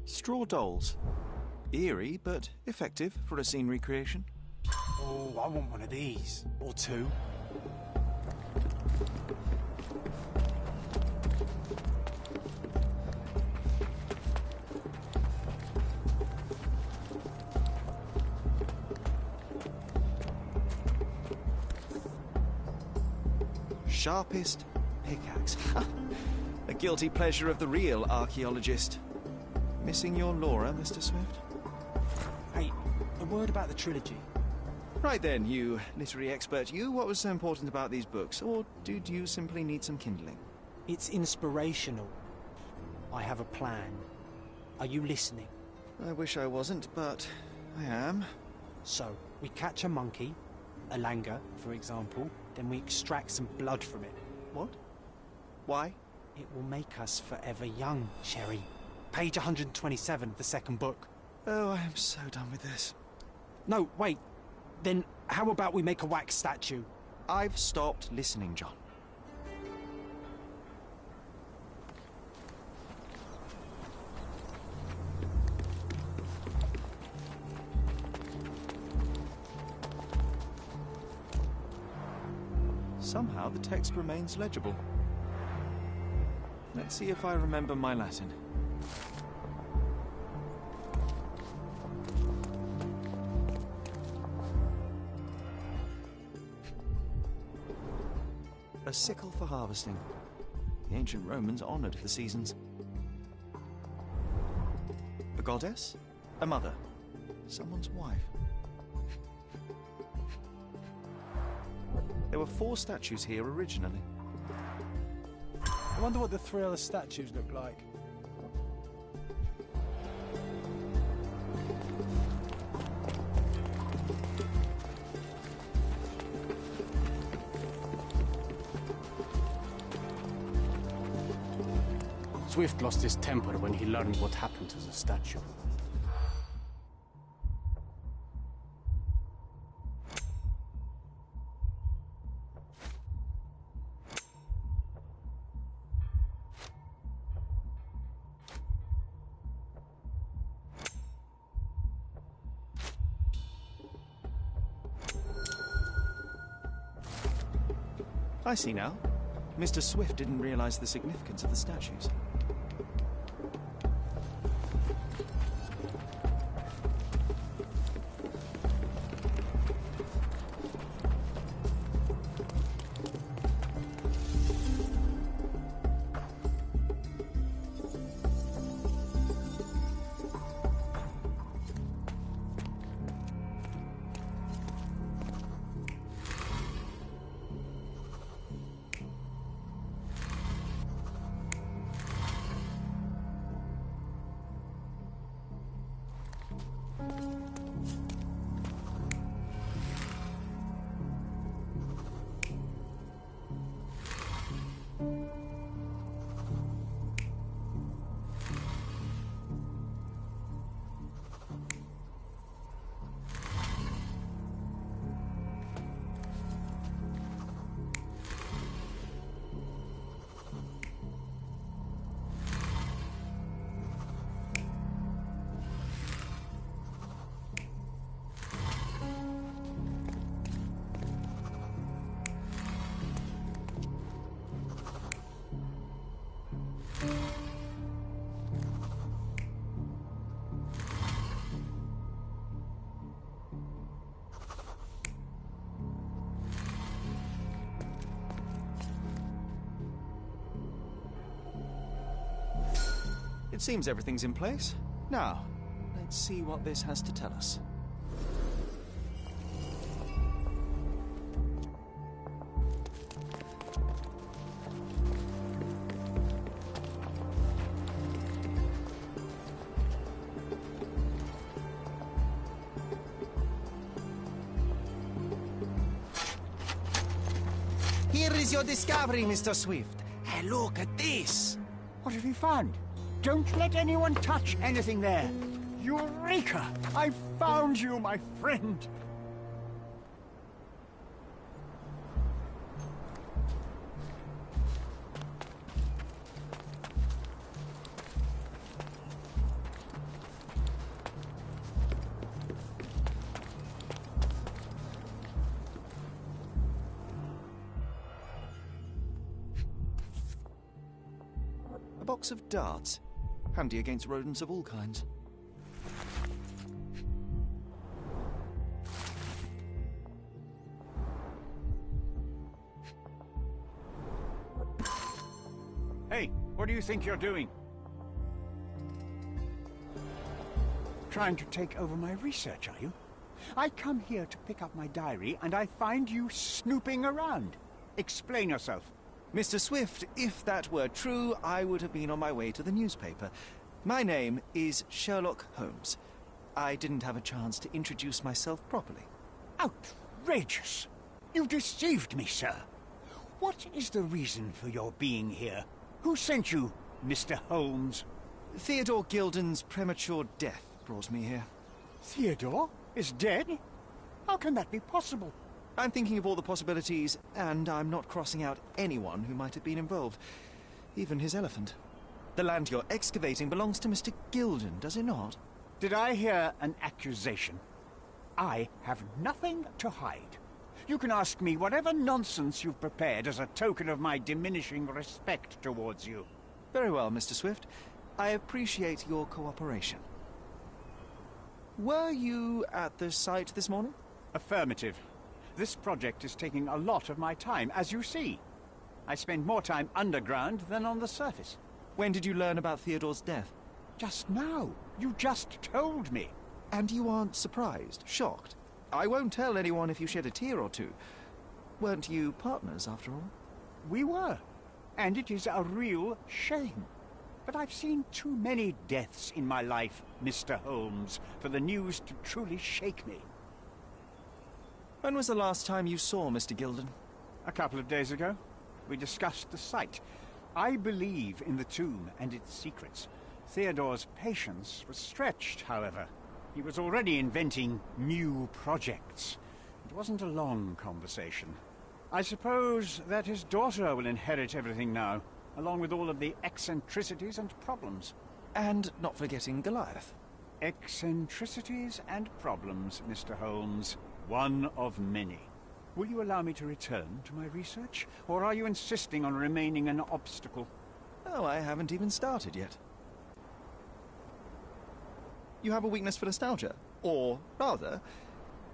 Speaker 2: Straw dolls. Eerie, but effective for a scene recreation.
Speaker 1: Oh, I want one of these. Or two.
Speaker 2: Sharpest pickaxe. A guilty pleasure of the real archaeologist. Missing your Laura, Mr. Swift?
Speaker 1: Hey, a word about the trilogy.
Speaker 2: Right then, you literary expert, you, what was so important about these books? Or did you simply need some kindling?
Speaker 1: It's inspirational. I have a plan. Are you listening?
Speaker 2: I wish I wasn't, but I am.
Speaker 1: So, we catch a monkey, a langur, for example, then we extract some blood from it.
Speaker 2: What? Why?
Speaker 1: It will make us forever young, Sherry. Page 127, the second book.
Speaker 2: Oh, I am so done with this.
Speaker 1: No, wait. Then how about we make a wax statue?
Speaker 2: I've stopped listening, John. Somehow the text remains legible. Let's see if I remember my Latin. A sickle for harvesting. The ancient Romans honored the seasons. A goddess? A mother? Someone's wife? There were 4 statues here originally.
Speaker 1: I wonder what the 3 other statues look like.
Speaker 13: Swift lost his temper when he learned what happened to the statue.
Speaker 2: I see now. Mr. Swift didn't realize the significance of the statues. It seems everything's in place. Now, let's see what this has to tell us.
Speaker 11: Here is your discovery, Mr. Swift. Hey, look at this.
Speaker 10: What have you found? Don't let anyone touch anything there. Eureka! I found you, my friend.
Speaker 2: box of darts. Handy against rodents of all kinds.
Speaker 10: Hey, what do you think you're doing? Trying to take over my research, are you? I come here to pick up my diary, and I find you snooping around. Explain yourself.
Speaker 2: Mr. Swift, if that were true, I would have been on my way to the newspaper. My name is Sherlock Holmes. I didn't have a chance to introduce myself properly.
Speaker 10: Outrageous! You deceived me, sir. What is the reason for your being here? Who sent you, Mr. Holmes?
Speaker 2: Theodore Gilden's premature death brought me here.
Speaker 10: Theodore is dead? How can that be possible?
Speaker 2: I'm thinking of all the possibilities, and I'm not crossing out anyone who might have been involved. Even his elephant. The land you're excavating belongs to Mr. Gilden, does it not?
Speaker 10: Did I hear an accusation? I have nothing to hide. You can ask me whatever nonsense you've prepared as a token of my diminishing respect towards you.
Speaker 2: Very well, Mr. Swift. I appreciate your cooperation. Were you at the site this morning?
Speaker 10: Affirmative. This project is taking a lot of my time, as you see. I spend more time underground than on the surface.
Speaker 2: When did you learn about Theodore's death?
Speaker 10: Just now. You just told me.
Speaker 2: And you aren't surprised, shocked? I won't tell anyone if you shed a tear or two. Weren't you partners, after all?
Speaker 10: We were. And it is a real shame. But I've seen too many deaths in my life, Mr. Holmes, for the news to truly shake me.
Speaker 2: When was the last time you saw Mr. Gilden?
Speaker 10: A couple of days ago. We discussed the site. I believe in the tomb and its secrets. Theodore's patience was stretched, however. He was already inventing new projects. It wasn't a long conversation. I suppose that his daughter will inherit everything now, along with all of the eccentricities and problems.
Speaker 2: And not forgetting Goliath.
Speaker 10: Eccentricities and problems, Mr. Holmes. One of many. Will you allow me to return to my research, or are you insisting on remaining an obstacle?
Speaker 2: Oh, I haven't even started yet. You have a weakness for nostalgia? Or, rather,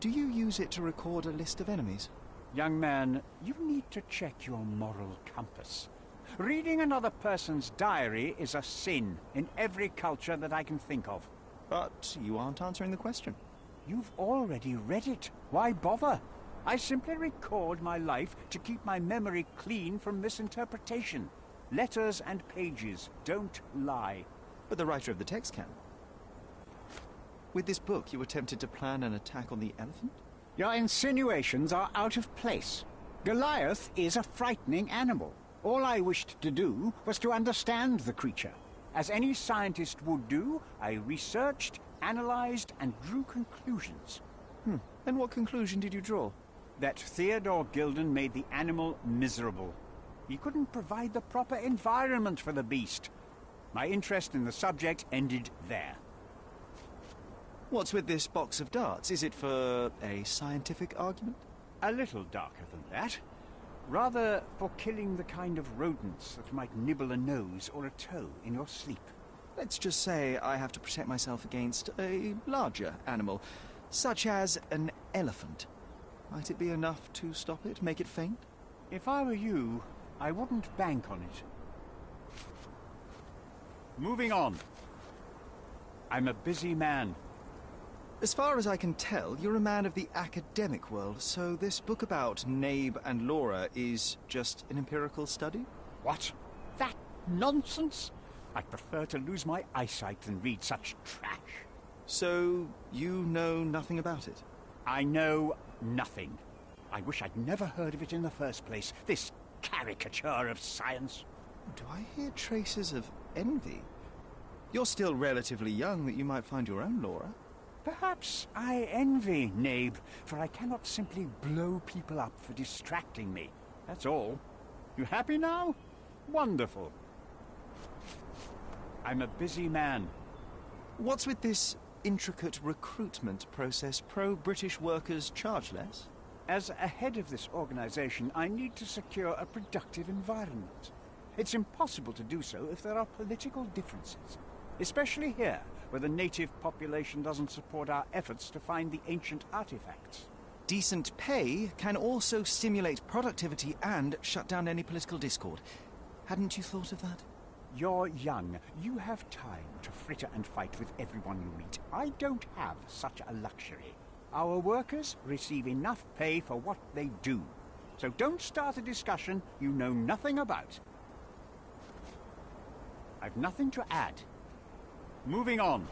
Speaker 2: do you use it to record a list of enemies?
Speaker 10: Young man, you need to check your moral compass. Reading another person's diary is a sin in every culture that I can think of.
Speaker 2: But you aren't answering the question.
Speaker 10: You've already read it. Why bother? I simply record my life to keep my memory clean from misinterpretation. Letters and pages don't lie.
Speaker 2: But the writer of the text can. With this book, you attempted to plan an attack on the elephant?
Speaker 10: Your insinuations are out of place. Goliath is a frightening animal. All I wished to do was to understand the creature. As any scientist would do, I researched, analyzed, and drew conclusions.
Speaker 2: And what conclusion did you draw?
Speaker 10: That Theodore Gilden made the animal miserable. He couldn't provide the proper environment for the beast. My interest in the subject ended there.
Speaker 2: What's with this box of darts? Is it for a scientific argument?
Speaker 10: A little darker than that. Rather for killing the kind of rodents that might nibble a nose or a toe in your sleep.
Speaker 2: Let's just say I have to protect myself against a larger animal, such as an elephant. Might it be enough to stop it, make it faint?
Speaker 10: If I were you, I wouldn't bank on it. Moving on. I'm a busy man.
Speaker 2: As far as I can tell, you're a man of the academic world, so this book about Nabe and Laura is just an empirical study?
Speaker 10: What? That nonsense? I'd prefer to lose my eyesight than read such trash.
Speaker 2: So, you know nothing about it?
Speaker 10: I know nothing. I wish I'd never heard of it in the first place, this caricature of science.
Speaker 2: Do I hear traces of envy? You're still relatively young that you might find your own Laura.
Speaker 10: Perhaps I envy Nabe, for I cannot simply blow people up for distracting me. That's all. You happy now? Wonderful. I'm a busy man.
Speaker 2: What's with this intricate recruitment process? Pro-British workers charge less?
Speaker 10: As a head of this organization, I need to secure a productive environment. It's impossible to do so if there are political differences. Especially here, where the native population doesn't support our efforts to find the ancient artifacts.
Speaker 2: Decent pay can also stimulate productivity and shut down any political discord. Hadn't you thought of that?
Speaker 10: You're young. You have time to fritter and fight with everyone you meet. I don't have such a luxury. Our workers receive enough pay for what they do. So don't start a discussion you know nothing about. I've nothing to add. Moving on.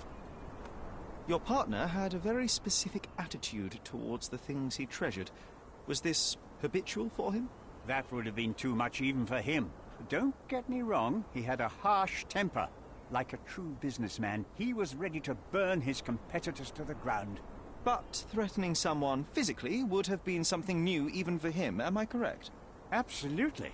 Speaker 2: Your partner had a very specific attitude towards the things he treasured. Was this habitual for him?
Speaker 10: That would have been too much even for him. Don't get me wrong, he had a harsh temper. Like a true businessman, he was ready to burn his competitors to the ground.
Speaker 2: But threatening someone physically would have been something new even for him, am I correct?
Speaker 10: Absolutely.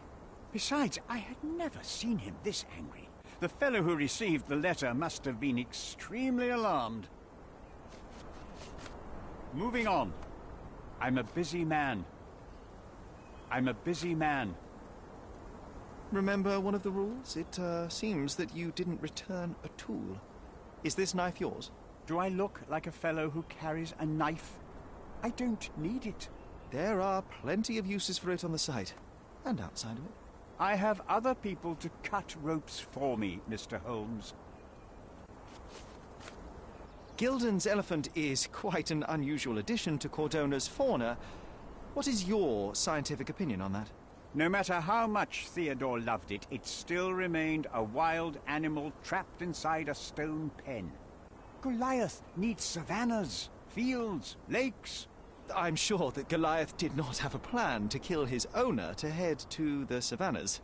Speaker 10: Besides, I had never seen him this angry. The fellow who received the letter must have been extremely alarmed. Moving on. I'm a busy man. I'm a busy man.
Speaker 2: Remember one of the rules? It seems that you didn't return a tool. Is this knife yours?
Speaker 10: Do I look like a fellow who carries a knife? I don't need it.
Speaker 2: There are plenty of uses for it on the site, and outside of it.
Speaker 10: I have other people to cut ropes for me, Mr. Holmes.
Speaker 2: Gilden's elephant is quite an unusual addition to Cordona's fauna. What is your scientific opinion on that?
Speaker 10: No matter how much Theodore loved it, it still remained a wild animal trapped inside a stone pen. Goliath needs savannas, fields, lakes.
Speaker 2: I'm sure that Goliath did not have a plan to kill his owner to head to the savannas.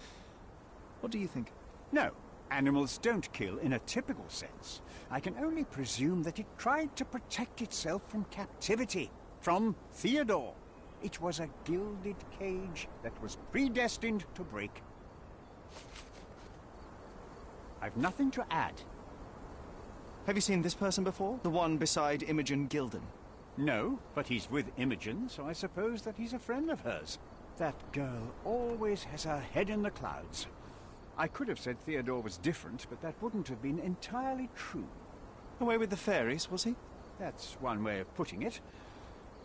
Speaker 2: What do you think?
Speaker 10: No, animals don't kill in a typical sense. I can only presume that it tried to protect itself from captivity, from Theodore. It was a gilded cage that was predestined to break. I've nothing to add.
Speaker 2: Have you seen this person before? The one beside Imogen Gilden?
Speaker 10: No, but he's with Imogen, so I suppose that he's a friend of hers. That girl always has her head in the clouds. I could have said Theodore was different, but that wouldn't have been entirely true.
Speaker 2: Away with the fairies, was he?
Speaker 10: That's one way of putting it.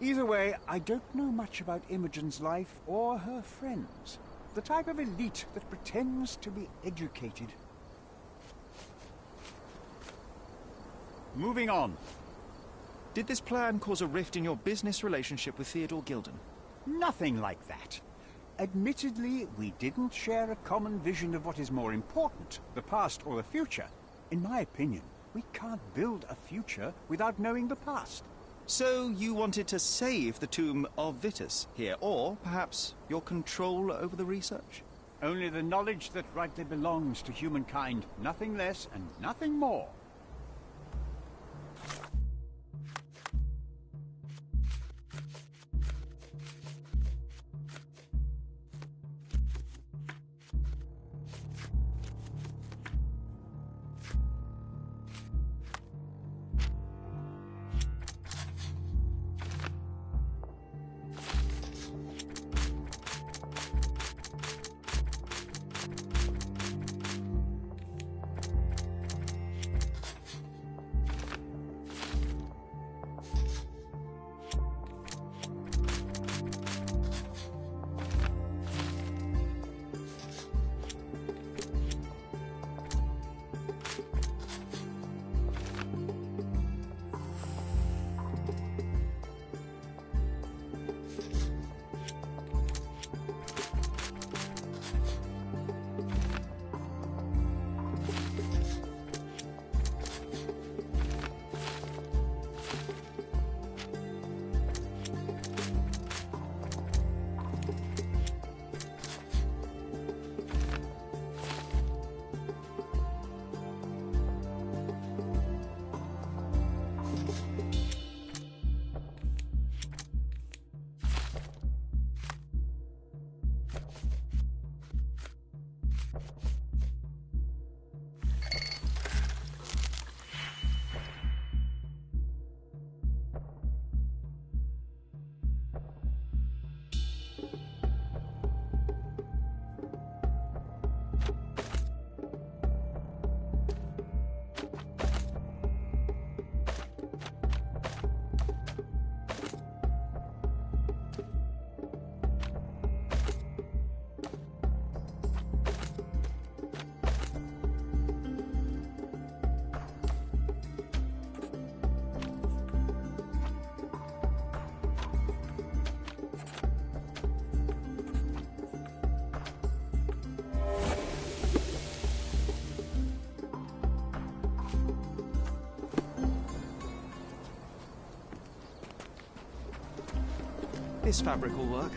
Speaker 10: Either way, I don't know much about Imogen's life or her friends. The type of elite that pretends to be educated. Moving on.
Speaker 2: Did this plan cause a rift in your business relationship with Theodore Gilden?
Speaker 10: Nothing like that. Admittedly, we didn't share a common vision of what is more important, the past or the future. In my opinion, we can't build a future without knowing the past.
Speaker 2: So you wanted to save the tomb of Vitus here, or perhaps your control over the research?
Speaker 10: Only the knowledge that rightly belongs to humankind, nothing less and nothing more.
Speaker 2: This fabric will work.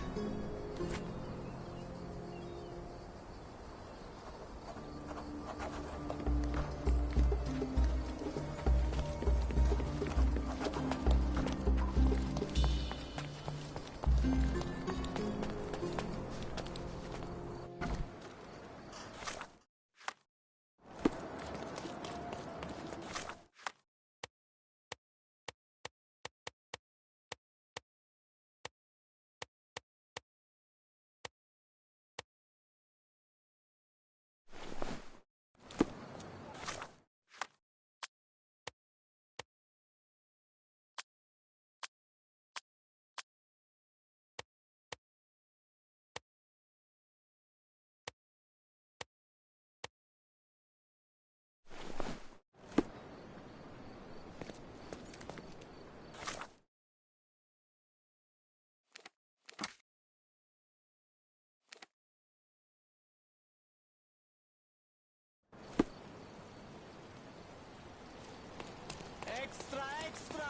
Speaker 13: Extra, extra!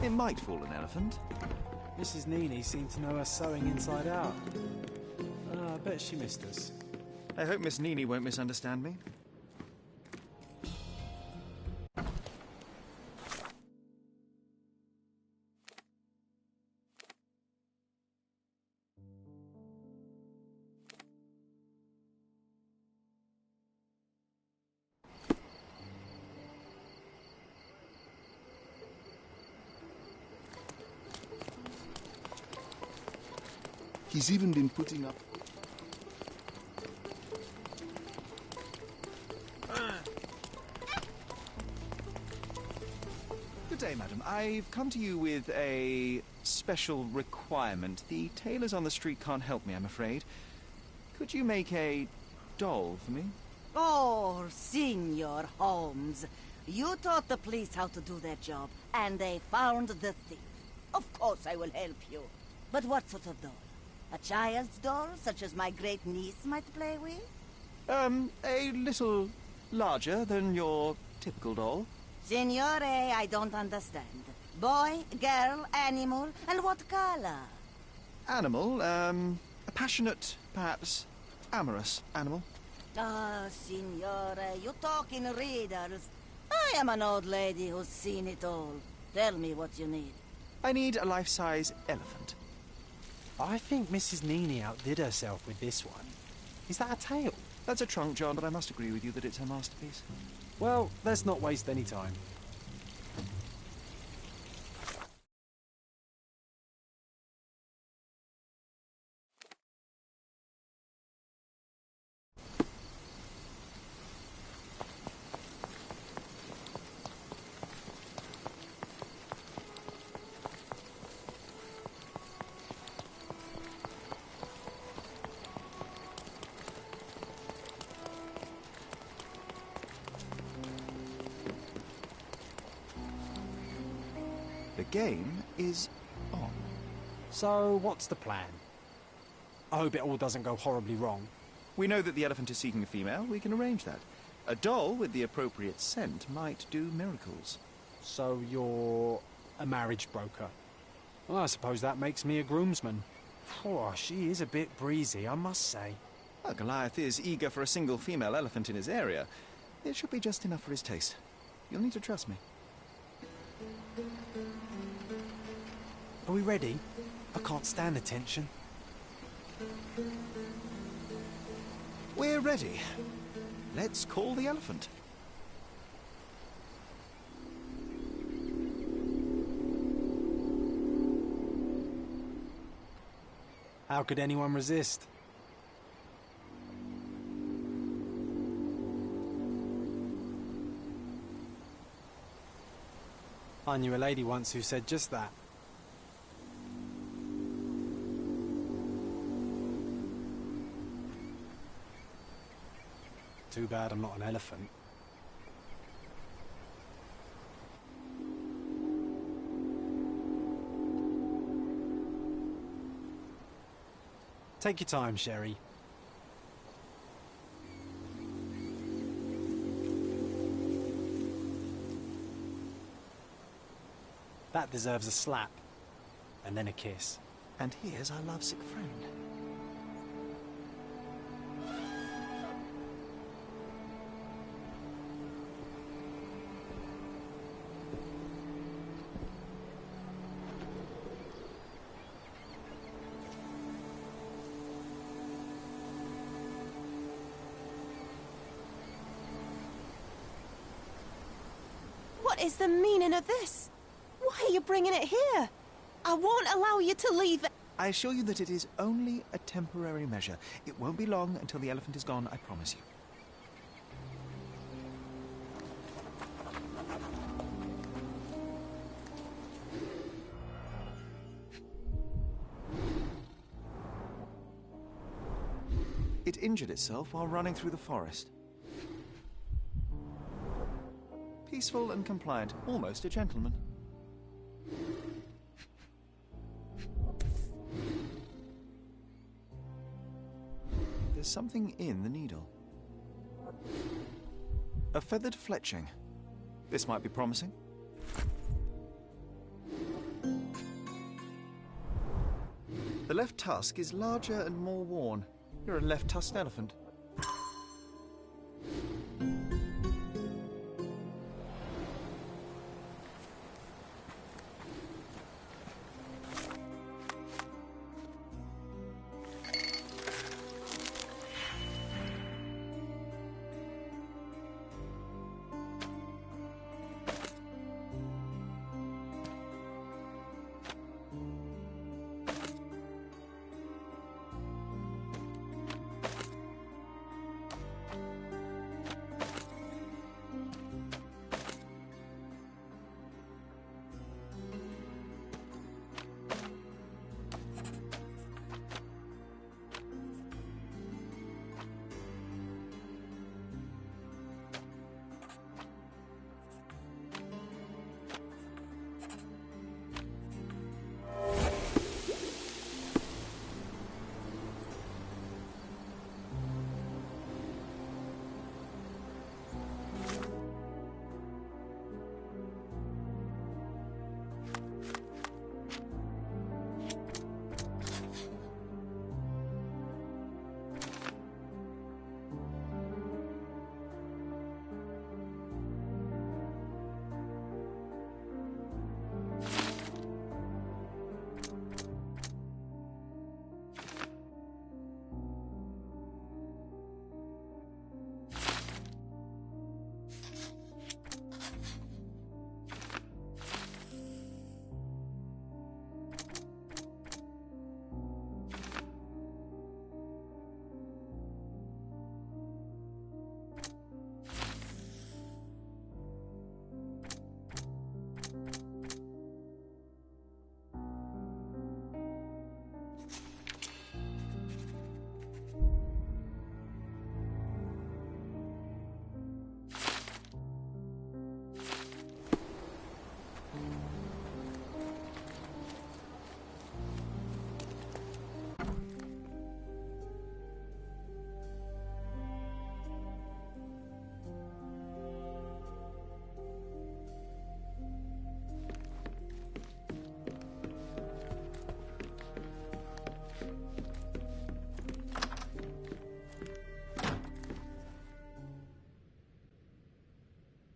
Speaker 2: It might fool an elephant.
Speaker 1: Mrs. Nini seemed to know her sewing inside out. I bet she missed us.
Speaker 2: I hope Miss Nini won't misunderstand me.
Speaker 6: He's even been putting up...
Speaker 2: Good day, madam. I've come to you with a special requirement. The tailors on the street can't help me, I'm afraid. Could you make a doll for me?
Speaker 15: Oh, Senor Holmes. You taught the police how to do their job, and they found the thief. Of course I will help you. But what sort of doll? A child's doll, such as my great niece might play with?
Speaker 2: A little larger than your typical doll.
Speaker 15: Signore, I don't understand. Boy, girl, animal, and what color?
Speaker 2: Animal, a passionate, perhaps amorous animal.
Speaker 15: Ah, Signore, you talk in riddles. I am an old lady who's seen it all. Tell me what you need.
Speaker 2: I need a life-size elephant.
Speaker 1: I think Mrs. Nini outdid herself with this one. Is that a tail?
Speaker 2: That's a trunk, John, but I must agree with you that it's her masterpiece.
Speaker 1: Well, let's not waste any time.
Speaker 2: The game is on.
Speaker 1: So, what's the plan? I hope it all doesn't go horribly wrong.
Speaker 2: We know that the elephant is seeking a female. We can arrange that. A doll with the appropriate scent might do miracles.
Speaker 1: So you're a marriage broker? Well, I suppose that makes me a groomsman. Oh, she is a bit breezy, I must say.
Speaker 2: Well, Goliath is eager for a single female elephant in his area. It should be just enough for his taste. You'll need to trust me.
Speaker 1: Are we ready? I can't stand the tension.
Speaker 2: We're ready. Let's call the elephant.
Speaker 1: How could anyone resist? I knew a lady once who said just that. Too bad I'm not an elephant. Take your time, Sherry. That deserves a slap. And then a kiss.
Speaker 11: And here's our lovesick friend.
Speaker 18: What is the meaning of this? Why are you bringing it here? I won't allow you to leave it.
Speaker 11: I assure you that it is only a temporary measure. It won't be long until the elephant is gone, I promise you. It injured itself while running through the forest. Peaceful and compliant, almost a gentleman. There's something in the needle. A feathered fletching. This might be promising. The left tusk is larger and more worn. You're a left-tusked elephant.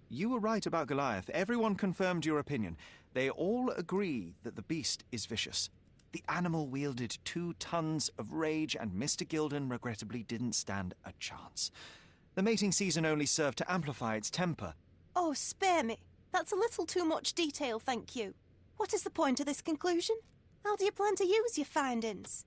Speaker 11: You were right about Goliath. Everyone confirmed your opinion. They all agree that the beast is vicious. The animal wielded 2 tons of rage, and Mr. Gilden regrettably didn't stand a chance. The mating season only served to amplify its temper.
Speaker 18: Oh, spare me. That's a little too much detail, thank you. What is the point of this conclusion? How do you plan to use your findings?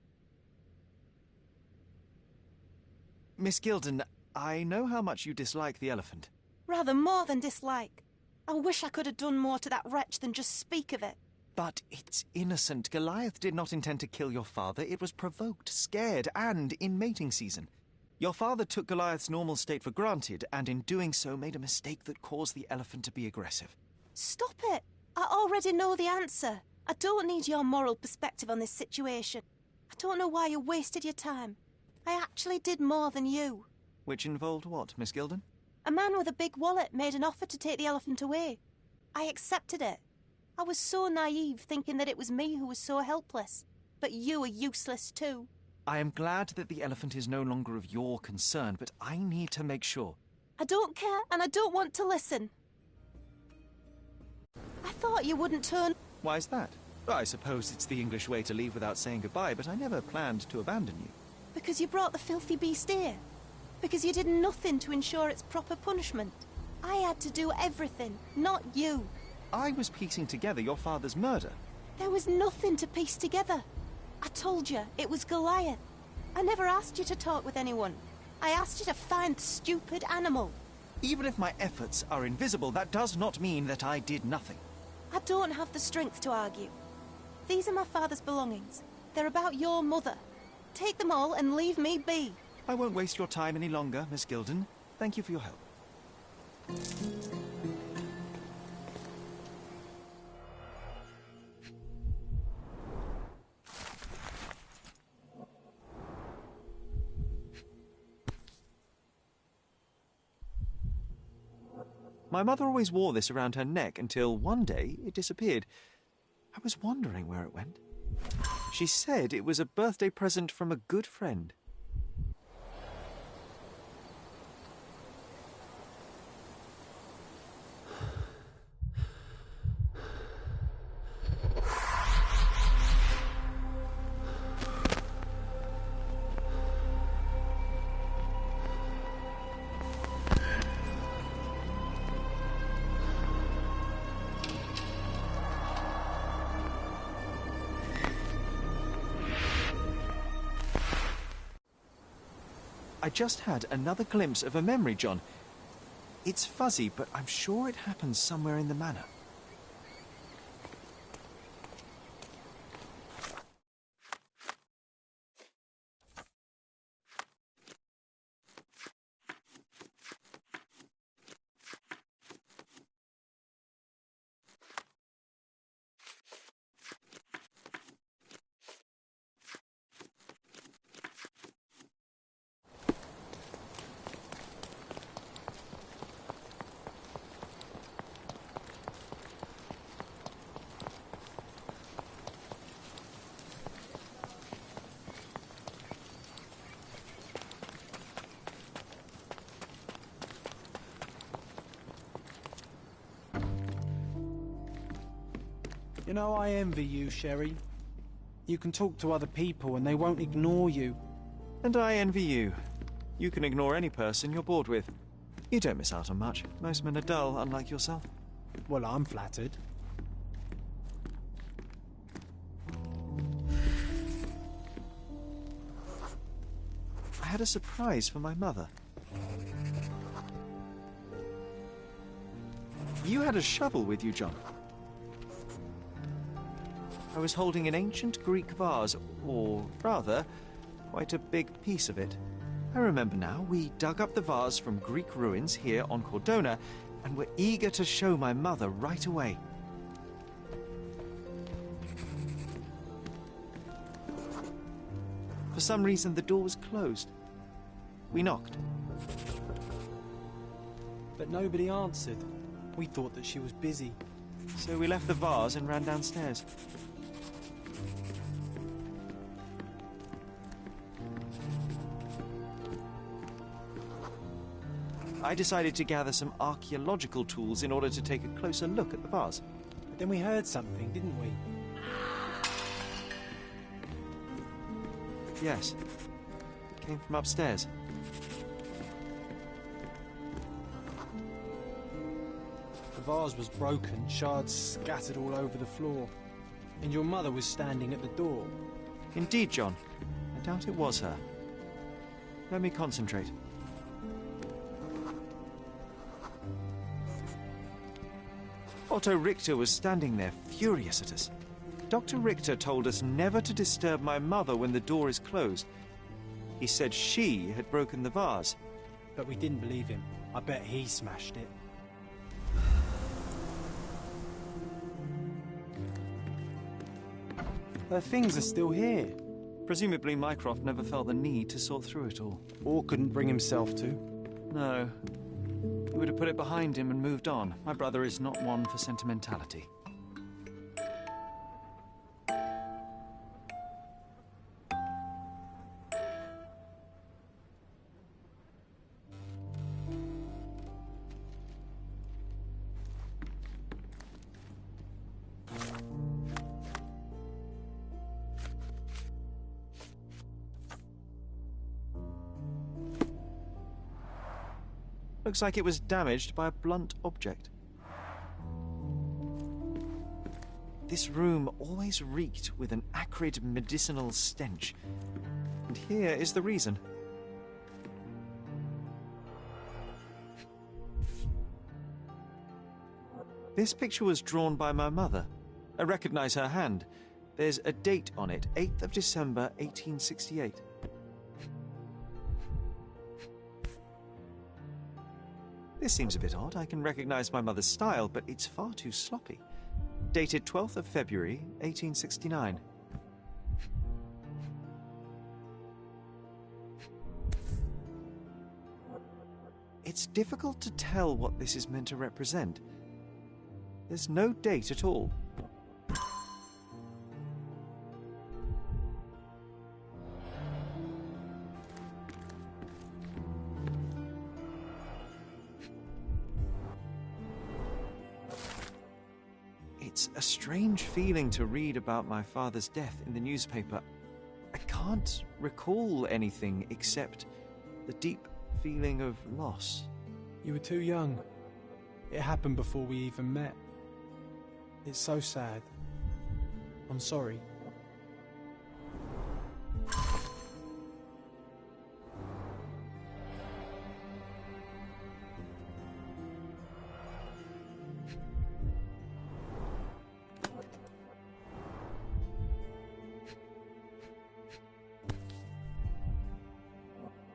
Speaker 11: Miss Gilden, I know how much you dislike the elephant.
Speaker 18: Rather more than dislike. I wish I could have done more to that wretch than just speak of it.
Speaker 11: But it's innocent. Goliath did not intend to kill your father. It was provoked, scared, and in mating season. Your father took Goliath's normal state for granted, and in doing so made a mistake that caused the elephant to be aggressive.
Speaker 18: Stop it! I already know the answer. I don't need your moral perspective on this situation. I don't know why you wasted your time. I actually did more than you.
Speaker 11: Which involved what, Miss Gilden?
Speaker 18: A man with a big wallet made an offer to take the elephant away. I accepted it. I was so naive, thinking that it was me who was so helpless. But you are useless too.
Speaker 11: I am glad that the elephant is no longer of your concern, but I need to make sure.
Speaker 18: I don't care, and I don't want to listen. I thought you wouldn't turn...
Speaker 11: Why's that? I suppose it's the English way to leave without saying goodbye, but I never planned to abandon you.
Speaker 18: Because you brought the filthy beast here. Because you did nothing to ensure its proper punishment. I had to do everything, not you.
Speaker 11: I was piecing together your father's murder.
Speaker 18: There was nothing to piece together. I told you, it was Goliath. I never asked you to talk with anyone. I asked you to find the stupid animal.
Speaker 11: Even if my efforts are invisible, that does not mean that I did nothing.
Speaker 18: I don't have the strength to argue. These are my father's belongings. They're about your mother. Take them all and leave me be.
Speaker 11: I won't waste your time any longer, Miss Gilden. Thank you for your help. My mother always wore this around her neck until one day it disappeared. I was wondering where it went. She said it was a birthday present from a good friend. I just had another glimpse of a memory, John. It's fuzzy, but I'm sure it happens somewhere in the manor.
Speaker 1: You know, I envy you, Sherry. You can talk to other people and they won't ignore you.
Speaker 11: And I envy you. You can ignore any person you're bored with. You don't miss out on much. Most men are dull, unlike yourself.
Speaker 1: Well, I'm flattered.
Speaker 11: I had a surprise for my mother. You had a shovel with you, John. I was holding an ancient Greek vase, or rather, quite a big piece of it. I remember now, we dug up the vase from Greek ruins here on Cordona, and were eager to show my mother right away. For some reason, the door was closed. We knocked.
Speaker 1: But nobody answered. We thought that she was busy.
Speaker 11: So we left the vase and ran downstairs. I decided to gather some archaeological tools in order to take a closer look at the vase.
Speaker 1: But then we heard something, didn't we?
Speaker 11: Yes. It came from upstairs.
Speaker 1: The vase was broken, shards scattered all over the floor. And your mother was standing at the door.
Speaker 11: Indeed, John. I doubt it was her. Let me concentrate. Otto Richter was standing there, furious at us. Dr. Richter told us never to disturb my mother when the door is closed. He said she had broken the vase.
Speaker 1: But we didn't believe him. I bet he smashed it. Her things are still here.
Speaker 11: Presumably Mycroft never felt the need to sort through it all.
Speaker 1: Or couldn't bring himself to.
Speaker 11: No. He would have put it behind him and moved on. My brother is not one for sentimentality. Looks like it was damaged by a blunt object. This room always reeked with an acrid medicinal stench. And here is the reason. This picture was drawn by my mother. I recognize her hand. There's a date on it, 8th of December, 1868. This seems a bit odd. I can recognize my mother's style, but it's far too sloppy. Dated 12th of February, 1869. It's difficult to tell what this is meant to represent. There's no date at all. It's a strange feeling to read about my father's death in the newspaper. I can't recall anything except the deep feeling of loss.
Speaker 1: You were too young. It happened before we even met. It's so sad. I'm sorry.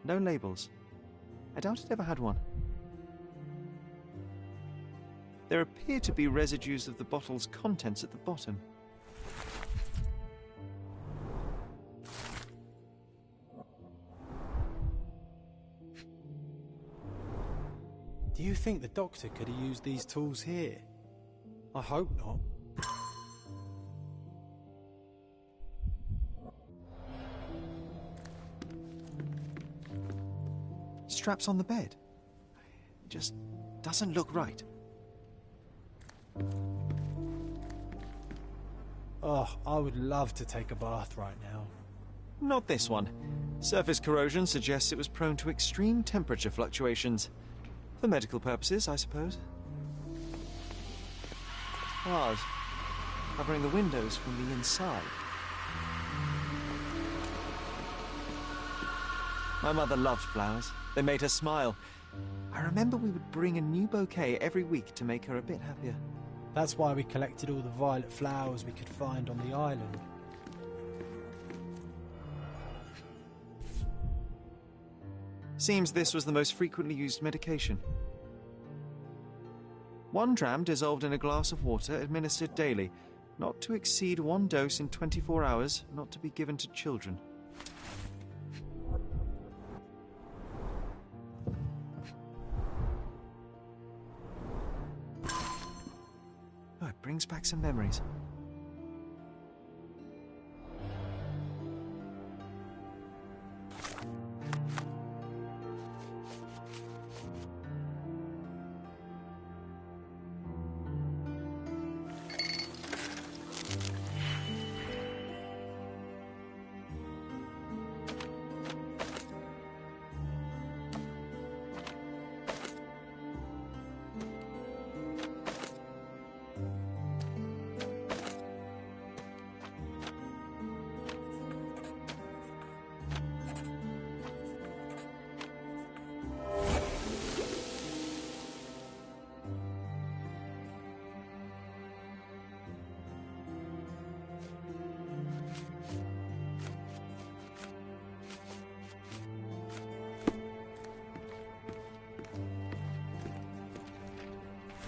Speaker 11: No labels. I doubt it ever had one. There appear to be residues of the bottle's contents at the bottom.
Speaker 1: Do you think the doctor could have used these tools here? I hope not.
Speaker 11: Straps on the bed. It just doesn't look right.
Speaker 1: Oh, I would love to take a bath right now.
Speaker 11: Not this one. Surface corrosion suggests it was prone to extreme temperature fluctuations. For medical purposes, I suppose. Bars covering the windows from the inside. My mother loved flowers. They made her smile. I remember we would bring a new bouquet every week to make her a bit happier.
Speaker 1: That's why we collected all the violet flowers we could find on the island.
Speaker 11: Seems this was the most frequently used medication. 1 dram dissolved in a glass of water, administered daily. Not to exceed 1 dose in 24 hours, not to be given to children. Oh, it brings back some memories.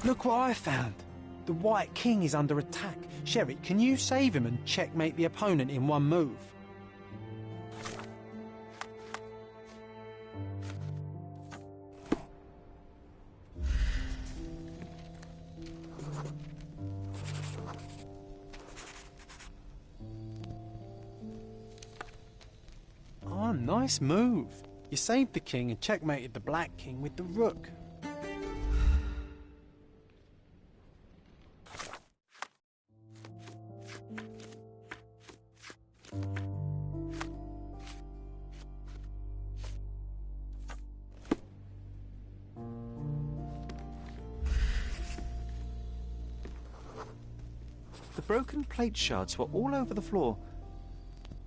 Speaker 1: Look what I found. The White King is under attack. Sherry, can you save him and checkmate the opponent in one move? Oh, nice move. You saved the king and checkmated the Black King with the rook.
Speaker 11: The broken plate shards were all over the floor.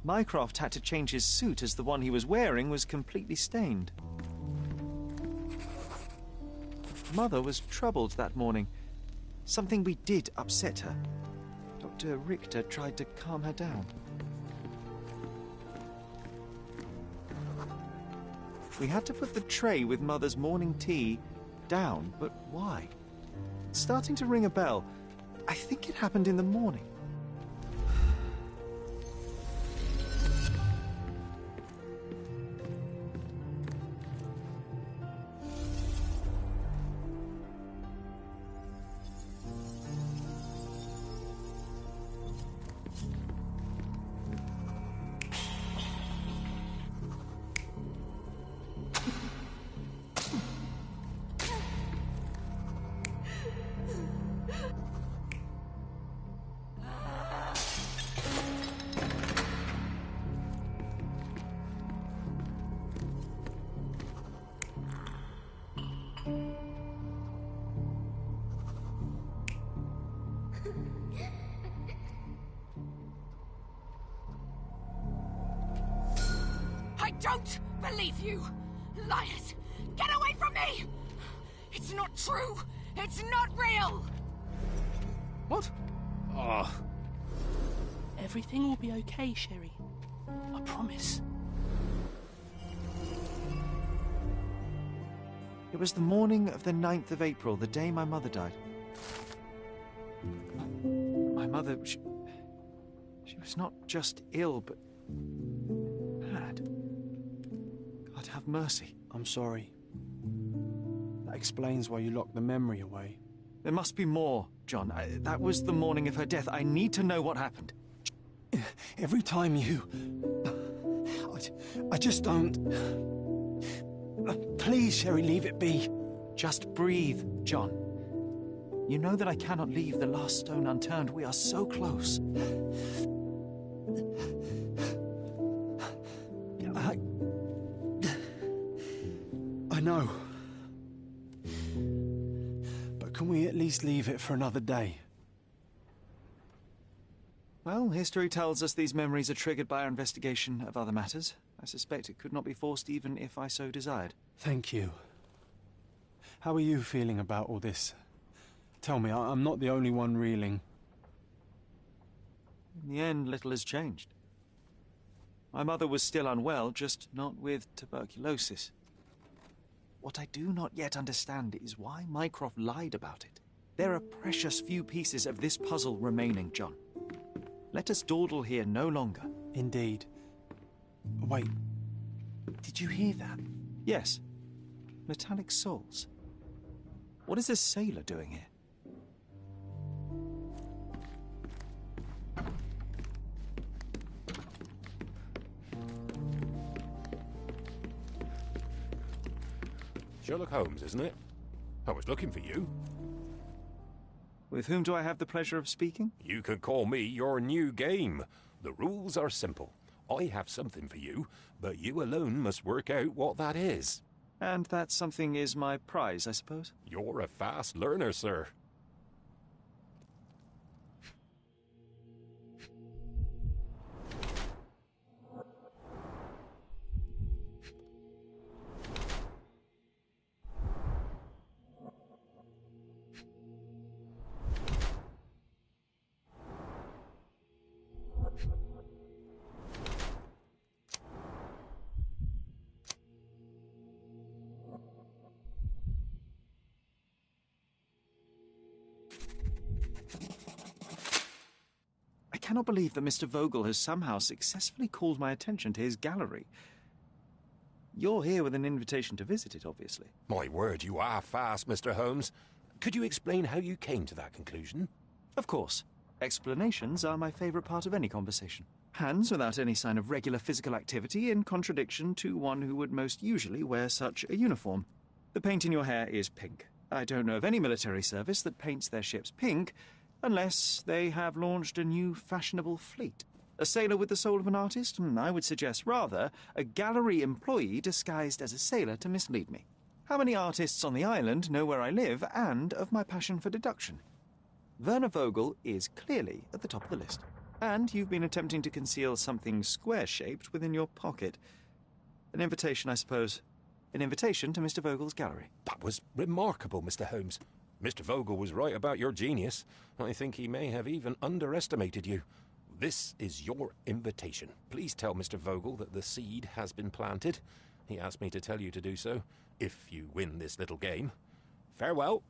Speaker 11: Mycroft had to change his suit as the one he was wearing was completely stained. Mother was troubled that morning. Something we did upset her. Dr. Richter tried to calm her down. We had to put the tray with Mother's morning tea down, but why? It's starting to ring a bell. I think it happened in the morning.
Speaker 9: I don't believe you! Liars! Get away from me! It's not true! It's not real!
Speaker 16: What? Oh.
Speaker 3: Everything will be okay, Sherry. I promise.
Speaker 11: It was the morning of the 9th of April, the day my mother died. My mother, she was not just ill, but mad. God have mercy.
Speaker 1: I'm sorry. That explains why you locked the memory away.
Speaker 11: There must be more, John. That was the morning of her death. I need to know what happened.
Speaker 1: Every time you... I just don't... Please, Sherry, leave it be.
Speaker 11: Just breathe, John. You know that I cannot leave the last stone unturned. We are so close.
Speaker 1: I know. But can we at least leave it for another day?
Speaker 11: Well, history tells us these memories are triggered by our investigation of other matters. I suspect it could not be forced even if I so desired.
Speaker 1: Thank you. How are you feeling about all this? Tell me, I'm not the only one reeling.
Speaker 11: In the end, little has changed. My mother was still unwell, just not with tuberculosis. What I do not yet understand is why Mycroft lied about it. There are precious few pieces of this puzzle remaining, John. Let us dawdle here no longer.
Speaker 1: Indeed. Wait, did you hear that?
Speaker 11: Yes. Metallic souls. What is this sailor doing here?
Speaker 4: Sherlock Holmes, isn't it? I was looking for you.
Speaker 11: With whom do I have the pleasure of speaking?
Speaker 4: You can call me your new game. The rules are simple. I have something for you, but you alone must work out what that is.
Speaker 11: And that something is my prize, I suppose?
Speaker 4: You're a fast learner, sir.
Speaker 11: cannot believe that Mr. Vogel has somehow successfully called my attention to his gallery. You're here with an invitation to visit it, obviously.
Speaker 4: My word, you are fast, Mr. Holmes. Could you explain how you came to that conclusion?
Speaker 11: Of course. Explanations are my favourite part of any conversation. Hands without any sign of regular physical activity, in contradiction to one who would most usually wear such a uniform. The paint in your hair is pink. I don't know of any military service that paints their ships pink, unless they have launched a new fashionable fleet. A sailor with the soul of an artist? I would suggest rather a gallery employee disguised as a sailor to mislead me. How many artists on the island know where I live and of my passion for deduction? Werner Vogel is clearly at the top of the list. And you've been attempting to conceal something square-shaped within your pocket. An invitation, I suppose. An invitation to Mr. Vogel's gallery.
Speaker 4: That was remarkable, Mr. Holmes. Mr. Vogel was right about your genius. I think he may have even underestimated you. This is your invitation. Please tell Mr. Vogel that the seed has been planted. He asked me to tell you to do so, if you win this little game. Farewell.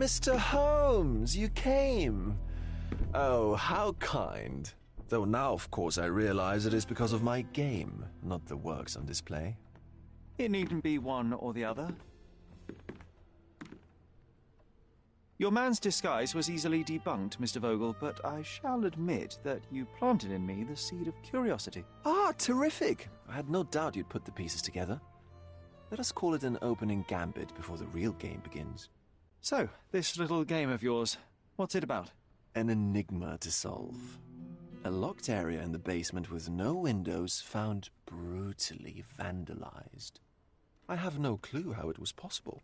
Speaker 8: Mr. Holmes, you came. Oh, how kind. Though now, of course, I realize it is because of my game, not the works on display.
Speaker 11: It needn't be one or the other. Your man's disguise was easily debunked, Mr. Vogel, but I shall admit that you planted in me the seed of curiosity.
Speaker 8: Ah, terrific! I had no doubt you'd put the pieces together. Let us call it an opening gambit before the real game begins.
Speaker 11: So, this little game of yours, what's it about?
Speaker 8: An enigma to solve. A locked area in the basement with no windows found brutally vandalized. I have no clue how it was possible.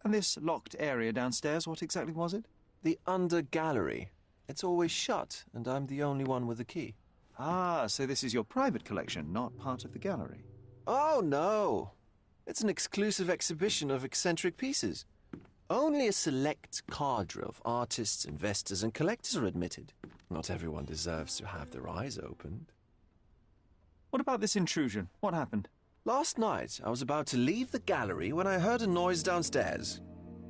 Speaker 11: And this locked area downstairs, what exactly was it?
Speaker 8: The under gallery. It's always shut, and I'm the only one with the key.
Speaker 11: Ah, so this is your private collection, not part of the gallery.
Speaker 8: Oh, no. It's an exclusive exhibition of eccentric pieces. Only a select cadre of artists, investors, and collectors are admitted. Not everyone deserves to have their eyes opened.
Speaker 11: What about this intrusion? What happened?
Speaker 8: Last night, I was about to leave the gallery when I heard a noise downstairs.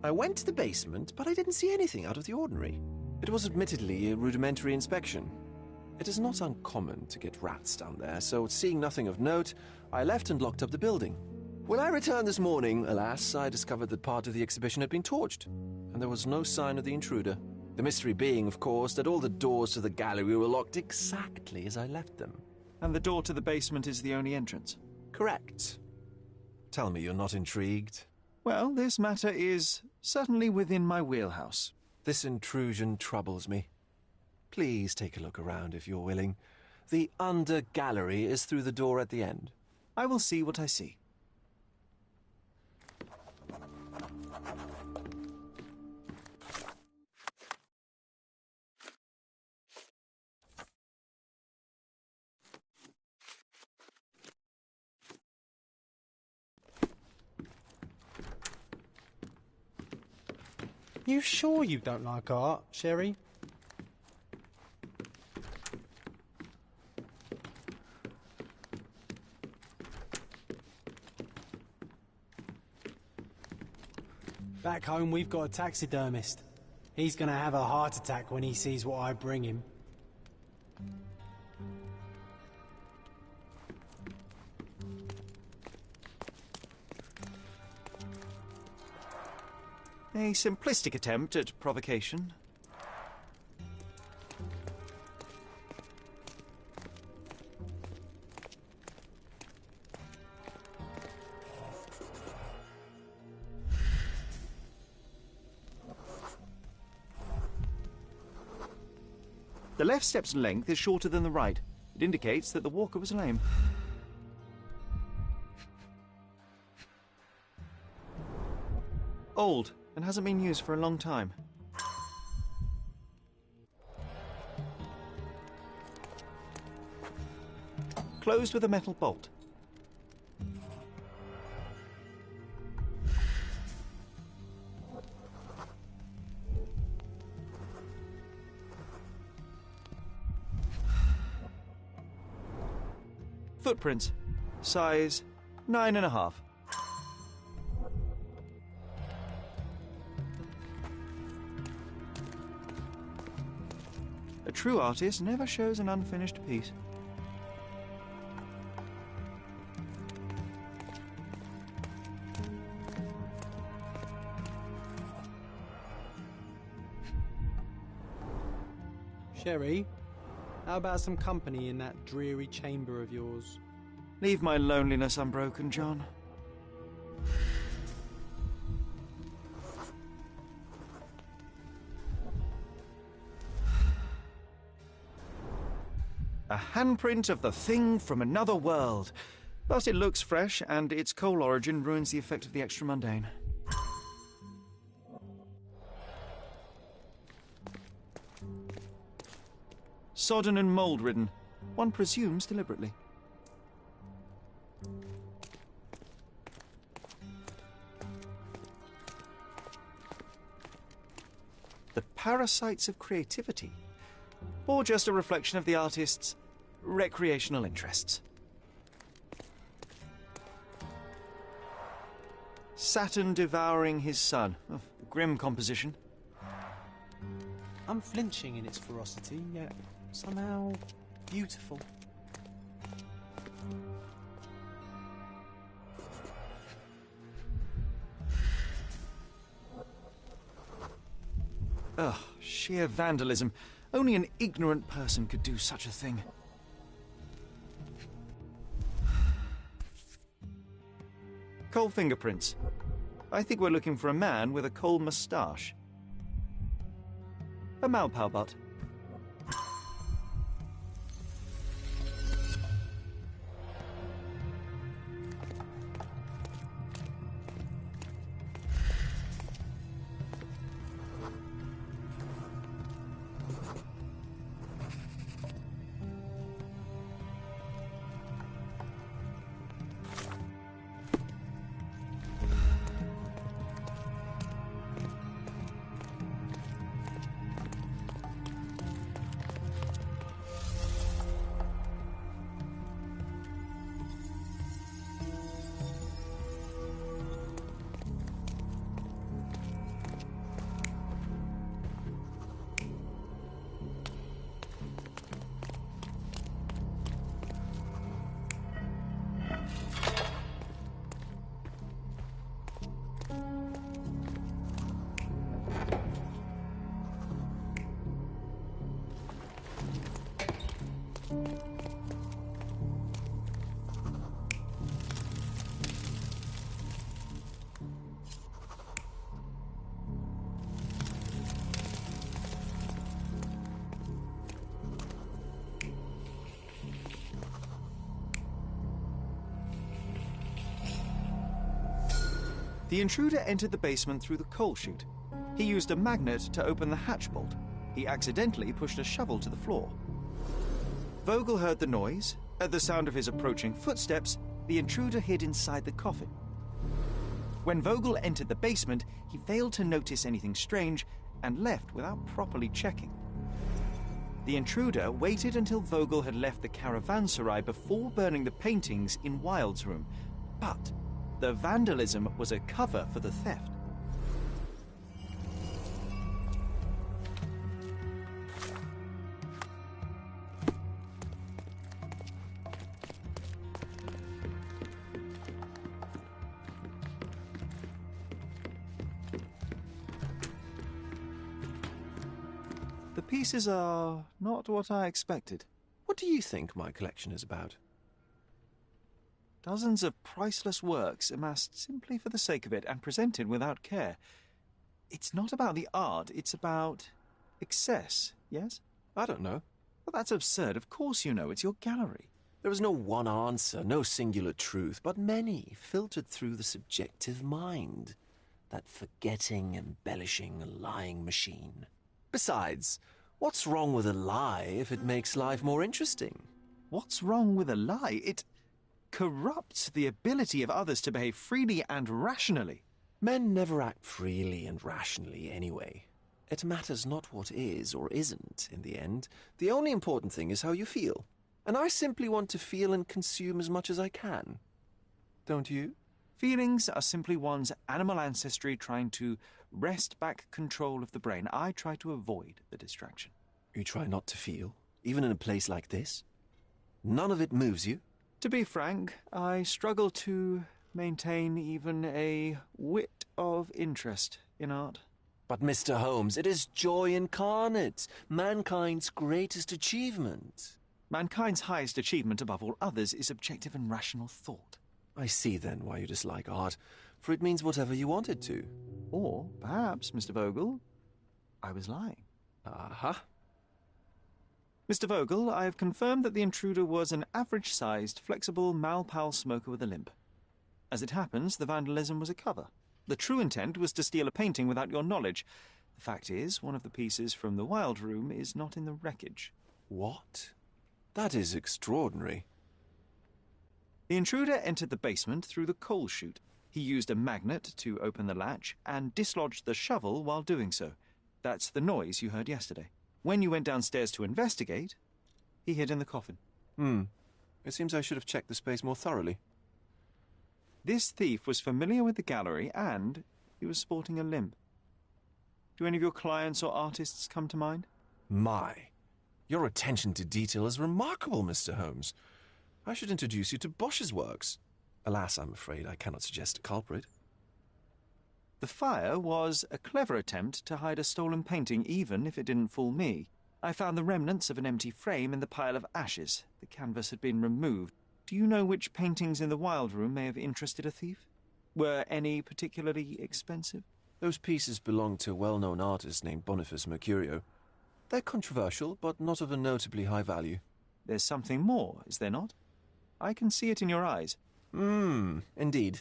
Speaker 8: I went to the basement, but I didn't see anything out of the ordinary. It was admittedly a rudimentary inspection. It is not uncommon to get rats down there, so seeing nothing of note, I left and locked up the building. When I returned this morning, alas, I discovered that part of the exhibition had been torched, and there was no sign of the intruder. The mystery being, of course, that all the doors to the gallery were locked exactly as I left them.
Speaker 11: And the door to the basement is the only entrance?
Speaker 8: Correct. Tell me you're not intrigued.
Speaker 11: Well, this matter is certainly within my wheelhouse.
Speaker 8: This intrusion troubles me. Please take a look around if you're willing. The under gallery is through the door at the end.
Speaker 11: I will see what I see.
Speaker 1: You sure you don't like art, Sherry? Back home, we've got a taxidermist. He's gonna have a heart attack when he sees what I bring him.
Speaker 11: A simplistic attempt at provocation. The left step's length is shorter than the right. It indicates that the walker was lame. Old, and hasn't been used for a long time. Closed with a metal bolt. Footprints. Size 9.5. A true artist never shows an unfinished piece.
Speaker 1: Sherry, how about some company in that dreary chamber of yours?
Speaker 11: Leave my loneliness unbroken, John. A handprint of the thing from another world. But it looks fresh, and its coal origin ruins the effect of the extra mundane. Sodden and mould-ridden. One presumes deliberately. The parasites of creativity. Or just a reflection of the artist's recreational interests. Saturn devouring his sun. Oh, grim composition.
Speaker 1: Unflinching in its ferocity, yet somehow beautiful.
Speaker 11: Ugh, sheer vandalism. Only an ignorant person could do such a thing. Coal fingerprints. I think we're looking for a man with a coal moustache. A Maupau butt. The intruder entered the basement through the coal chute. He used a magnet to open the hatch bolt. He accidentally pushed a shovel to the floor. Vogel heard the noise. At the sound of his approaching footsteps, the intruder hid inside the coffin. When Vogel entered the basement, he failed to notice anything strange and left without properly checking. The intruder waited until Vogel had left the caravanserai before burning the paintings in Wilde's room, but the vandalism was a cover for the theft. The pieces are not what I expected.
Speaker 8: What do you think my collection is about?
Speaker 11: Dozens of priceless works amassed simply for the sake of it and presented without care. It's not about the art, it's about excess, yes?
Speaker 8: I don't know.
Speaker 11: Well, that's absurd. Of course you know. It's your gallery.
Speaker 8: There is no one answer, no singular truth, but many filtered through the subjective mind. That forgetting, embellishing, lying machine. Besides, what's wrong with a lie if it makes life more interesting?
Speaker 11: What's wrong with a lie? It corrupts the ability of others to behave freely and rationally.
Speaker 8: Men never act freely and rationally anyway. It matters not what is or isn't in the end. The only important thing is how you feel. And I simply want to feel and consume as much as I can. Don't you?
Speaker 11: Feelings are simply one's animal ancestry trying to wrest back control of the brain. I try to avoid the distraction.
Speaker 8: You try not to feel, even in a place like this? None of it moves you?
Speaker 11: To be frank, I struggle to maintain even a whit of interest in art.
Speaker 8: But, Mr. Holmes, it is joy incarnate, mankind's greatest achievement.
Speaker 11: Mankind's highest achievement above all others is objective and rational thought.
Speaker 8: I see, then, why you dislike art, for it means whatever you want it to.
Speaker 11: Or, perhaps, Mr. Vogel, I was lying.
Speaker 8: Aha.
Speaker 11: Mr. Vogel, I have confirmed that the intruder was an average-sized, flexible Malpal smoker with a limp. As it happens, the vandalism was a cover. The true intent was to steal a painting without your knowledge. The fact is, one of the pieces from the Wild Room is not in the wreckage.
Speaker 8: What? That is extraordinary.
Speaker 11: The intruder entered the basement through the coal chute. He used a magnet to open the latch and dislodged the shovel while doing so. That's the noise you heard yesterday. When you went downstairs to investigate, he hid in the coffin.
Speaker 8: It seems I should have checked the space more thoroughly.
Speaker 11: This thief was familiar with the gallery and he was sporting a limp. Do any of your clients or artists come to mind?
Speaker 8: My, your attention to detail is remarkable, Mr. Holmes. I should introduce you to Bosch's works. Alas, I'm afraid I cannot suggest a culprit.
Speaker 11: The fire was a clever attempt to hide a stolen painting, even if it didn't fool me. I found the remnants of an empty frame in the pile of ashes. The canvas had been removed. Do you know which paintings in the Wild Room may have interested a thief? Were any particularly expensive?
Speaker 8: Those pieces belong to a well-known artist named Boniface Mercurio. They're controversial, but not of a notably high value.
Speaker 11: There's something more, is there not? I can see it in your eyes.
Speaker 8: Indeed.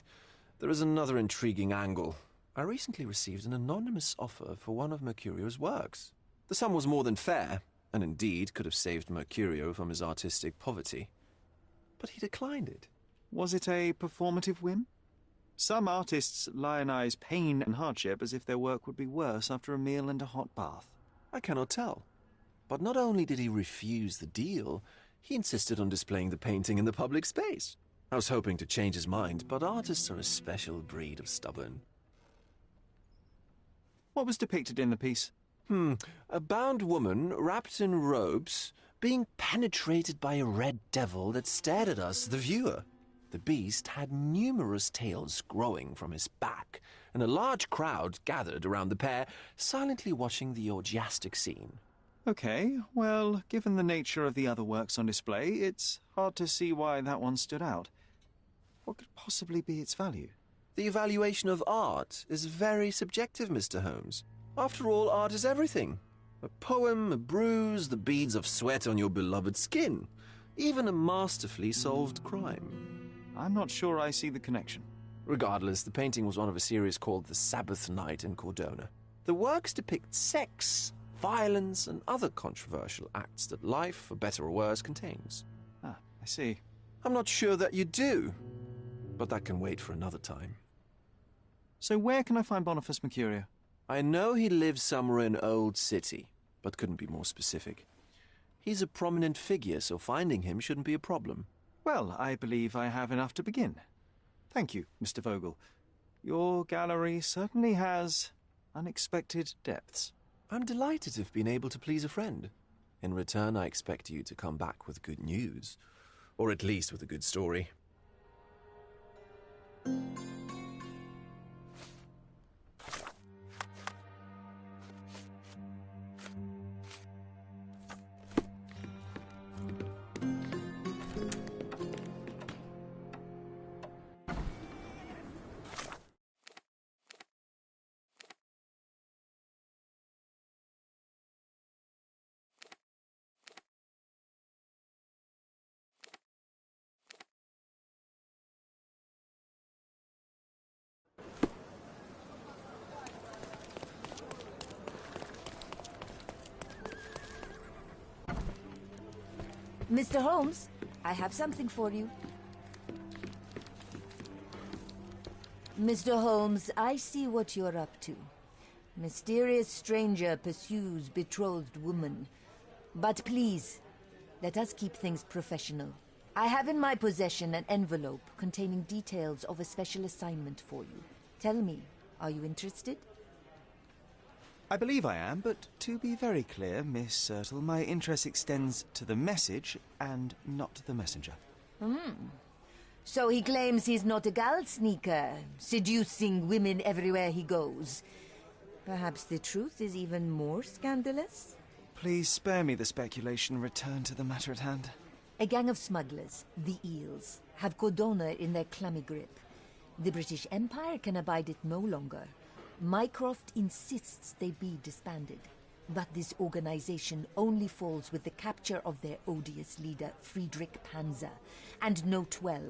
Speaker 8: There is another intriguing angle. I recently received an anonymous offer for one of Mercurio's works. The sum was more than fair, and indeed could have saved Mercurio from his artistic poverty. But he declined it.
Speaker 11: Was it a performative whim? Some artists lionize pain and hardship as if their work would be worse after a meal and a hot bath.
Speaker 8: I cannot tell. But not only did he refuse the deal, he insisted on displaying the painting in the public space. I was hoping to change his mind, but artists are a special breed of stubborn.
Speaker 11: What was depicted in the piece?
Speaker 8: A bound woman, wrapped in robes, being penetrated by a red devil that stared at us, the viewer. The beast had numerous tails growing from his back, and a large crowd gathered around the pair, silently watching the orgiastic scene.
Speaker 11: Okay, well, given the nature of the other works on display, it's hard to see why that one stood out. What could possibly be its value?
Speaker 8: The evaluation of art is very subjective, Mr. Holmes. After all, art is everything. A poem, a bruise, the beads of sweat on your beloved skin. Even a masterfully solved crime.
Speaker 11: I'm not sure I see the connection.
Speaker 8: Regardless, the painting was one of a series called The Sabbath Night in Cordona. The works depict sex, violence, and other controversial acts that life, for better or worse, contains.
Speaker 11: Ah, I see.
Speaker 8: I'm not sure that you do, but that can wait for another time.
Speaker 11: So where can I find Boniface Mercurio?
Speaker 8: I know he lives somewhere in Old City, but couldn't be more specific. He's a prominent figure, so finding him shouldn't be a problem.
Speaker 11: Well, I believe I have enough to begin. Thank you, Mr. Vogel. Your gallery certainly has unexpected depths.
Speaker 8: I'm delighted to have been able to please a friend. In return, I expect you to come back with good news. Or at least with a good story.
Speaker 7: Mr. Holmes, I have something for you. Mr. Holmes, I see what you're up to. Mysterious stranger pursues betrothed woman. But please, let us keep things professional. I have in my possession an envelope containing details of a special assignment for you. Tell me, are you interested?
Speaker 11: I believe I am, but to be very clear, Miss Sertle, my interest extends to the message and not the messenger.
Speaker 7: So he claims he's not a gal sneaker, seducing women everywhere he goes. Perhaps the truth is even more scandalous?
Speaker 11: Please spare me the speculation and return to the matter at hand.
Speaker 7: A gang of smugglers, the Eels, have Cordona in their clammy grip. The British Empire can abide it no longer. Mycroft insists they be disbanded. But this organization only falls with the capture of their odious leader, Friedrich Panzer. And note well,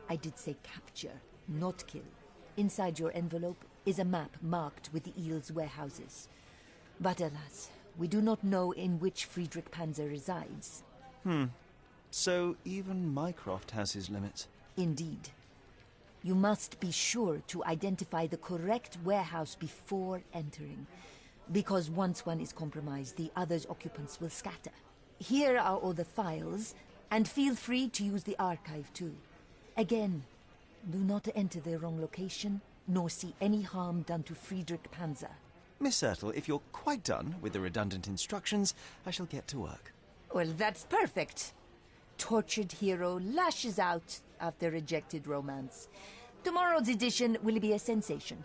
Speaker 7: I did say capture, not kill. Inside your envelope is a map marked with the Eels' warehouses. But alas, we do not know in which Friedrich Panzer resides.
Speaker 11: So even Mycroft has his limits.
Speaker 7: Indeed. You must be sure to identify the correct warehouse before entering. Because once one is compromised, the other's occupants will scatter. Here are all the files, and feel free to use the archive too. Again, do not enter the wrong location, nor see any harm done to Friedrich Panzer.
Speaker 11: Miss Sertle, if you're quite done with the redundant instructions, I shall get to work.
Speaker 7: Well, that's perfect. Tortured hero lashes out after rejected romance. Tomorrow's edition will be a sensation.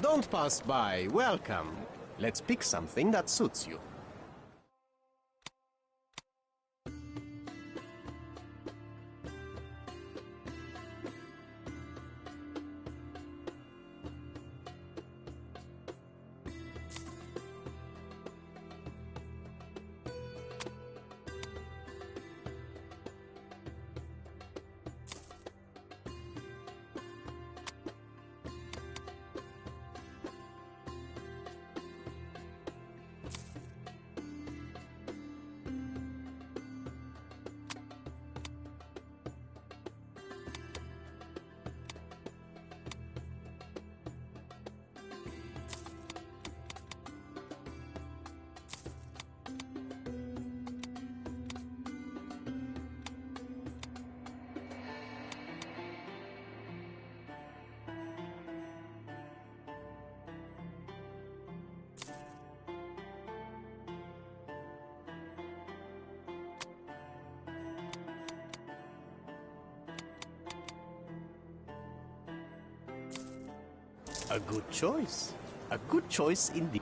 Speaker 13: Don't pass by. Welcome. Let's pick something that suits you. A good choice. A good choice indeed.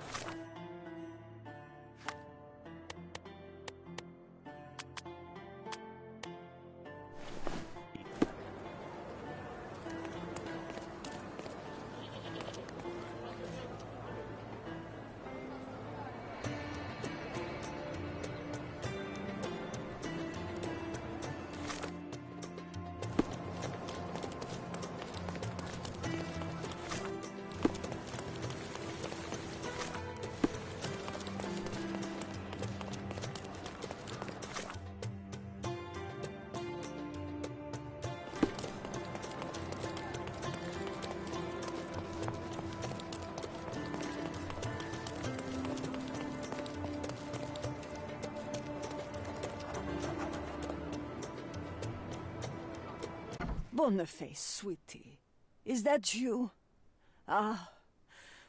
Speaker 15: Boniface, sweetie. Is that you? Ah,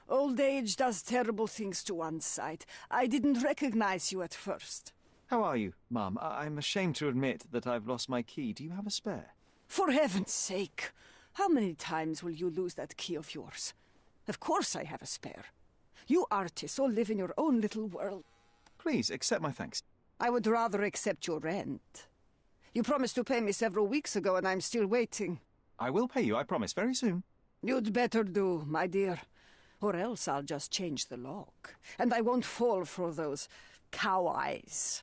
Speaker 15: old age does terrible things to one's sight. I didn't recognize you at first.
Speaker 2: How are you, Mum? I'm ashamed to admit that I've lost my key. Do you have a spare?
Speaker 15: For heaven's sake! How many times will you lose that key of yours? Of course I have a spare. You artists all live in your own little world.
Speaker 2: Please, accept my thanks.
Speaker 15: I would rather accept your rent. You promised to pay me several weeks ago, and I'm still waiting.
Speaker 2: I will pay you, I promise, very soon.
Speaker 15: You'd better do, my dear. Or else I'll just change the lock. And I won't fall for those cow eyes.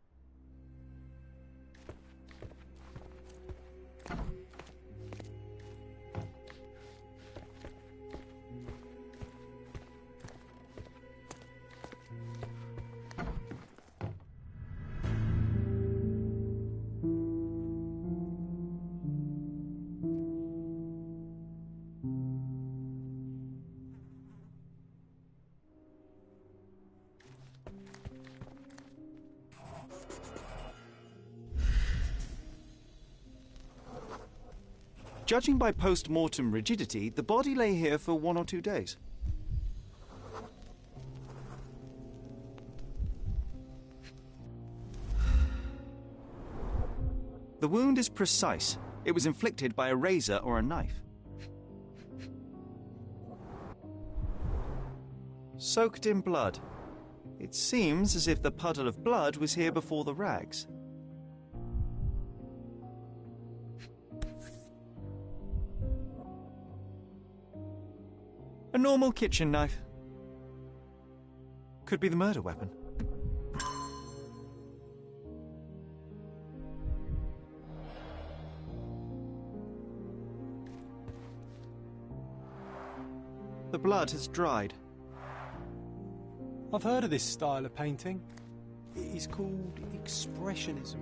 Speaker 2: Judging by post-mortem rigidity, the body lay here for 1 or 2 days. The wound is precise. It was inflicted by a razor or a knife. Soaked in blood. It seems as if the puddle of blood was here before the rags. A normal kitchen knife. Could be the murder weapon. The blood has dried.
Speaker 1: I've heard of this style of painting. It is called Expressionism.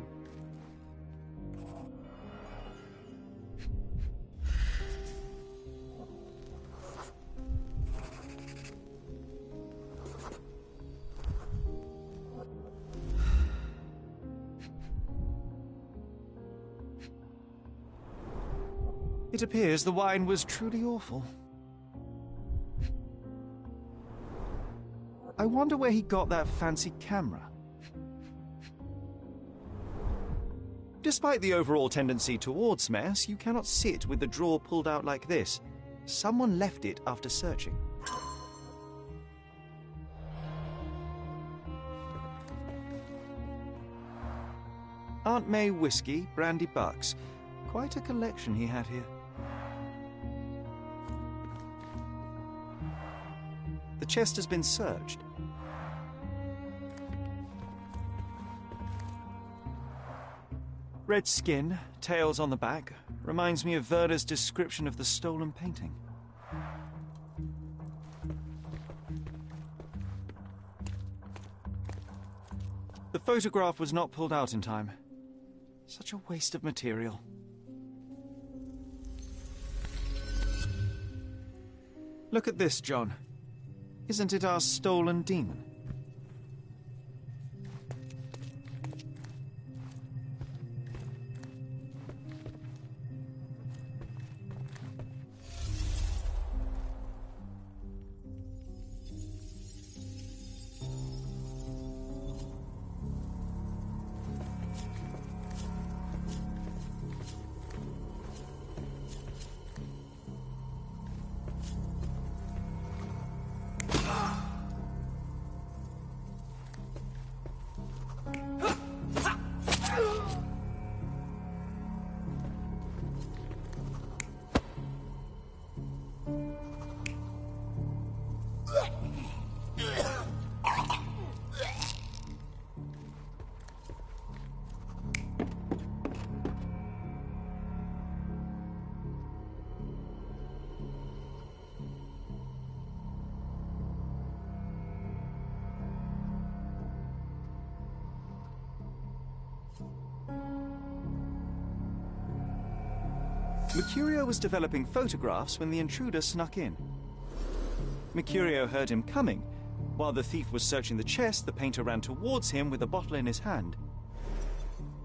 Speaker 2: It appears the wine was truly awful. I wonder where he got that fancy camera. Despite the overall tendency towards mess, you cannot sit with the drawer pulled out like this. Someone left it after searching. Aunt May whiskey, brandy bucks. Quite a collection he had here. The chest has been searched. Red skin, tails on the back, reminds me of Werder's description of the stolen painting. The photograph was not pulled out in time. Such a waste of material. Look at this, John. Isn't it our stolen demon? Mercurio was developing photographs when the intruder snuck in. Mercurio heard him coming. While the thief was searching the chest, the painter ran towards him with a bottle in his hand.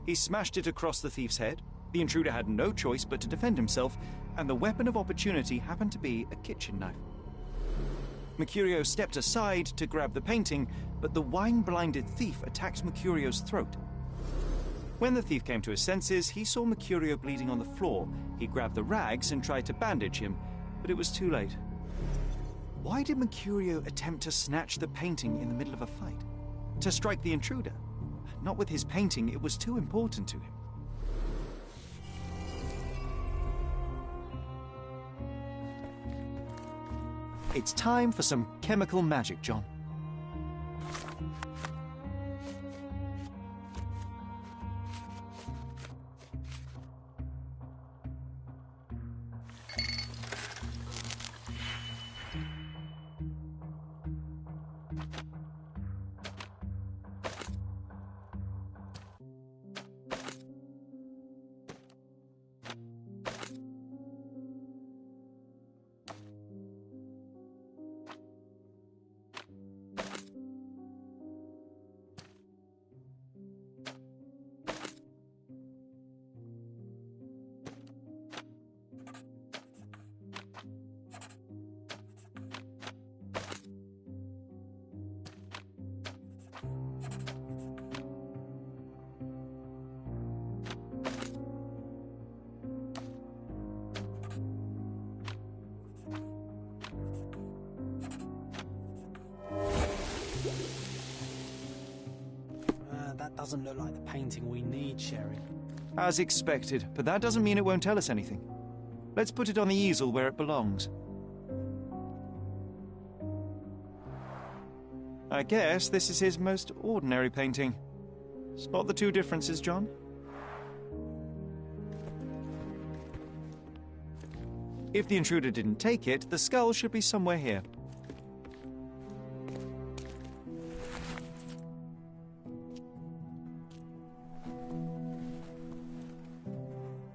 Speaker 2: He smashed it across the thief's head,
Speaker 11: The intruder had no choice but to defend himself, and the weapon of opportunity happened to be a kitchen knife. Mercurio stepped aside to grab the painting, but the wine-blinded thief attacked Mercurio's throat. When the thief came to his senses, he saw Mercurio bleeding on the floor. He grabbed the rags and tried to bandage him, but it was too late. Why did Mercurio attempt to snatch the painting in the middle of a fight? To strike the intruder? Not with his painting, it was too important to him. It's time for some chemical magic, John.
Speaker 1: That doesn't look like the painting we need, Sherry.
Speaker 11: As expected, but that doesn't mean it won't tell us anything. Let's put it on the easel where it belongs. I guess this is his most ordinary painting. Spot the two differences, John? If the intruder didn't take it, the skull should be somewhere here.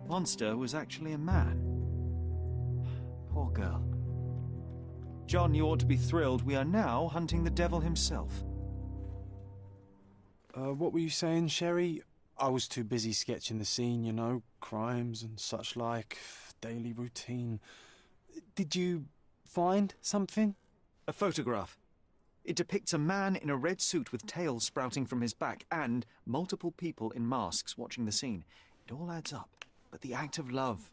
Speaker 11: Monster was actually a man. Poor girl. John, you ought to be thrilled. We are now hunting the devil himself.
Speaker 5: What were you saying, Sherry? I was too busy sketching the scene, you know, crimes and such like, daily routine. Did you find something?
Speaker 11: A photograph. It depicts a man in a red suit with tails sprouting from his back and multiple people in masks watching the scene. It all adds up. But the act of love,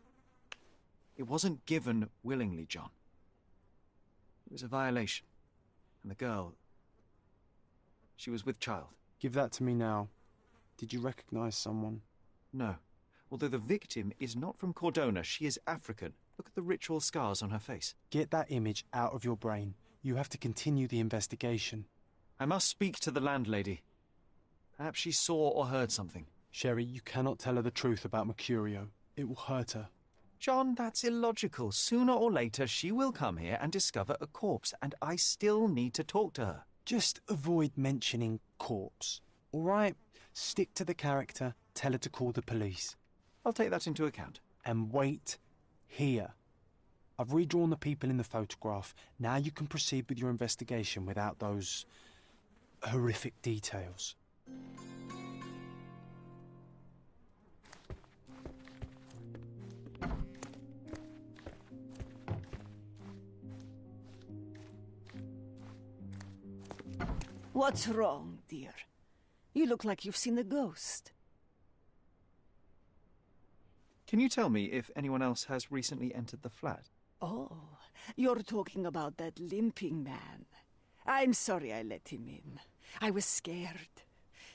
Speaker 11: it wasn't given willingly, John. It was a violation. And the girl, she was with child.
Speaker 5: Give that to me now. Did you recognize someone?
Speaker 11: No. Although the victim is not from Cordona, she is African. Look at the ritual scars on her face.
Speaker 5: Get that image out of your brain. You have to continue the investigation.
Speaker 11: I must speak to the landlady. Perhaps she saw or heard something.
Speaker 5: Sherry, you cannot tell her the truth about Mercurio. It will hurt her.
Speaker 11: John, that's illogical. Sooner or later, she will come here and discover a corpse, and I still need to talk to her.
Speaker 5: Just avoid mentioning corpse, all right? Stick to the character, tell her to call the police.
Speaker 11: I'll take that into account.
Speaker 5: And wait here. I've redrawn the people in the photograph. Now you can proceed with your investigation without those horrific details.
Speaker 15: What's wrong, dear? You look like you've seen a ghost.
Speaker 11: Can you tell me if anyone else has recently entered the flat?
Speaker 15: Oh, you're talking about that limping man. I'm sorry I let him in. I was scared.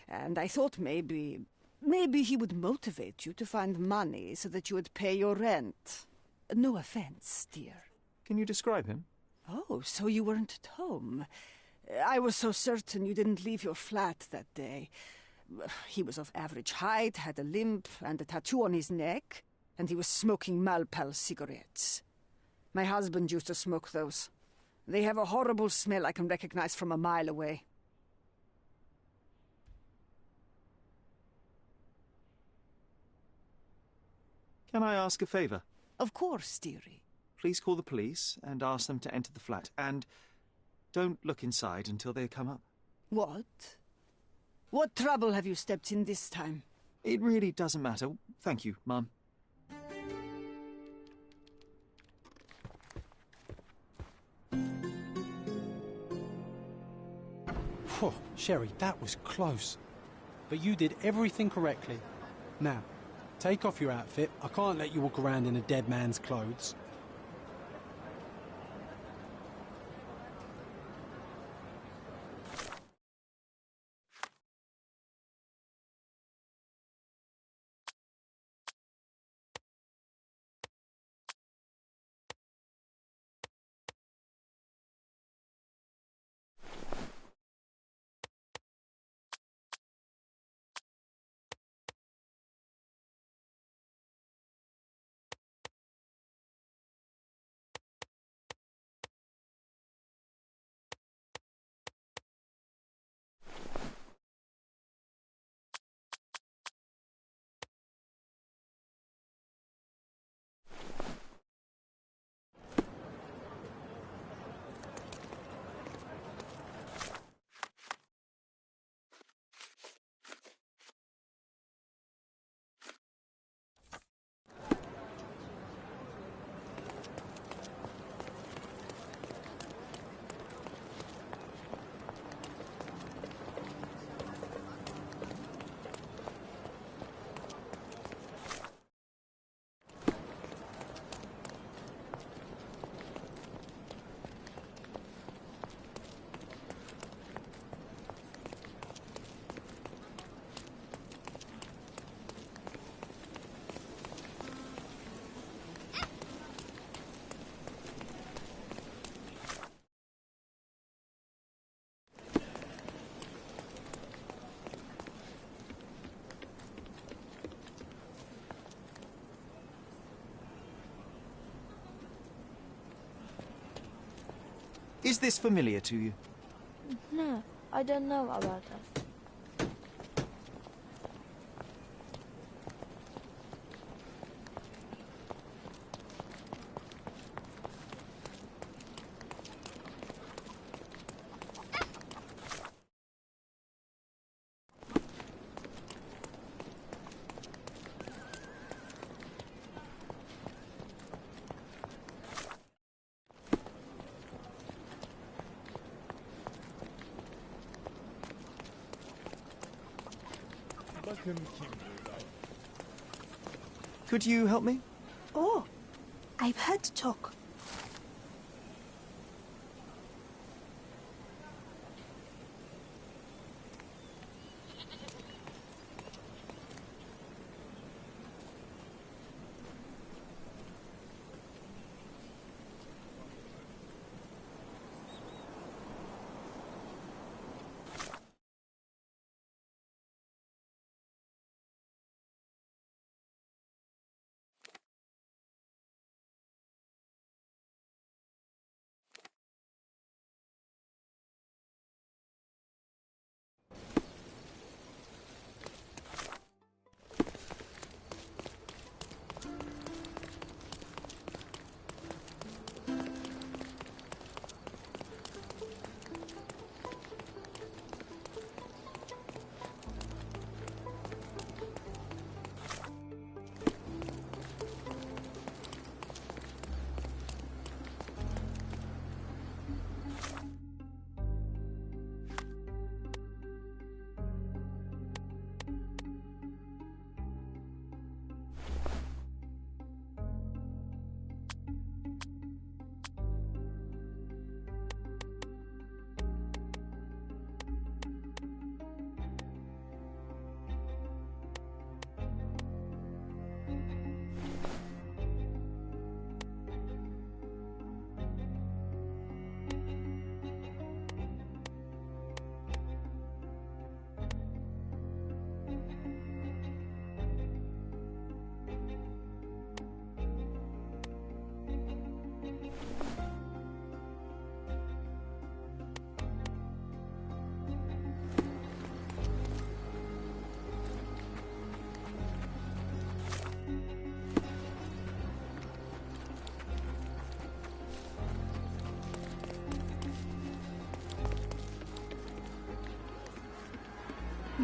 Speaker 15: And I thought maybe he would motivate you to find money so that you would pay your rent. No offense, dear.
Speaker 11: Can you describe him?
Speaker 15: Oh, so you weren't at home. I was so certain you didn't leave your flat that day. He was of average height, had a limp and a tattoo on his neck, and he was smoking Malpal cigarettes. My husband used to smoke those. They have a horrible smell I can recognize from a mile away.
Speaker 11: Can I ask a favor?
Speaker 15: Of course, dearie.
Speaker 11: Please call the police and ask them to enter the flat, and don't look inside until they come up.
Speaker 15: What? What trouble have you stepped in this time?
Speaker 11: It really doesn't matter. Thank you, Mum.
Speaker 1: Phew, Sherry, that was close. But you did everything correctly. Now, take off your outfit. I can't let you walk around in a dead man's clothes.
Speaker 11: Is this familiar to you?
Speaker 14: No, I don't know about that.
Speaker 11: Could you help me?
Speaker 20: Oh, I've heard talk.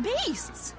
Speaker 20: Beasts!